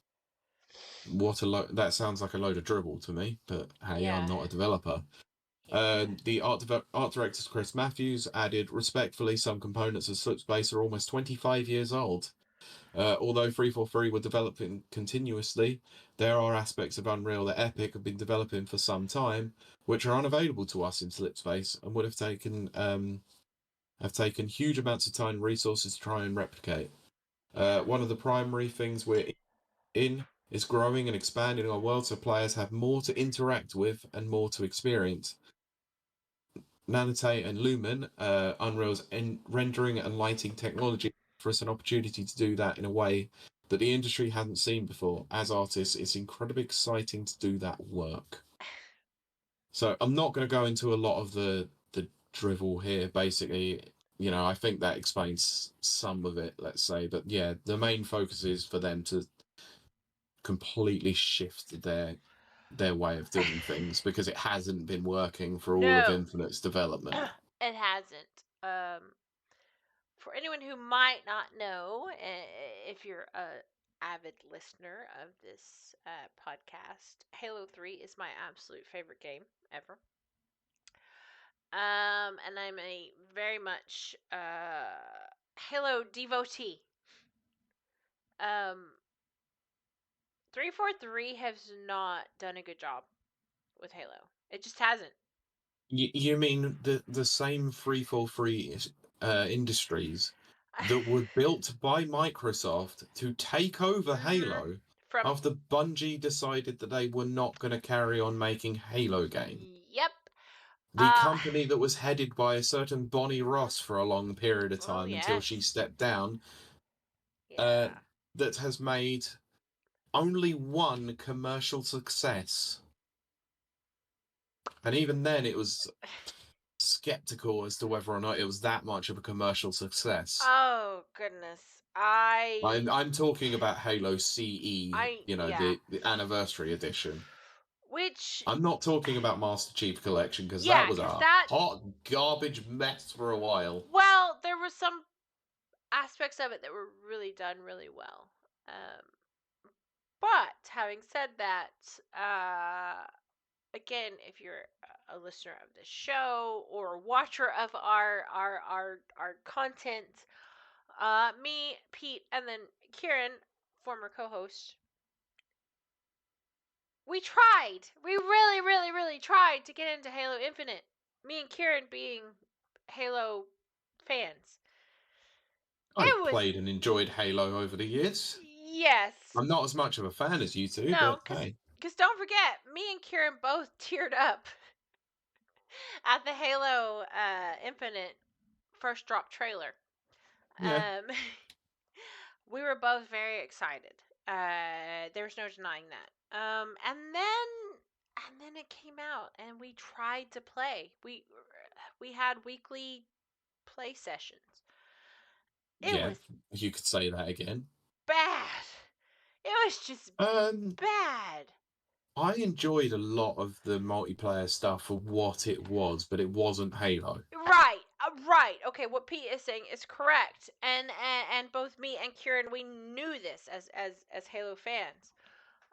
That sounds like a load of dribble to me, but hey, I'm Yeah. not a developer. Yeah. The art director Chris Matthews added, respectfully, some components of Slipspace are almost 25 years old. Although 343 were developing continuously, there are aspects of Unreal that Epic have been developing for some time, which are unavailable to us in Slipspace and would have taken huge amounts of time and resources to try and replicate. Yeah. One of the primary things we're in is growing and expanding our world so players have more to interact with and more to experience. Nanite and Lumen, Unreal's rendering and lighting technology, for us an opportunity to do that in a way that the industry hasn't seen before. As artists, it's incredibly exciting to do that work. So I'm not going to go into a lot of the drivel here. Basically, I think that explains some of it. Let's say, but yeah, the main focus is for them to completely shift their way of doing things because it hasn't been working for all of No, Infinite's development. it hasn't. For anyone who might not know, if you're a avid listener of this podcast, Halo 3 is my absolute favorite game ever. And I'm a very much Halo devotee. Um, 343 has not done a good job with Halo. It just hasn't. You mean the same 343 industries that were built by Microsoft to take over Mm-hmm. Halo From after Bungie decided that they were not going to carry on making Halo games? yep. The Uh company that was headed by a certain Bonnie Ross for a long period of oh time until she yes. stepped down, uh, Yeah. that has made only one commercial success. And even then, it was skeptical as to whether or not it was that much of a commercial success. Oh goodness. I'm talking about Halo CE, Yeah. the anniversary edition. Which I'm not talking about Master Chief Collection because that yeah, was cuz a that hot garbage mess for a while. well, there were some aspects of it that were really done really well. Um but having said that, again, if you're a listener of this show or a watcher of our content, me, Pete, and then Kieran, former co-host, we tried. We really, really, really tried to get into Halo Infinite. Me and Kieran being Halo fans. It I've was played and enjoyed Halo over the years. yes. I'm not as much of a fan as you two, No, but hey, cuz don't forget, me and Kieran both teared up at the Halo Infinite first drop trailer. yeah, Um we were both very excited. There's no denying that. And then it came out, and we tried to play. We had weekly play sessions. It yeah, was you could say that again. bad. It was just Um, bad. I enjoyed a lot of the multiplayer stuff for what it was, but it wasn't Halo. Right, right. Okay, what Pete is saying is correct, and both me and Kieran, we knew this as Halo fans.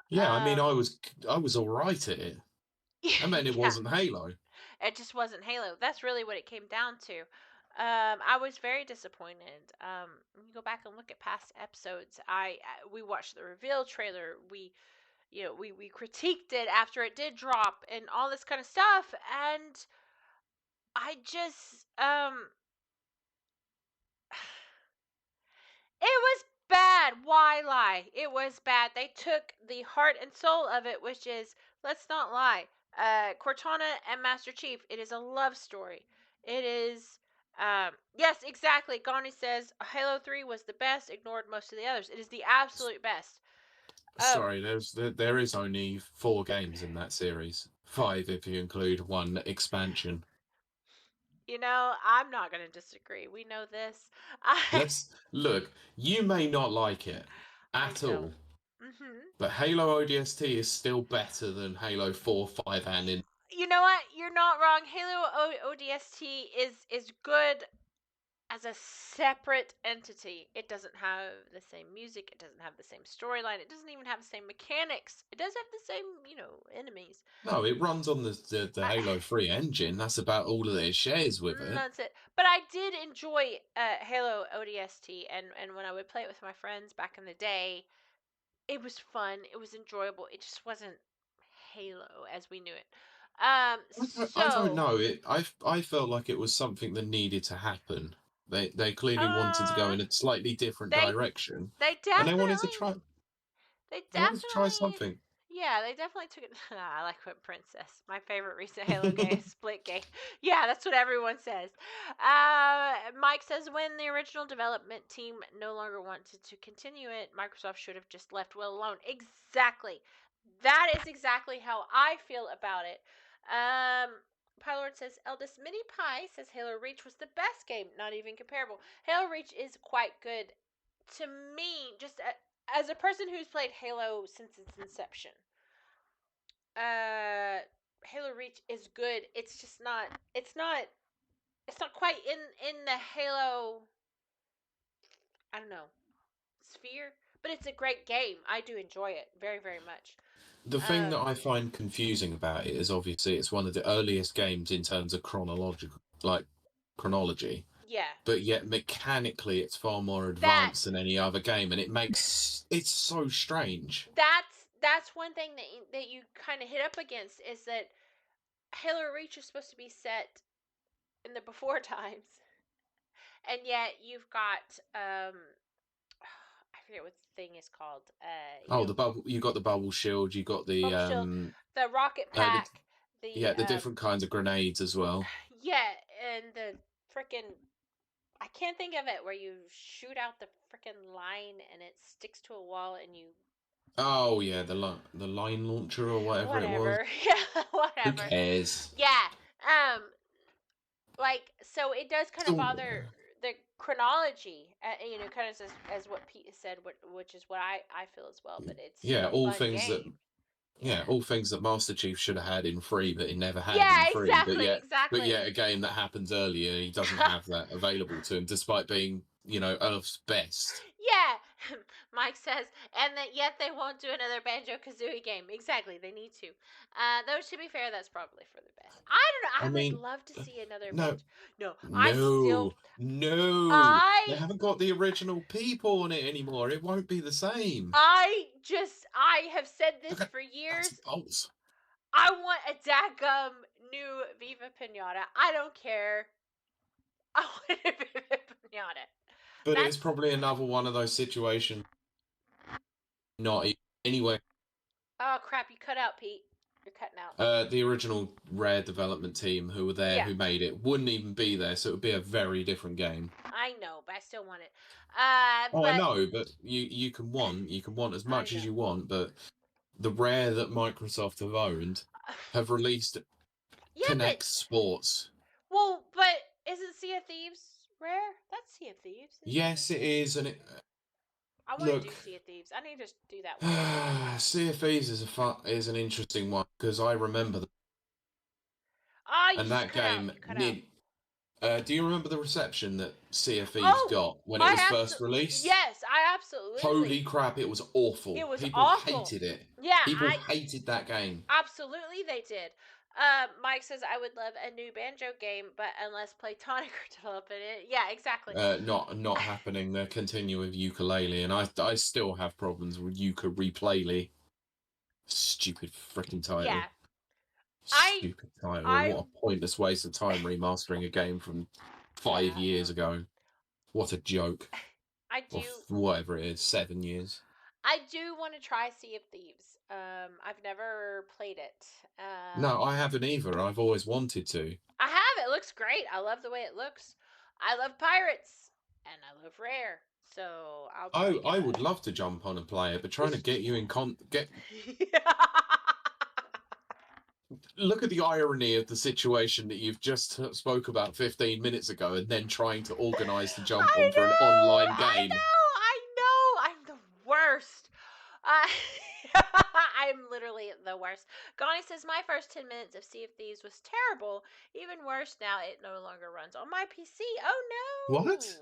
Yeah, I mean, Um, I was all right at it. I mean, it yeah, wasn't Halo. It just wasn't Halo. That's really what it came down to. I was very disappointed. When you go back and look at past episodes, we watched the reveal trailer. We critiqued it after it did drop and all this kind of stuff, and I just it was bad. Why lie? It was bad. They took the heart and soul of it, which is, let's not lie, Cortana and Master Chief. It is a love story. It is, yes, exactly. Gandhi says Halo 3 was the best, ignored most of the others. It is the absolute best. Sorry, there is only 4 games in that series. 5 if you include one expansion. I'm not going to disagree. We know this. Let's look. You may not like it I at don't. all, Mm-hmm. but Halo ODST is still better than Halo 4, 5, and in. You know what? You're not wrong. Halo ODST is good as a separate entity. It doesn't have the same music. It doesn't have the same storyline. It doesn't even have the same mechanics. It does have the same, enemies. No, it runs on the I, Halo 3 engine. That's about all that it shares with it. that's it. But I did enjoy Halo ODST, and when I would play it with my friends back in the day, it was fun. It was enjoyable. It just wasn't Halo as we knew it. I don't So, know. I felt like it was something that needed to happen. They clearly wanted to go uh, in a slightly different they direction, they and they wanted to definitely try. They They wanted to try definitely, something. yeah, they definitely took it. I like what Princess. My favorite recent Halo game, Split game. Yeah, that's what everyone says. Mike says when the original development team no longer wanted to continue it, Microsoft should have just left Will alone. Exactly. That is exactly how I feel about it. Pylord says, Eldest Mini Pie says Halo Reach was the best game, not even comparable. Halo Reach is quite good to me, just as a person who's played Halo since its inception. Halo Reach is good. It's just not. It's not quite in the Halo. I don't know, sphere, but it's a great game. I do enjoy it very, very much. The thing Um, that I find confusing about it is obviously it's one of the earliest games in terms of chronology, yeah, but yet mechanically it's far more that advanced than any other game, and it's so strange. that's one thing that you kind of hit up against is that Halo Reach is supposed to be set in the before times, and yet you've got I forget what the thing is called. Oh, the bubble! You got the bubble shield. You got the Bubble Shield, the rocket the pack, the yeah, the different kinds of grenades as well. yeah, and the freaking I can't think of it where you shoot out the freaking line and it sticks to a wall and you Oh yeah, the line launcher or whatever it was. whatever. Yeah, Who whatever. cares? Yeah. Um like so it does kind of So, bother the chronology, kind of as what Pete said, which is what I feel as well, but it's still yeah, a fun game. yeah, Yeah. all things that Master Chief should have had in free, but he never had Yeah, in free. exactly, But exactly. yet a game that happens earlier, he doesn't have that available to him, despite being Earth's best. Yeah, Mike says, and that yet they won't do another Banjo Kazooie game. Exactly, they need to. Though to be fair, that's probably for the best. I don't know. I I would mean, love to see another no, Banjo. No, I still, no, they I, haven't got the original people on it anymore. It won't be the same. I have said Look this at for that's years. bolts. I want a daggum new Viva Pinata. I don't care. I want a Viva Pinata. But it's That's probably another one of those situations. Not anywhere. oh crap! You cut out, Pete. You're cutting out. The original Rare development team who were there, Yeah. who made it, wouldn't even be there, so it would be a very different game. I know, but I still want it. Oh, I But know, but you can want as I much as know. you want, but the Rare that Microsoft have owned have released Yeah, but Connect Sports. but isn't Sea of Thieves rare? That's Sea of Thieves, isn't Yes, it it? is, and it I want to look. do Sea of Thieves. I need to do that one day. Sea of Thieves is an interesting one because I remember Ah, you and just that cut out. game. You cut out. Do you remember the reception that Sea of Thieves Oh, got when it I was first absolutely released? yes, I absolutely. Holy crap, it was awful. It was People awful. hated it. Yeah, People I hated that game. absolutely they did. Mike says I would love a new banjo game, but unless Playtonic are developing it, yeah, exactly. Not happening. They're continuing with ukulele, and I still have problems with ukulele. Stupid freaking title. Yeah, Stupid title. I What a pointless waste of time remastering a game from 5 years ago. What a joke. I Or do. whatever it is, 7 years. I do want to try Sea of Thieves. I've never played it. No, I haven't either. I've always wanted to. I have. It looks great. I love the way it looks. I love pirates and I love Rare, so I'll probably give I it would love to jump on and play it, but trying to get you in look at the irony of the situation that you've just spoke about 15 minutes ago, and then trying to organise to jump on for an online game. I know. I'm the worst. I'm literally the worst. Gani says my first 10 minutes of Sea of Thieves was terrible. Even worse now, it no longer runs on my PC. Oh no! What?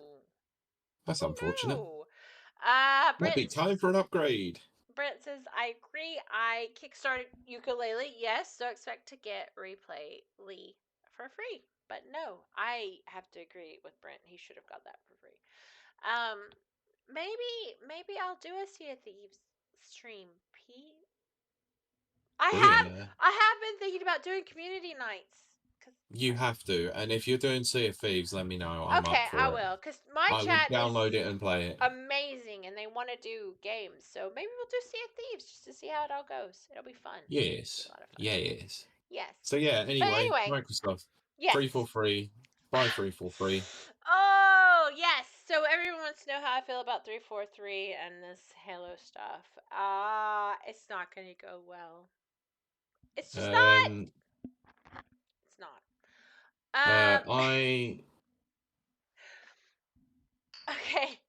That's unfortunate. No. Might be time for an upgrade. Brent says, I agree. I kickstarted ukulele. Yes, so expect to get replay Lee for free. But no, I have to agree with Brent. He should have got that for free. Maybe I'll do a Sea of Thieves stream, Pete. I have been thinking about doing community nights. You have to, and if you're doing Sea of Thieves, let me know. I'm okay, up for I it. will, because my I chat will download is it and play it. amazing, and they want to do games. So maybe we'll do Sea of Thieves just to see how it all goes. It'll be fun. Yes. It'll be a lot of fun. Yes. Yes. So yeah. Anyway, Microsoft. Yes. Free for free. Buy 343. Oh yes. So everyone wants to know how I feel about 343 and this Halo stuff. It's not going to go well. It's just not. It's not. I. Okay.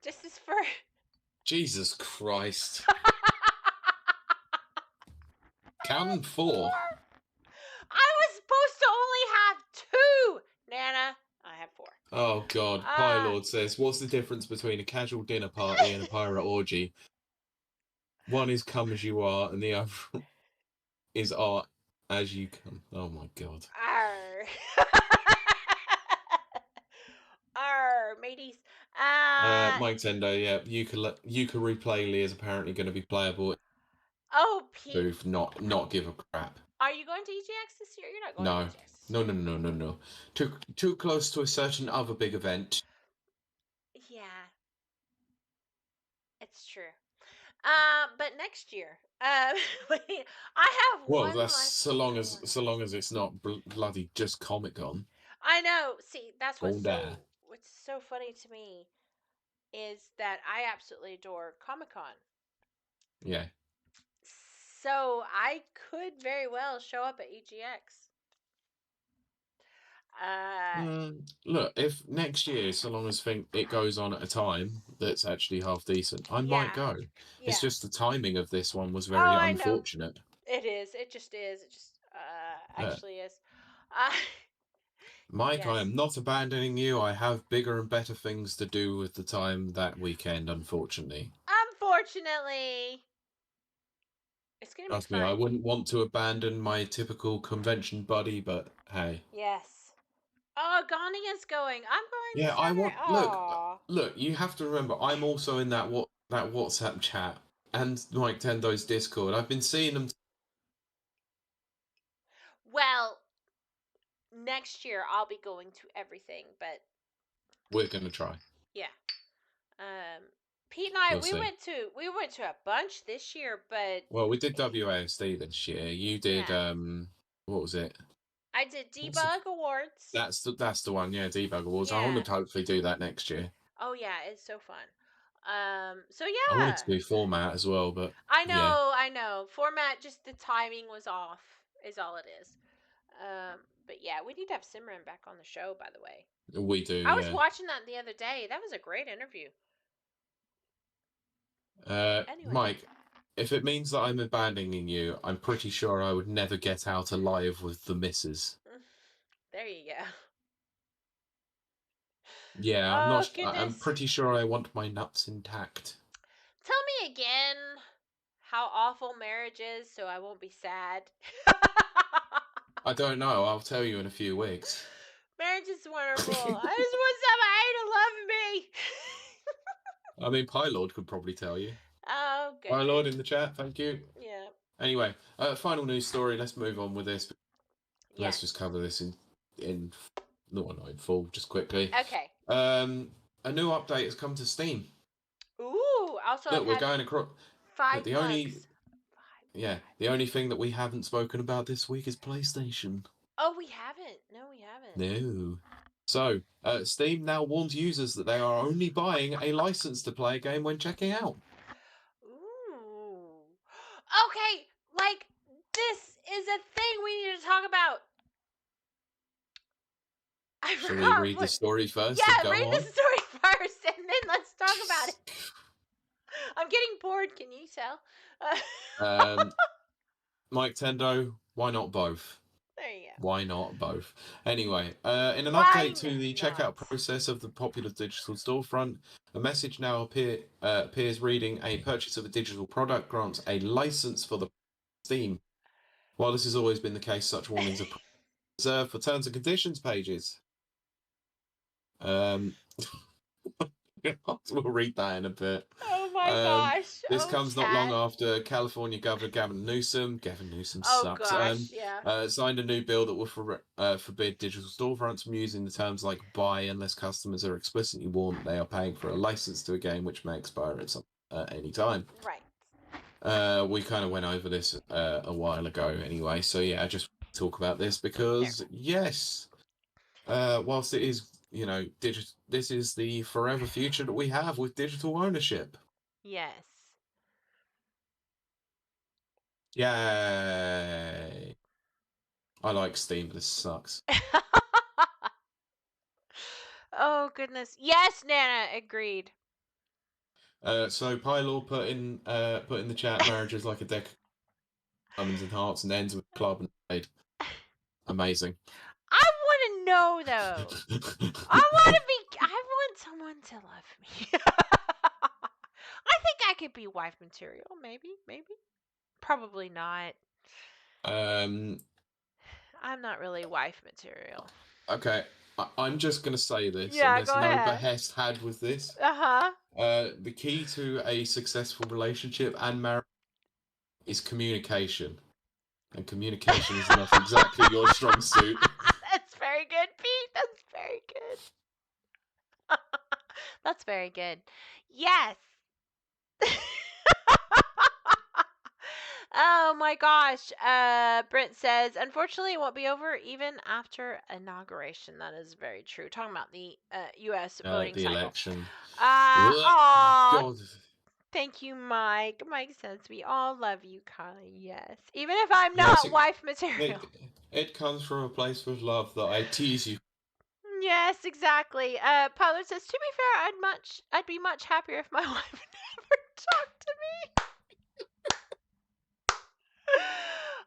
Just as for. Jesus Christ. Count 4. I was supposed to only have 2, Nana. I have 4. Oh God. Pylord says, what's the difference between a casual dinner party and a pirate orgy? One is come as you are, and the other is art as you come. Oh my God. Arr. Arr, mateys. Mike Tendo, yeah. Ukulele is apparently going to be playable. Oh, Pete. Booth, not give a crap. Are you going to EGX this year? You're not going No. to EGX. No. Too close to a certain other big event. Yeah. It's true. But next year, I have well, one. That's so long as it's not bloody just Comic-Con. I know. See, that's what's there. what's so funny to me is that I absolutely adore Comic-Con. Yeah. So I could very well show up at EGX. Look, if next year, so long as it goes on at a time that's actually half decent, I might go. Yeah. It's just the timing of this one was very unfortunate. It is. It just is. It just actually is. Mike, yes. I am not abandoning you. I have bigger and better things to do with the time that weekend, unfortunately. Unfortunately. It's going to be fun. Me, I wouldn't want to abandon my typical convention buddy, but hey. Yes. Oh, Gani is going. I'm going. Yeah, I want. Look. You have to remember, I'm also in that WhatsApp chat and Mike Tendo's Discord. I've been seeing them. Well, next year I'll be going to everything, but we're gonna try. Yeah. Pete and I we went to a bunch this year, but we did WASD this year. You did what was it? I did Debug Awards. That's the one, yeah, Debug Awards. Yeah. I want to hopefully do that next year. Oh yeah, it's so fun. So yeah. I wanted to do format as well, but I know. Format, just the timing was off, is all it is. But yeah, we need to have Simran back on the show, by the way. We do. I was watching that the other day. That was a great interview. Anyway. Mike, if it means that I'm abandoning you, I'm pretty sure I would never get out alive with the missus. There you go. Yeah, I'm pretty sure I want my nuts intact. Tell me again how awful marriage is, so I won't be sad. I don't know. I'll tell you in a few weeks. Marriage is wonderful. I just want somebody to love me. I mean, Pylord could probably tell you. Oh, goodness. Pylord in the chat, thank you. Yeah. Anyway, final news story. Let's move on with this. Let's just cover this in not in full, just quickly. Okay. A new update has come to Steam. Ooh. Also, Look, we're going across. 5 the only thing that we haven't spoken about this week is PlayStation. Oh, we haven't. No, we haven't. No. So, Steam now warns users that they are only buying a license to play a game when checking out. Ooh. Okay, like, this is a thing we need to talk about. Shall we read the story first? Yeah, read the story first, and then let's talk about it. I'm getting bored, can you tell? Mike Tendo, why not both? There you go. Why not both? Anyway, in an update to the checkout process of the popular digital storefront, a message now appears reading, a purchase of a digital product grants a license for the Steam. While this has always been the case, such warnings are reserved for terms and conditions pages. We'll read that in a bit. Oh my gosh. This comes not long after California Governor Gavin Newsom sucks. Signed a new bill that will forbid digital storefronts from using the terms like buy unless customers are explicitly warned that they are paying for a license to a game which may expire at any time. Right. We kind of went over this a while ago anyway, so yeah, I just talk about this because yes, whilst it is, you know, this is the forever future that we have with digital ownership. Yes. Yay. I like Steam, but this sucks. Oh, goodness. Yes, Nana, agreed. So Pylor put in the chat, marriage is like a deck of diamonds and hearts and ends with a club and spade. Amazing. I want to know, though. I want someone to love me. I think I could be wife material. Maybe. Probably not. I'm not really wife material. Okay, I'm just going to say this. Yeah, and there's no behest had with this. The key to a successful relationship and marriage is communication. And communication is not exactly your strong suit. That's very good, Pete. That's very good. That's very good. Yes. Oh my gosh. Brent says, unfortunately, it won't be over even after inauguration. That is very true. Talking about the U.S. voting cycle. Election. God. Thank you, Mike. Mike says, we all love you, Kiley. Yes. Even if I'm not wife material. It comes from a place of love that I tease you. Yes, exactly. Pollard says, to be fair, I'd be much happier if my wife never talked to me.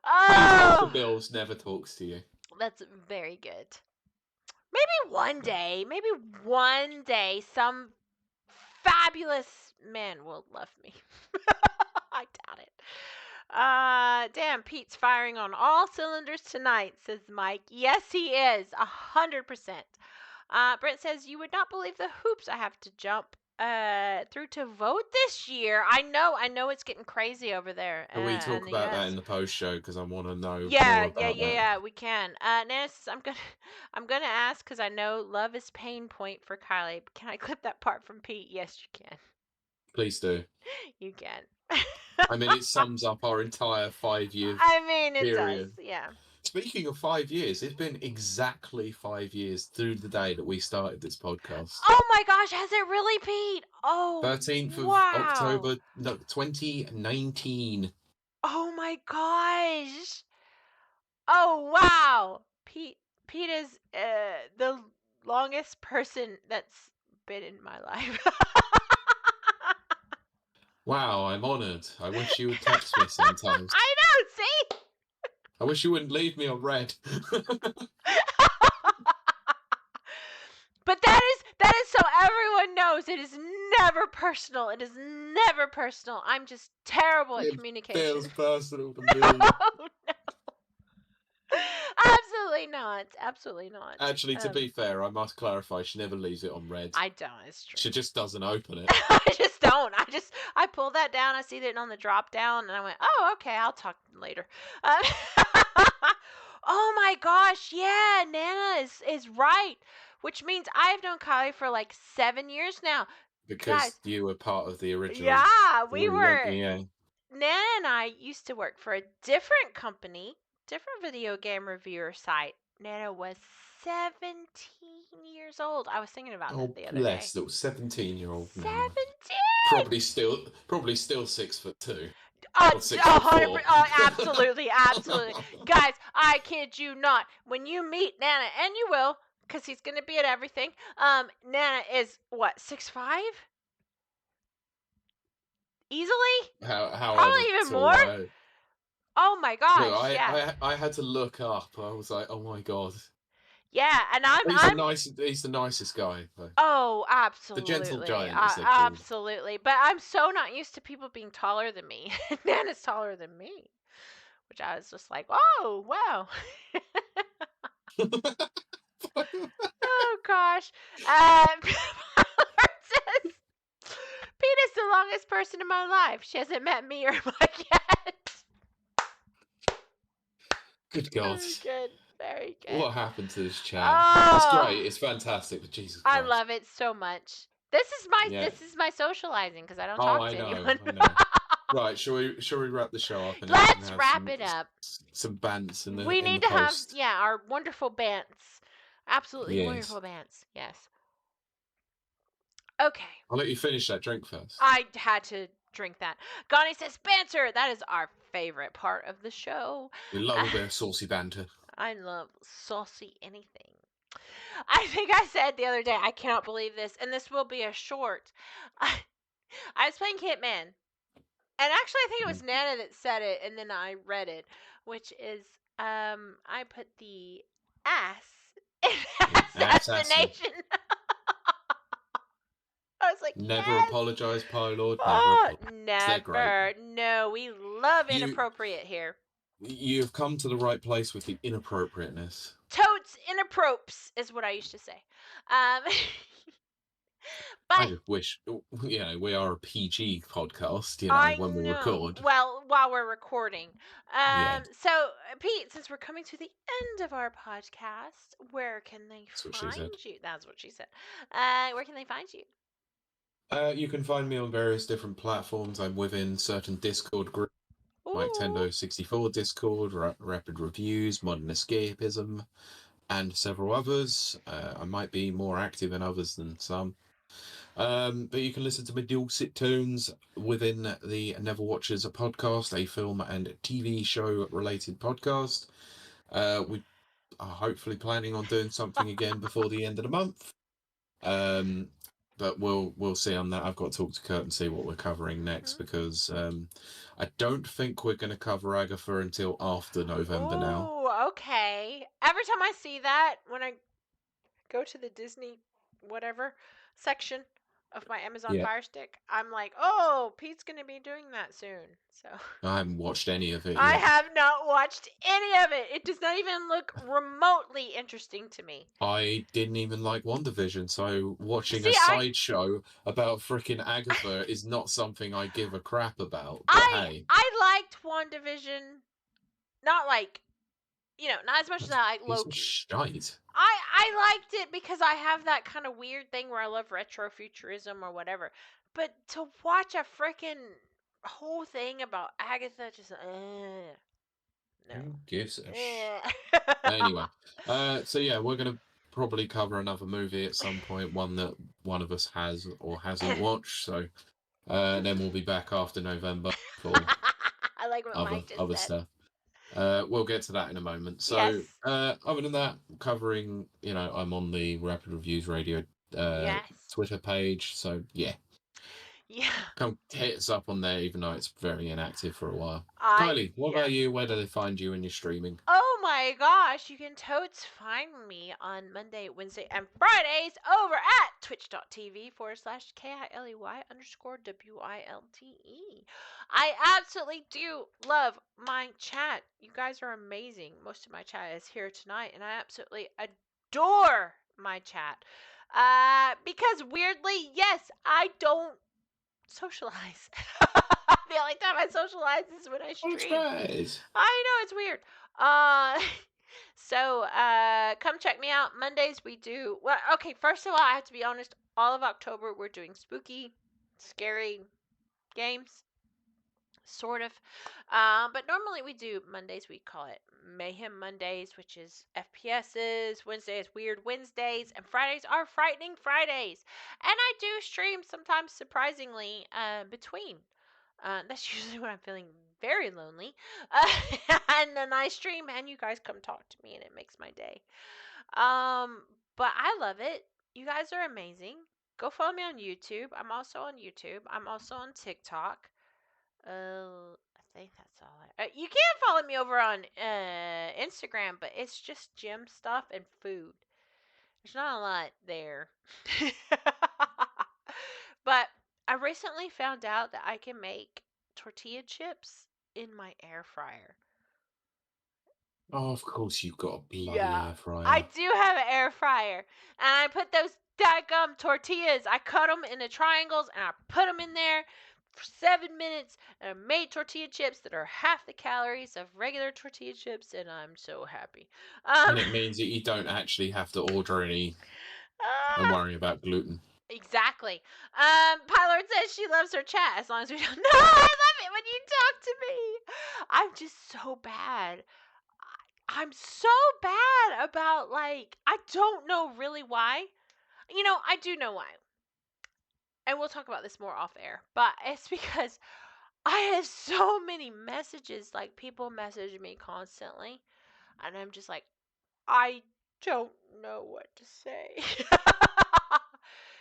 Half the bills never talks to you. That's very good. Maybe one day, some fabulous man will love me. I doubt it. Damn, Pete's firing on all cylinders tonight, says Mike. Yes, he is, 100%. Brent says, you would not believe the hoops I have to jump through to vote this year. I know it's getting crazy over there. Can we talk about that in the post show because I want to know more about that. We can. Nana says, I'm gonna ask because I know love is pain point for Kiley. Can I clip that part from Pete? Yes, you can. Please do. You can. I mean, it sums up our entire 5 year period. It does, yeah. Speaking of 5 years, it's been exactly 5 years through the day that we started this podcast. Oh my gosh, has it really, Pete? Oh, 13th of October, 2019. Oh my gosh. Oh, wow. Pete is the longest person that's been in my life. Wow, I'm honored. I wish you would text me sometimes. I know, see? I wish you wouldn't leave me on red. But that is so everyone knows it is never personal. It is never personal. I'm just terrible at communication. It feels personal to me. Oh, no. Absolutely not. Absolutely not. Actually, to be fair, I must clarify, she never leaves it on red. I don't. It's true. She just doesn't open it. I just don't. I pull that down. I see it on the drop down, and I went, oh, okay, I'll talk later. Oh my gosh, yeah, Nana is right, which means I've known Kylie for like 7 years now. Because Guys, you were part of the original yeah, we crew, weren't were. you? Yeah. Nana and I used to work for a different company, different video game reviewer site. Nana was 17 years old. I was thinking about Oh, that the other day. bless little 17-year-old Nana. 17. Probably still 6'2". Or 100%, 6'4". absolutely, absolutely. Guys, I kid you not. When you meet Nana, and you will, because he's going to be at everything, Nana is, what, 6'5"? Easily? However Probably even tall more? Oh my gosh, Look, yeah. I had to look up. I was like, oh my god. Yeah, and He's the nicest guy, though. Oh, The gentle absolutely. giant, as they're called. Absolutely. But I'm so not used to people being taller than me. Nana's taller than me. Which I was just like, oh, wow. Oh, gosh. Says, Peter's the longest person in my life. She hasn't met me or Mike yet. Good God. Very good. Very good. What happened to this chat? Oh, It's great. It's fantastic. But Jesus Christ. I love it so much. This is my socializing because I don't talk to anyone. I know. Right, shall we wrap the show up? And Let's wrap it up. Some bants in the We in need the to have post. our wonderful bants. Absolutely Yes. wonderful bants. Yes. Okay. I'll let you finish that drink first. I had to drink that. Gani says banter. That is our favorite part of the show. We love a bit of saucy banter. I love saucy anything. I think I said the other day, I cannot believe this, and this will be a short. I was playing Hitman, and actually I think it was Nana that said it, and then I read it, which is, I put the ass in assassination. I was like, never yes. apologize, Pylord. Never. No, we love inappropriate here. You've come to the right place with the inappropriateness. Totes inappropriate is what I used to say. But I wish, we are a PG podcast, when we record. Well, while we're recording. Yeah. So, Pete, since we're coming to the end of our podcast, where can they find you? That's what she said. Where can they find you? You can find me on various different platforms. I'm within certain Discord groups, like Nintendo 64 Discord, Rapid Reviews, Modern Escapism, and several others. I might be more active in others than some. But you can listen to my dulcet tones within the Never Watchers podcast, a film and TV show related podcast. We are hopefully planning on doing something again before the end of the month. But we'll see on that. I've got to talk to Kurt and see what we're covering next, because I don't think we're going to cover Agatha until after November now. Oh, okay. Every time I see that, when I go to the Disney whatever section of my Amazon Fire Stick, I'm like, oh, Pete's going to be doing that soon. So I haven't watched any of it yet. I have not watched any of it. It does not even look remotely interesting to me. I didn't even like WandaVision, so watching a sideshow about frickin' Agatha is not something I give a crap about. But hey. I liked WandaVision, not like, not as much as I like Loki. Shite. I liked it because I have that kind of weird thing where I love retrofuturism or whatever. But to watch a frickin' whole thing about Agatha, just no. Who gives a Anyway, so yeah, we're gonna probably cover another movie at some point, one that one of us has or hasn't watched. So then we'll be back after November for I like what Mike just other said. stuff. We'll get to that in a moment. So other than that, covering, I'm on the Rapid Reviews Radio Twitter page. So yeah. Come hit us up on there, even though it's very inactive for a while. Kylie, what about you? Where do they find you when you're streaming? Oh my gosh, you can totes find me on Monday, Wednesday, and Fridays over at twitch.tv/KILEY_WILTE. I absolutely do love my chat. You guys are amazing. Most of my chat is here tonight, and I absolutely adore my chat. Because weirdly, yes, I don't socialize. The only time I socialize is when I stream. Surprise! I know, it's weird. So come check me out. Mondays we do, well, okay, first of all, I have to be honest, all of October we're doing spooky, scary games, sort of. But normally we do Mondays, we call it Mayhem Mondays, which is FPSs. Wednesday is Weird Wednesdays, and Fridays are Frightening Fridays. And I do stream sometimes, surprisingly, between. That's usually when I'm feeling very lonely. And then I stream, and you guys come talk to me, and it makes my day. But I love it. You guys are amazing. Go follow me on YouTube. I'm also on YouTube. I'm also on TikTok. I think that's all. You can follow me over on Instagram, but it's just gym stuff and food. There's not a lot there. But I recently found out that I can make tortilla chips in my air fryer. Oh, of course you've got a bloody Yeah, air fryer. I do have an air fryer, and I put those daggum tortillas. I cut them into triangles, and I put them in there for 7 minutes, and I made tortilla chips that are half the calories of regular tortilla chips, and I'm so happy. And it means that you don't actually have to order any and worry about gluten. Exactly. Pylord says she loves her chat as long as we don't. No, I love it when you talk to me. I'm just so bad. I'm so bad about, like, I don't know really why. You know, I do know why. And we'll talk about this more off air. But it's because I have so many messages. Like, people message me constantly. And I'm just like, I don't know what to say.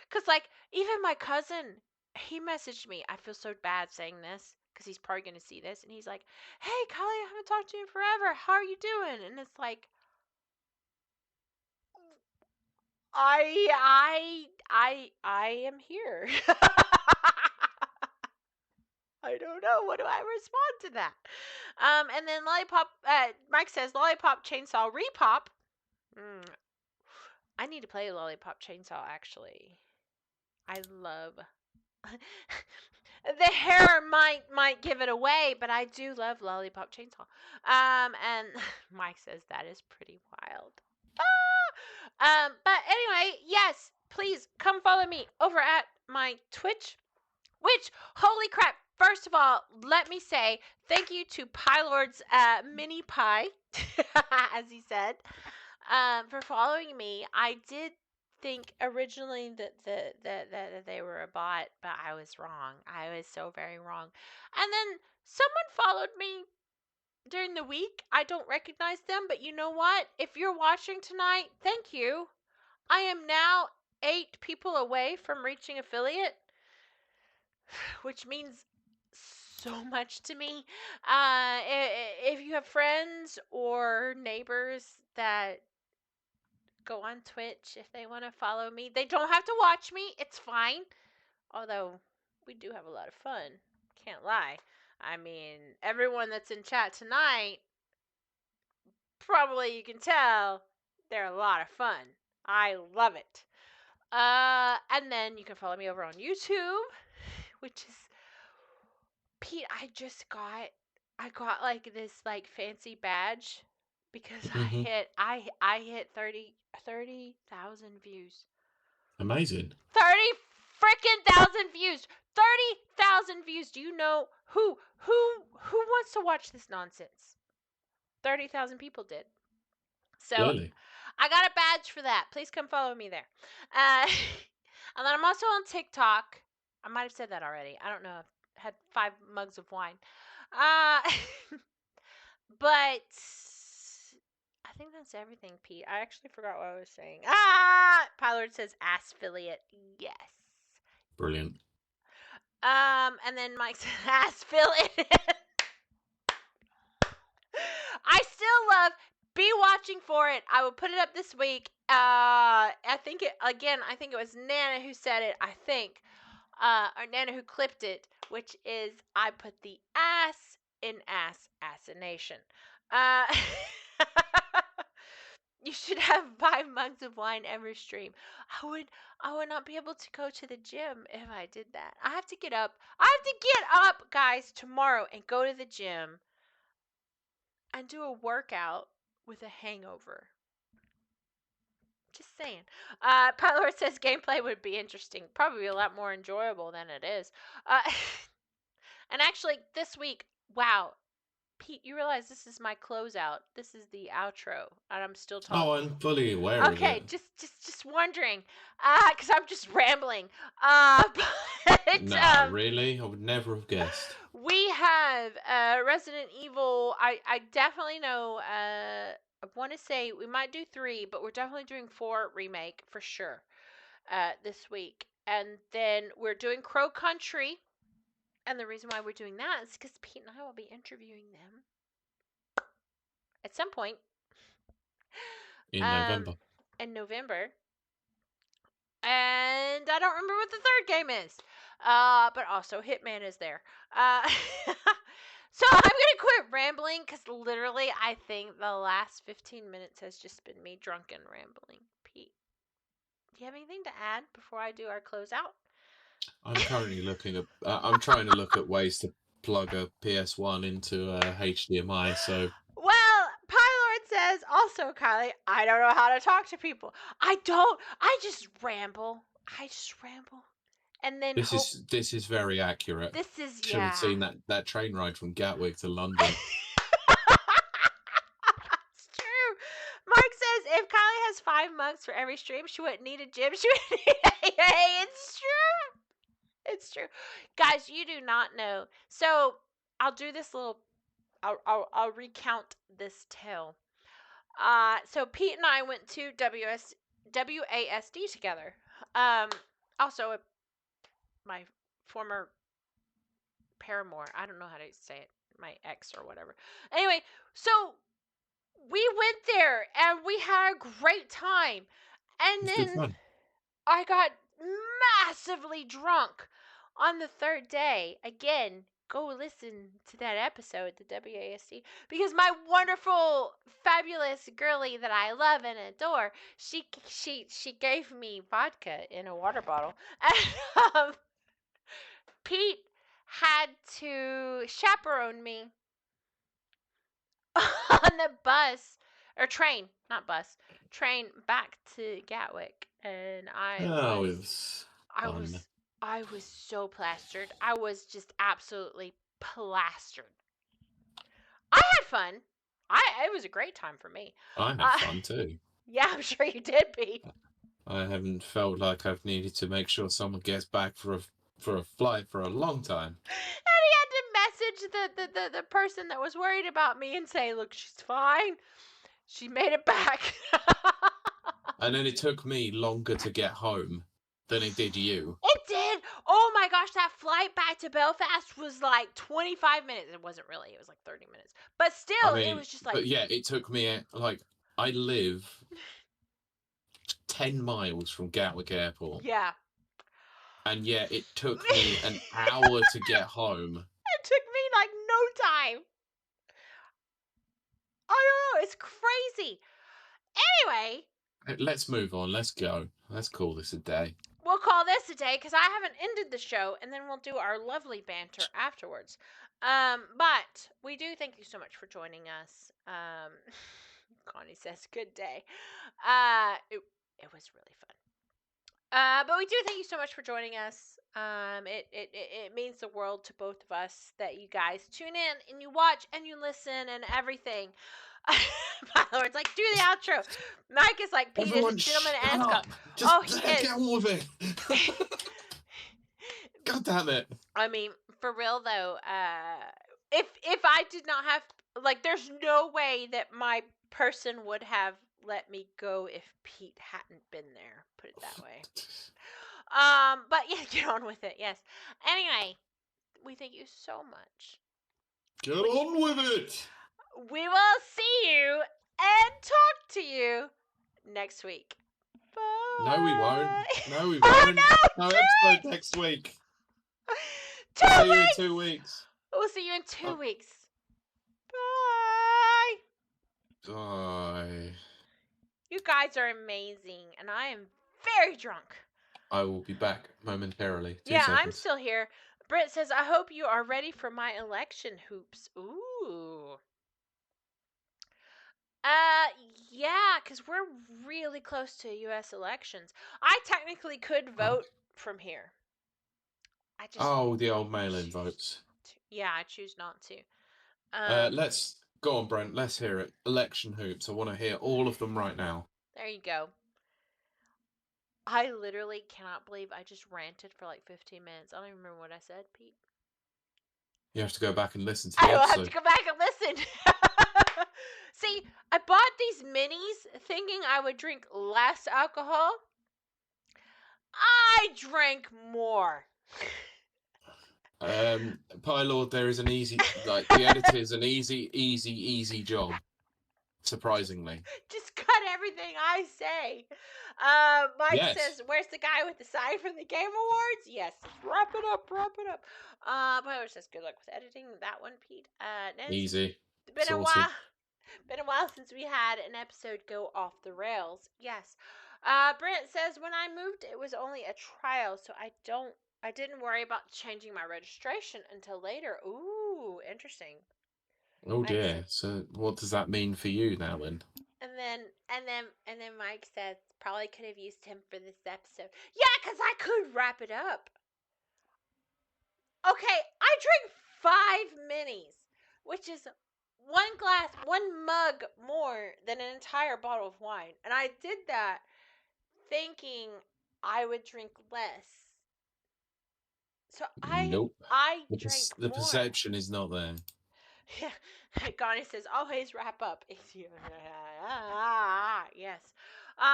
Because, like, even my cousin, he messaged me. I feel so bad saying this because he's probably going to see this. And he's like, hey, Kiley, I haven't talked to you in forever. How are you doing? And it's like, I am here. I don't know. What do I respond to that? And then Lollipop, Mike says, Lollipop Chainsaw Repop. I need to play Lollipop Chainsaw, actually. I love... the hair might give it away, but I do love Lollipop Chainsaw. And Mike says that is pretty wild. But anyway, yes, please come follow me over at my Twitch. Which, holy crap! First of all, let me say thank you to Pylord's Mini Pie, as he said, for following me. I did think originally that they were a bot, but I was wrong. I was so very wrong. And then someone followed me during the week. I don't recognize them, but you know what? If you're watching tonight, thank you. I am now 8 people away from reaching affiliate, which means so much to me. If you have friends or neighbors that go on Twitch, if they want to follow me, they don't have to watch me. It's fine. Although we do have a lot of fun. Can't lie. I mean, everyone that's in chat tonight, probably you can tell, they're a lot of fun. I love it. And then you can follow me over on YouTube, which is Pete. I got like this like fancy badge because I hit 30,000 views. Amazing. 30 freaking thousand views. 30,000 views. Do you know who wants to watch this nonsense? 30,000 people did. So Clearly. I got a badge for that. Please come follow me there. And then I'm also on TikTok. I might have said that already. I don't know. I've had 5 mugs of wine. But I think that's everything, Pete. I actually forgot what I was saying. Pylord says affiliate. Yes. Brilliant. And then Mike says affiliate. I still love be watching for it. I will put it up this week. I think it was Nana who said it. I think, or Nana who clipped it, which is I put the ass in assassination. You should have 5 mugs of wine every stream. I would not be able to go to the gym if I did that. I have to get up. Guys, tomorrow and go to the gym and do a workout with a hangover. Just saying. Pilot says gameplay would be interesting. Probably a lot more enjoyable than it is. And actually, this week, wow, Pete, you realize this is my closeout. This is the outro, and I'm still talking. Oh, I'm fully aware of Okay, it. just wondering, because I'm just rambling. But Nah, really? I would never have guessed. we have Resident Evil. I definitely know. I want to say we might do 3, but we're definitely doing 4 remake for sure. This week, and then we're doing Crow Country. And the reason why we're doing that is because Pete and I will be interviewing them at some point In November. In November. And I don't remember what the third game is. But also Hitman is there. So I'm gonna quit rambling because literally I think the last 15 minutes has just been me drunk and rambling. Pete, do you have anything to add before I do our closeout? I'm currently looking at. I'm trying to look at ways to plug a PS1 into HDMI. So. Well, Pylord says also, Kylie, I don't know how to talk to people. I don't. I just ramble. And then This is very accurate. This is Should have seen that train ride from Gatwick to London. It's true. Mark says if Kylie has 5 mugs for every stream, she wouldn't need a gym. She would need Hey, it's true. It's true. Guys, you do not know. So I'll do this little I'll recount this tale. So Pete and I went to WASD together. Also my former paramour. I don't know how to say it. My ex or whatever. Anyway, so we went there and we had a great time. And It's good then fun. I got massively drunk on the 3rd day. Again, go listen to that episode, the WASD, because my wonderful, fabulous girlie that I love and adore, she gave me vodka in a water bottle, and Pete had to chaperone me on the bus or train, not bus, train back to Gatwick, and I was so plastered. I was just absolutely plastered. I had fun. It was a great time for me. I had fun too. Yeah, I'm sure you did, Pete. I haven't felt like I've needed to make sure someone gets back for a flight for a long time. And he had to message the person that was worried about me and say, "Look, she's fine. She made it back." And then it took me longer to get home than it did you. It did. Oh my gosh, that flight back to Belfast was like 25 minutes. It wasn't really. It was like 30 minutes. But still, it was just like. But yeah, it took me like I live 10 miles from Gatwick Airport. Yeah. And yeah, it took me an hour to get home. It took me like no time. I don't know. It's crazy. Anyway. Let's move on. Let's go. Let's call this a day. We'll call this a day because I haven't ended the show, and then we'll do our lovely banter afterwards. But we do thank you so much for joining us. Connie says, "Good day." It was really fun. But we do thank you so much for joining us. It means the world to both of us that you guys tune in and you watch and you listen and everything. My lord, it's like, do the outro. Mike is like, Pete is a gentleman and Just get on with it. God damn it. I mean, for real though, if I did not have, like, there's no way that my person would have let me go if Pete hadn't been there. Put it that way. But yeah, get on with it. Yes. Anyway, we thank you so much. Get on with it. We will see you and to you next week. Bye. No, we won't. No, we Oh, won't. no, No do episode it! next week. 2 See you in weeks! 2 weeks. We'll see you in 2 Oh. weeks. Bye. Bye. You guys are amazing, and I am very drunk. I will be back momentarily. 2 Yeah, I'm seconds. still here. Britt says, I hope you are ready for my election hoops. Ooh. Yeah, because we're really close to U.S. elections. I technically could vote from here. I just the old mail-in votes. Yeah, I choose not to. Let's go on, Brent. Let's hear it. Election hoops. I want to hear all of them right now. There you go. I literally cannot believe I just ranted for like 15 minutes. I don't even remember what I said, Pete. You have to go back and listen to the I will episode. have to go back and listen. See, I bought these minis thinking I would drink less alcohol. I drank more. Pylord, there is an easy, like, the editor is an easy job. Surprisingly. Just cut everything I say. Mike says, where's the guy with the sign from the Game Awards? Yes. Wrap it up. Pylord says, good luck with editing that one, Pete. Nancy, Easy. Been Sorted. a while. Been a while since we had an episode go off the rails. Yes. Brent says, when I moved, it was only a trial, so I didn't worry about changing my registration until later. Ooh, interesting. Oh dear. So what does that mean for you now then? And then Mike says, probably could have used him for this episode. Yeah, because I could wrap it up. Okay, I drank 5 minis, which is one mug more than an entire bottle of wine. And I did that thinking I would drink less. So Nope. I drank The more. perception is not there. Yeah. Gani says, always wrap up. Yes.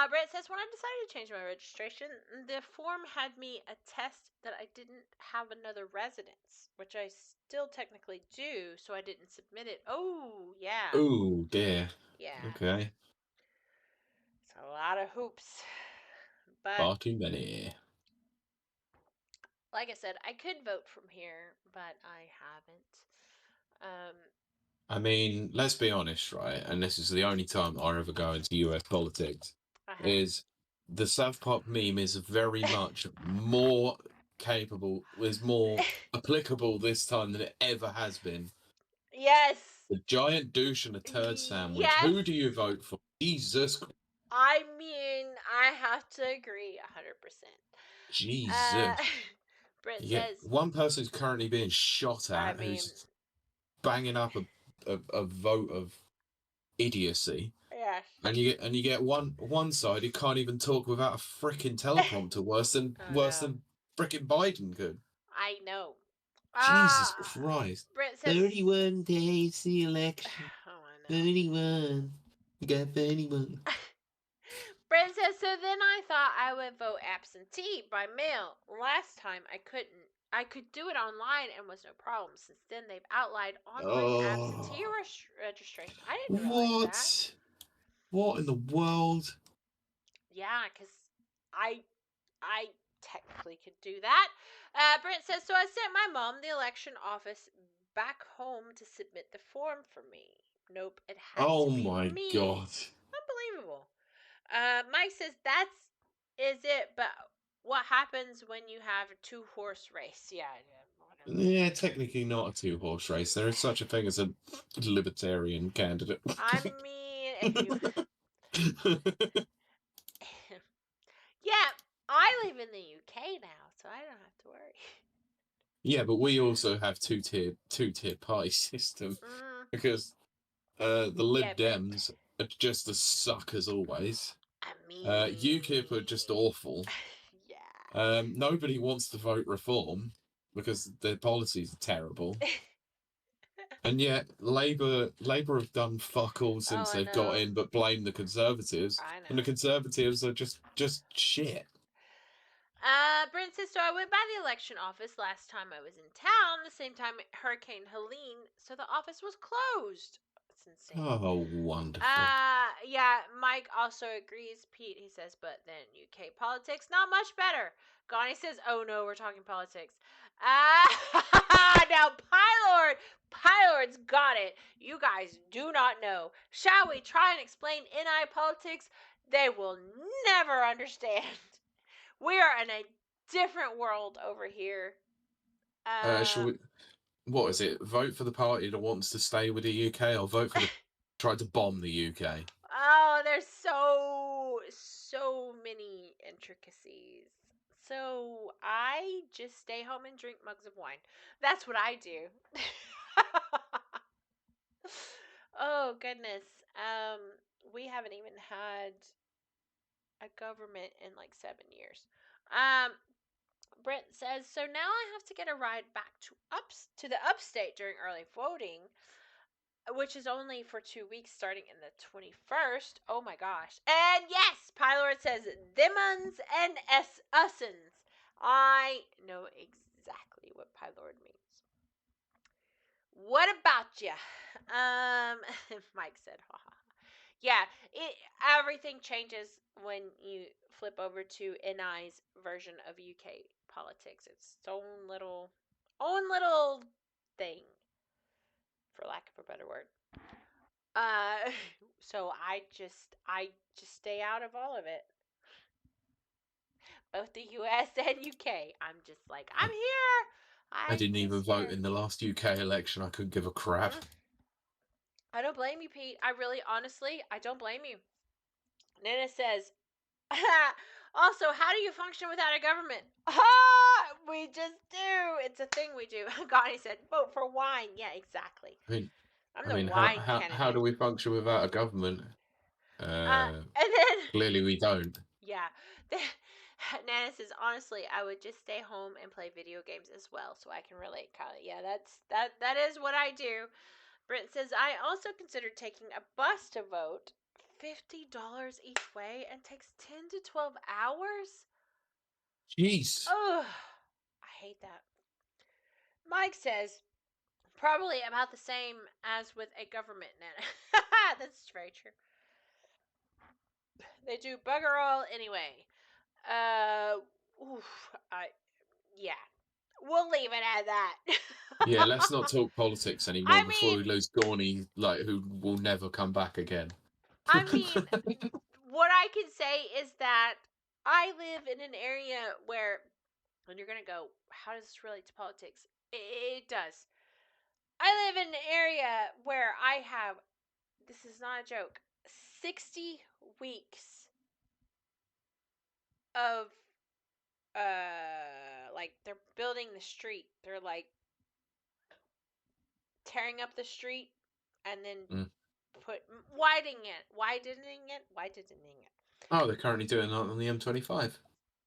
Brett says, when I decided to change my registration, the form had me attest that I didn't have another residence, which I still technically do, so I didn't submit it. Oh, yeah. Oh dear. Yeah. Okay. It's a lot of hoops. But far too many. Like I said, I could vote from here, but I haven't. I mean, let's be honest, right? And this is the only time I ever go into US politics. Is the South Park meme is very much more capable, is more applicable this time than it ever has been. Yes. The giant douche and a turd sandwich. Yes. Who do you vote for? Jesus Christ. I mean, I have to agree 100%. Jesus. Brent says, one person who's currently being shot at, who's banging up a vote of idiocy. Yes. And you get one side who can't even talk without a freaking teleprompter, worse than freaking Biden could. I know. Jesus Christ. Brent says 31 days the election. Oh, I know. 31. You got 31. Brent says, so then I thought I would vote absentee by mail. Last time I couldn't. I could do it online and was no problem. Since then, they've outlawed online absentee registration. I didn't realize that. What in the world? Yeah, because I technically could do that. Brent says, so I sent my mom the election office back home to submit the form for me. Nope, it has to be me. Oh my god. Unbelievable. Mike says, is it, but what happens when you have a 2-horse race? Yeah, whatever. Yeah, technically not a 2-horse race. There is such a thing as a libertarian candidate. I mean, if you... Yeah, I live in the UK now, so I don't have to worry. Yeah, but we also have two-tier party system because the Lib Dems are just as suck as always. I mean, UKIP are just awful. Yeah. Nobody wants to vote Reform because their policies are terrible. And yet Labour have done fuck all since they've got in, but blame the Conservatives. I know. And the Conservatives are just shit. Brent says, so I went by the election office last time I was in town, the same time Hurricane Helene, so the office was closed. It's insane. Oh, wonderful. Yeah, Mike also agrees. Pete, he says, but then UK politics, not much better. Gani says, oh no, we're talking politics. Now Pylord's got it. You guys do not know. Shall we try and explain NI politics? They will never understand. We are in a different world over here. Shall we? What is it? Vote for the party that wants to stay with the UK, or vote for the try to bomb the UK? Oh, there's so many intricacies. So I just stay home and drink mugs of wine. That's what I do. Oh goodness. We haven't even had a government in like 7 years. Brent says, so now I have to get a ride back to the upstate during early voting, which is only for 2 weeks starting in the 21st. Oh my gosh. And yes, Pylord says, Dimmons and Ussens. I know exactly what Pylord means. What about ya? Mike said, haha. Yeah, everything changes when you flip over to NI's version of UK politics. It's its own little thing, for lack of a better word. So I just stay out of all of it. Both the US and UK. I'm just like, I'm here. I didn't even vote in the last UK election. I couldn't give a crap. I don't blame you, Pete. I really, honestly, I don't blame you. Nana says, also, how do you function without a government? We just do. It's a thing we do. Gani said, vote for wine. Yeah, exactly. I'm the wine candidate. How do we function without a government? And then clearly we don't. Yeah. Nana says, honestly, I would just stay home and play video games as well, so I can relate, Kylie. Yeah, that is what I do. Brent says, I also considered taking a bus to vote. $50 each way and takes 10 to 12 hours? Jeez. Ugh. I hate that. Mike says, probably about the same as with a government, Nana. That's very true. They do bugger all anyway. Yeah. We'll leave it at that. Yeah, let's not talk politics anymore before we lose Gorney, who will never come back again. I mean, what I can say is that I live in an area where, and you're gonna go, how does this relate to politics? It does. I live in an area where I have, this is not a joke, 60 weeks of they're building the street. They're like tearing up the street and then widening it. Oh, they're currently doing that on the M25.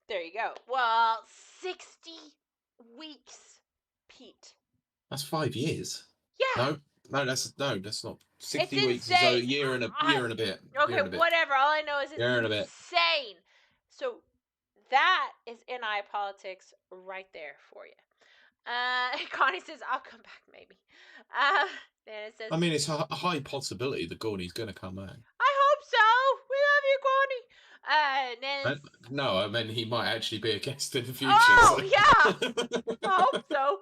There you go. Well, 60 weeks, Pete. That's 5 years. Yeah. No, that's not. 60 weeks is a year and a bit. Okay, whatever. All I know is it's insane. So that is NI politics right there for you. Connie says, I'll come back maybe. Then it says, I mean, it's a high possibility that Gorney's going to come back. I hope so. We love you, Gorney. No, I mean, he might actually be a guest in the future. Oh, so. Yeah. I hope so.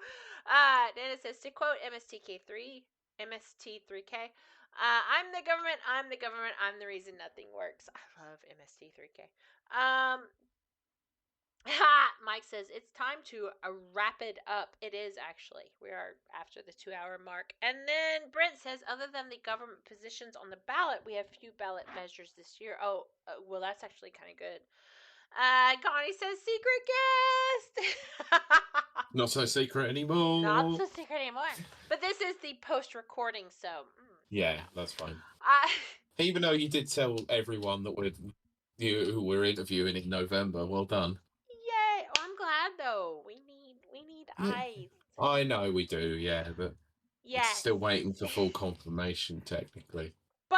Then it says, to quote MST3K, I'm the government, I'm the reason nothing works. I love MST3K. Mike says, it's time to wrap it up. It is actually. We are after the 2-hour mark. And then Brent says, other than the government positions on the ballot, we have few ballot measures this year. Oh, well, that's actually kind of good. Connie says, secret guest. Not so secret anymore. Not so secret anymore. But this is the post-recording, so. Yeah, that's fine. Even though you did tell everyone that who we're interviewing in November, well done. Yay! Oh, I'm glad though. We need eyes. I know we do, yeah, but it's still waiting for full confirmation technically. But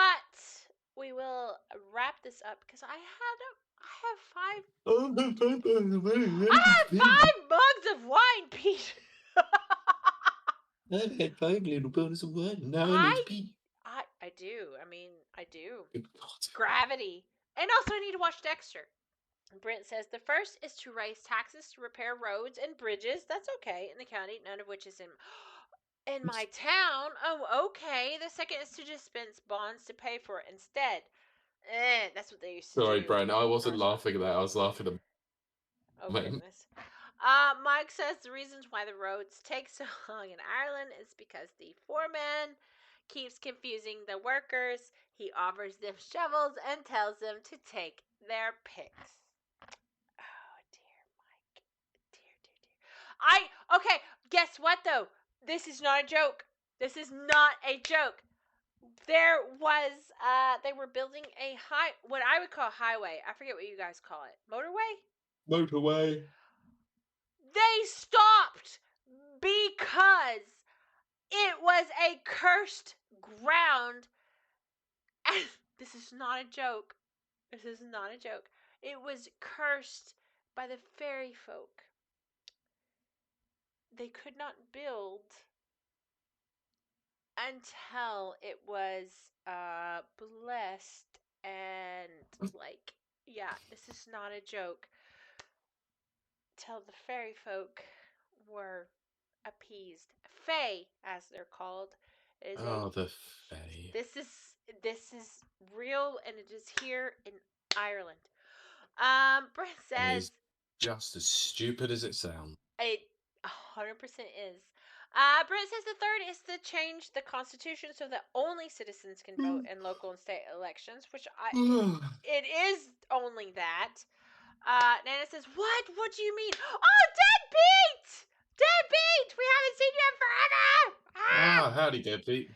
we will wrap this up because I have 5 mugs of wine, Pete. I've had 5 little bottles of wine. Now I need to pee. I do. I mean, I do. Good God. Gravity. And also, I need to watch Dexter. Brent says the first is to raise taxes to repair roads and bridges. That's okay in the county, none of which is in my town. Oh, okay. The second is to dispense bonds to pay for it instead. That's what they used to Sorry, do. Brent. I when wasn't was young. laughing at that. I was laughing at Oh mate. goodness. Mike says the reasons why the roads take so long in Ireland is because the foreman keeps confusing the workers. He offers them shovels and tells them to take their picks. Oh dear, Mike. Dear. Okay, guess what though? This is not a joke. This is not a joke. There was they were building what I would call a highway. I forget what you guys call it. Motorway? Motorway. They stopped because it was a cursed ground. And this is not a joke. This is not a joke. It was cursed by the fairy folk. They could not build until it was blessed and this is not a joke. Till the fairy folk were appeased. Fae, as they're called, is The Fae. this is real, and it is here in Ireland. Brent It says is just as stupid as it sounds. it 100% is. Brent says the third is to change the constitution so that only citizens can vote in local and state elections, which it is only that. Nana says, what? What do you mean? Oh, Deadbeat! Deadbeat! We haven't seen you in forever! Howdy, Deadbeat.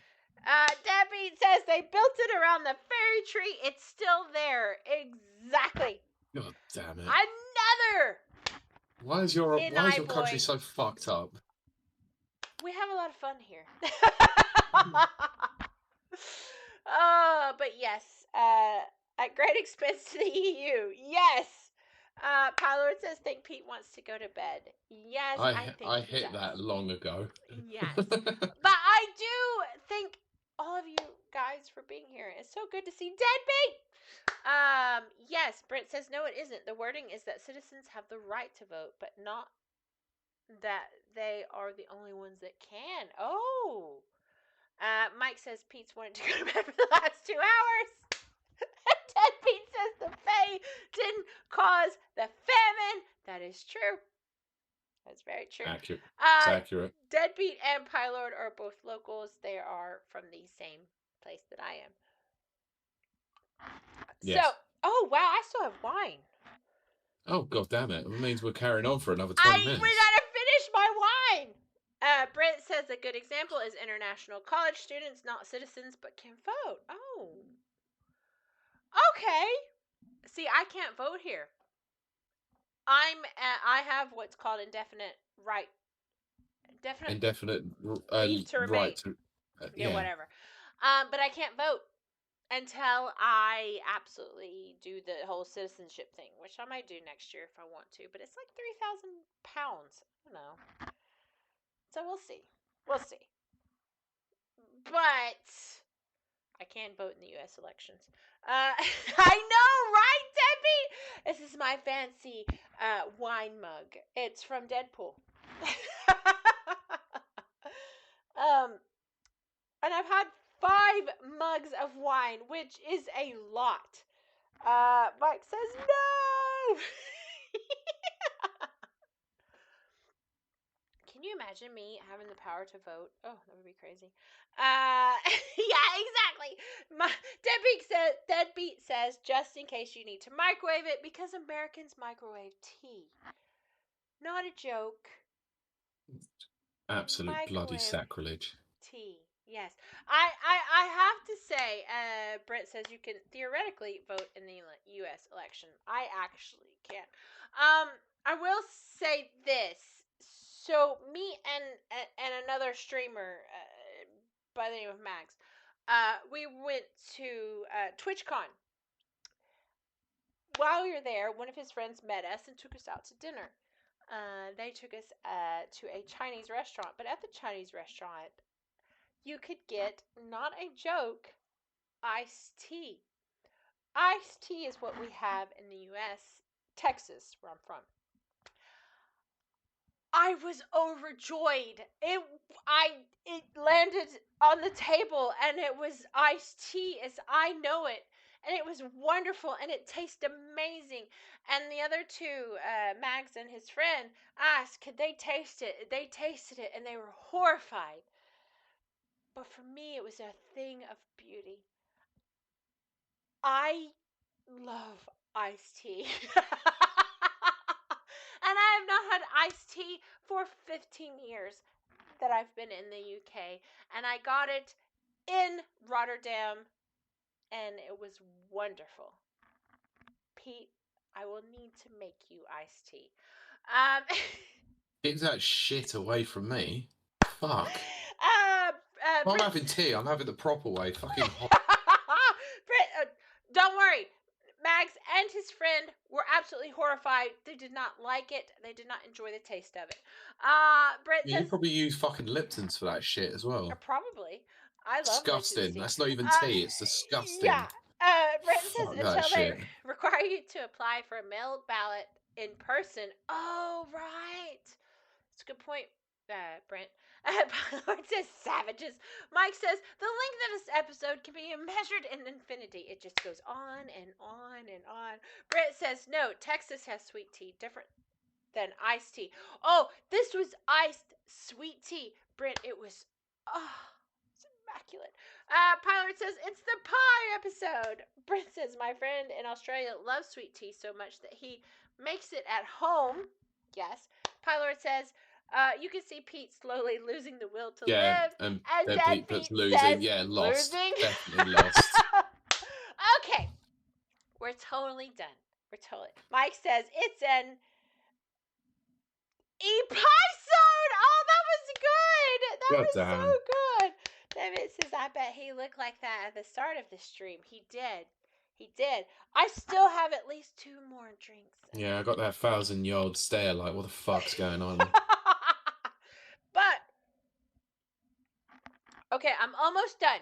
Deadbeat says they built it around the fairy tree. It's still there. Exactly. God damn it. Another! Why is your country so fucked up? We have a lot of fun here. But yes, at great expense to the EU. Yes. Pylord says, think Pete wants to go to bed. Yes, I think I he hit does. that long ago. Yes. But I do thank all of you guys for being here. It's so good to see Deadbeat. Yes, Brent says, no, it isn't. The wording is that citizens have the right to vote, but not that they are the only ones that can. Oh. Mike says Pete's wanted to go to bed for the last 2 hours. Deadbeat says the Fae didn't cause the famine. That is true. That's very true. Accurate. It's accurate. Deadbeat and Pylord are both locals. They are from the same place that I am. Yes. So, oh wow, I still have wine. Oh, god damn it. It means we're carrying on for another 20 minutes. We gotta finish my wine. Brent says a good example is international college students, not citizens, but can vote. Oh. Okay. See, I can't vote here. I have what's called indefinite leave to remain. Right to yeah, whatever. But I can't vote until I absolutely do the whole citizenship thing, which I might do next year if I want to. But it's like £3,000. I don't know. So we'll see. We'll see. But I can vote in the U.S. elections. I know, right, Debbie? This is my fancy wine mug. It's from Deadpool. And I've had 5 mugs of wine, which is a lot. Mike says no. Can you imagine me having the power to vote? Oh, that would be crazy. Yeah, exactly. Deadbeat says, just in case you need to microwave it, because Americans microwave tea. Not a joke. Absolute bloody sacrilege. Tea. Yes. I have to say, Brent says you can theoretically vote in the U.S. election. I actually can. I will say this. So me and another streamer by the name of Max, we went to TwitchCon. While we were there, one of his friends met us and took us out to dinner. They took us to a Chinese restaurant, but at the Chinese restaurant, you could get, not a joke, iced tea. Iced tea is what we have in the U.S., Texas, where I'm from. I was overjoyed. It landed on the table and it was iced tea as I know it. And it was wonderful and it tasted amazing. And the other two, Mags and his friend, asked, could they taste it? They tasted it and they were horrified. But for me, it was a thing of beauty. I love iced tea. And I have not had iced tea for 15 years that I've been in the UK. And I got it in Rotterdam, and it was wonderful. Pete, I will need to make you iced tea. Keep that shit away from me. Fuck. I'm having tea. I'm having the proper way. Fucking hot. Don't worry. Mags and his friend were absolutely horrified. They did not like it. They did not enjoy the taste of it. Brent Yeah, you says, probably use fucking Lipton's for that shit as well. probably. I love Disgusting. Lipton's tea. That's not even tea. It's disgusting. Yeah. Brent says Fuck that until they shit. require you to apply for a mail ballot in person. Oh, right. That's a good point, Brent. Pilot says savages. Mike says the length of this episode can be measured in infinity. It just goes on and on and on. Brent says no. Texas has sweet tea, different than iced tea. Oh, this was iced sweet tea, Brent. It was it's immaculate. Pilot says it's the pie episode. Brent says my friend in Australia loves sweet tea so much that he makes it at home. Yes. Pilot says you can see Pete slowly losing the will to live. And then Pete puts losing. Yeah, lost. Losing. Definitely lost. Okay. We're totally done. Mike says it's an episode. Oh, that was good. That was so good. David says, I bet he looked like that at the start of the stream. He did. I still have at least 2 more drinks. Yeah, I got that 1,000-yard stare. Like, what the fuck's going on? But okay, I'm almost done.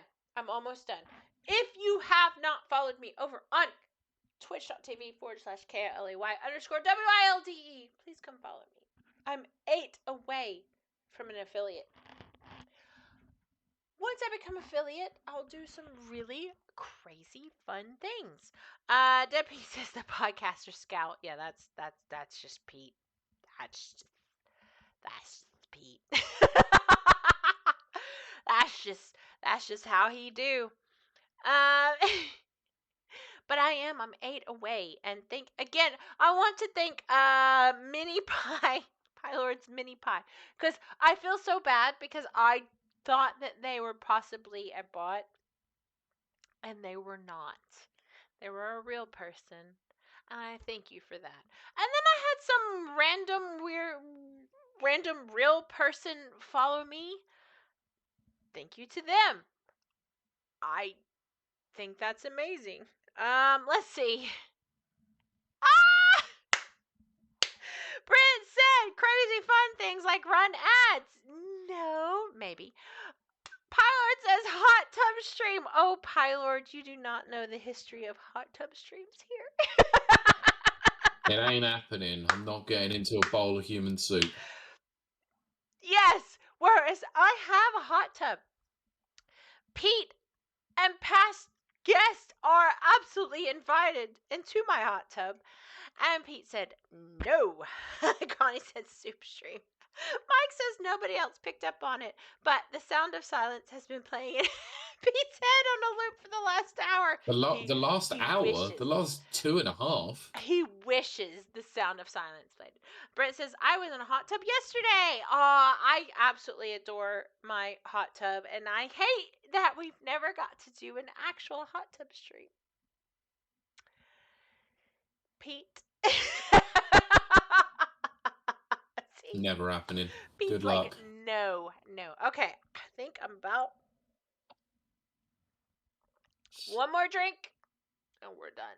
If you have not followed me over on twitch.tv/KLEY_WILDE, please come follow me. I'm 8 away from an affiliate. Once I become affiliate, I'll do some really crazy fun things. Debbie says the podcaster scout. Yeah, that's just Pete. That's Pete. that's just how he do. But I'm 8 away, and I want to thank Mini Pie, Lord's Mini Pie, because I feel so bad because I thought that they were possibly a bot, and they were not. They were a real person, and I thank you for that. And then I had some random real person follow me. Thank you to them. I think that's amazing. Let's see. Brent said crazy fun things like run ads. No, maybe. Pylord says hot tub stream. Oh, Pylord, you do not know the history of hot tub streams here. It ain't happening. I'm not getting into a bowl of human soup. Yes, whereas I have a hot tub. Pete and past guests are absolutely invited into my hot tub. And Pete said, no. Connie said soup stream. Mike says nobody else picked up on it, but the sound of silence has been playing in Pete's head on a loop for the last hour. The last hour? Wishes. The last 2.5? He wishes the sound of silence played. Brent says, I was in a hot tub yesterday. I absolutely adore my hot tub, and I hate that we've never got to do an actual hot tub stream. Pete. See? Never happening. Pete's Good luck. No. Okay, I think I'm about one more drink, and we're done.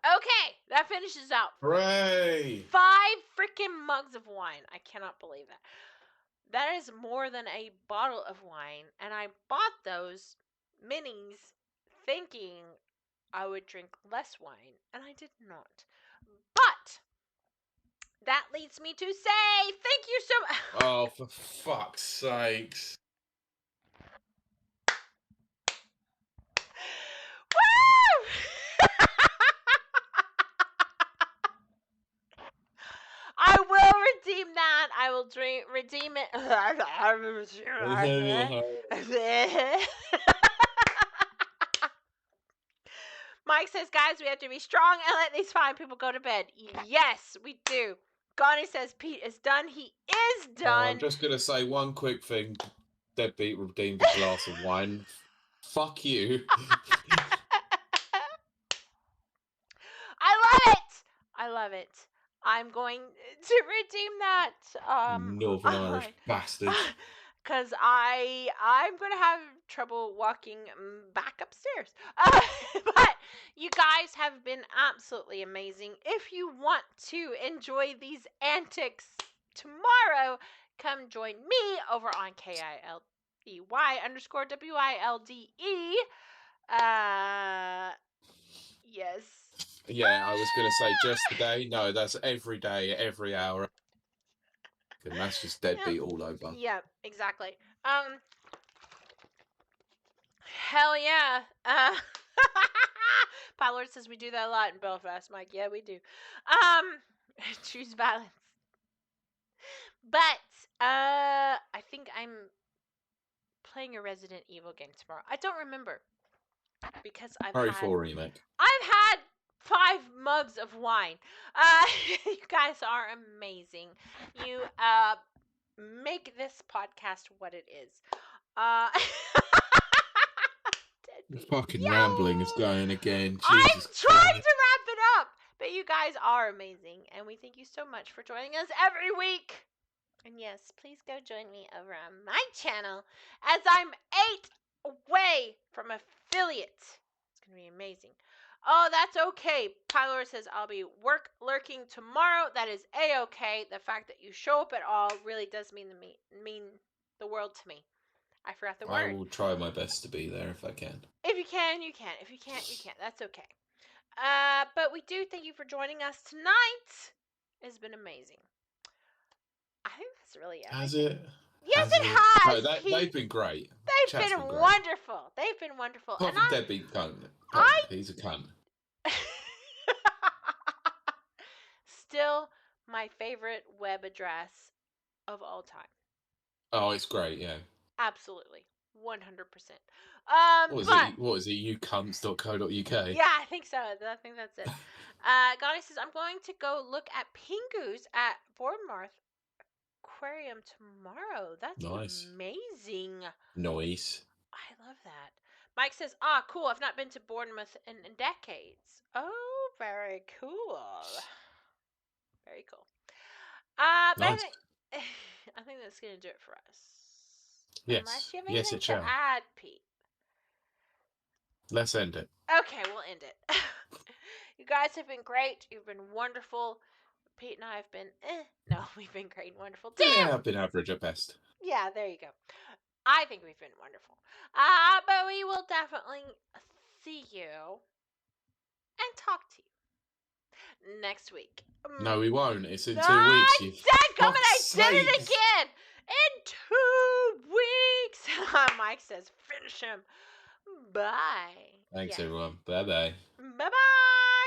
Okay, that finishes out. Hooray! 5 freaking mugs of wine. I cannot believe that. That is more than a bottle of wine, and I bought those minis thinking I would drink less wine, and I did not. But that leads me to say thank you so much. Oh, for fuck's sakes. Woo! I will redeem that. I will redeem it. Mike says, guys, we have to be strong and let these fine people go to bed. Yes, we do. Gani says, Pete is done. He is done. I'm just going to say one quick thing. Deadbeat redeemed a glass of wine. Fuck you. I love it. I love it. I'm going to redeem that. Northern Irish bastard. Because I'm going to have trouble walking back upstairs. But you guys have been absolutely amazing. If you want to enjoy these antics tomorrow, come join me over on KILEY_WILDE. Yes. Yeah, I was going to say just today. No, that's every day, every hour. And that's just deadbeat all over. Yeah, exactly. Hell yeah. Pilot says we do that a lot in Belfast, Mike. Yeah, we do. Choose violence. But I think I'm playing a Resident Evil game tomorrow. I don't remember because I've had Remake. I've had 5 mugs of wine. You guys are amazing. You make this podcast what it is. The fucking rambling is going again. Jesus I'm trying Christ. to wrap it up. But you guys are amazing. And we thank you so much for joining us every week. And yes, please go join me over on my channel as I'm 8 away from affiliate. It's going to be amazing. Oh, that's okay. Pylor says I'll be lurking tomorrow. That is a-okay. The fact that you show up at all really does mean the world to me. I forgot the word. I will try my best to be there if I can. If you can, you can. If you can't, you can't. That's okay. But we do thank you for joining us tonight. It's been amazing. I think that's really everything. Has it? Yes, it has. No, they've been great. They've been wonderful. They've been wonderful. Apart from deadbeat cunt. He's a cunt. Still my favorite web address of all time. Oh, it's great, yeah. Absolutely. 100%. What is it? Youcunts.co.uk? Yeah, I think so. I think that's it. Gani says, I'm going to go look at Pingus at Bournemouth Aquarium tomorrow. That's nice. Amazing. Nice. I love that. Mike says, cool. I've not been to Bournemouth in decades. Oh, very cool. Very cool. Nice. I think that's going to do it for us. Yes. Unless you have anything to add, Pete. Let's end it. Okay, we'll end it. You guys have been great. You've been wonderful. Pete and I have been, No, we've been great and wonderful. Damn! Yeah, I've been average at best. Yeah, there you go. I think we've been wonderful. But we will definitely see you and talk to you next week. No, we won't. It's in 2 weeks. You dadgummit, I did it again! In 2 weeks! Mike says, finish him. Bye. Thanks, everyone. Bye-bye. Bye-bye!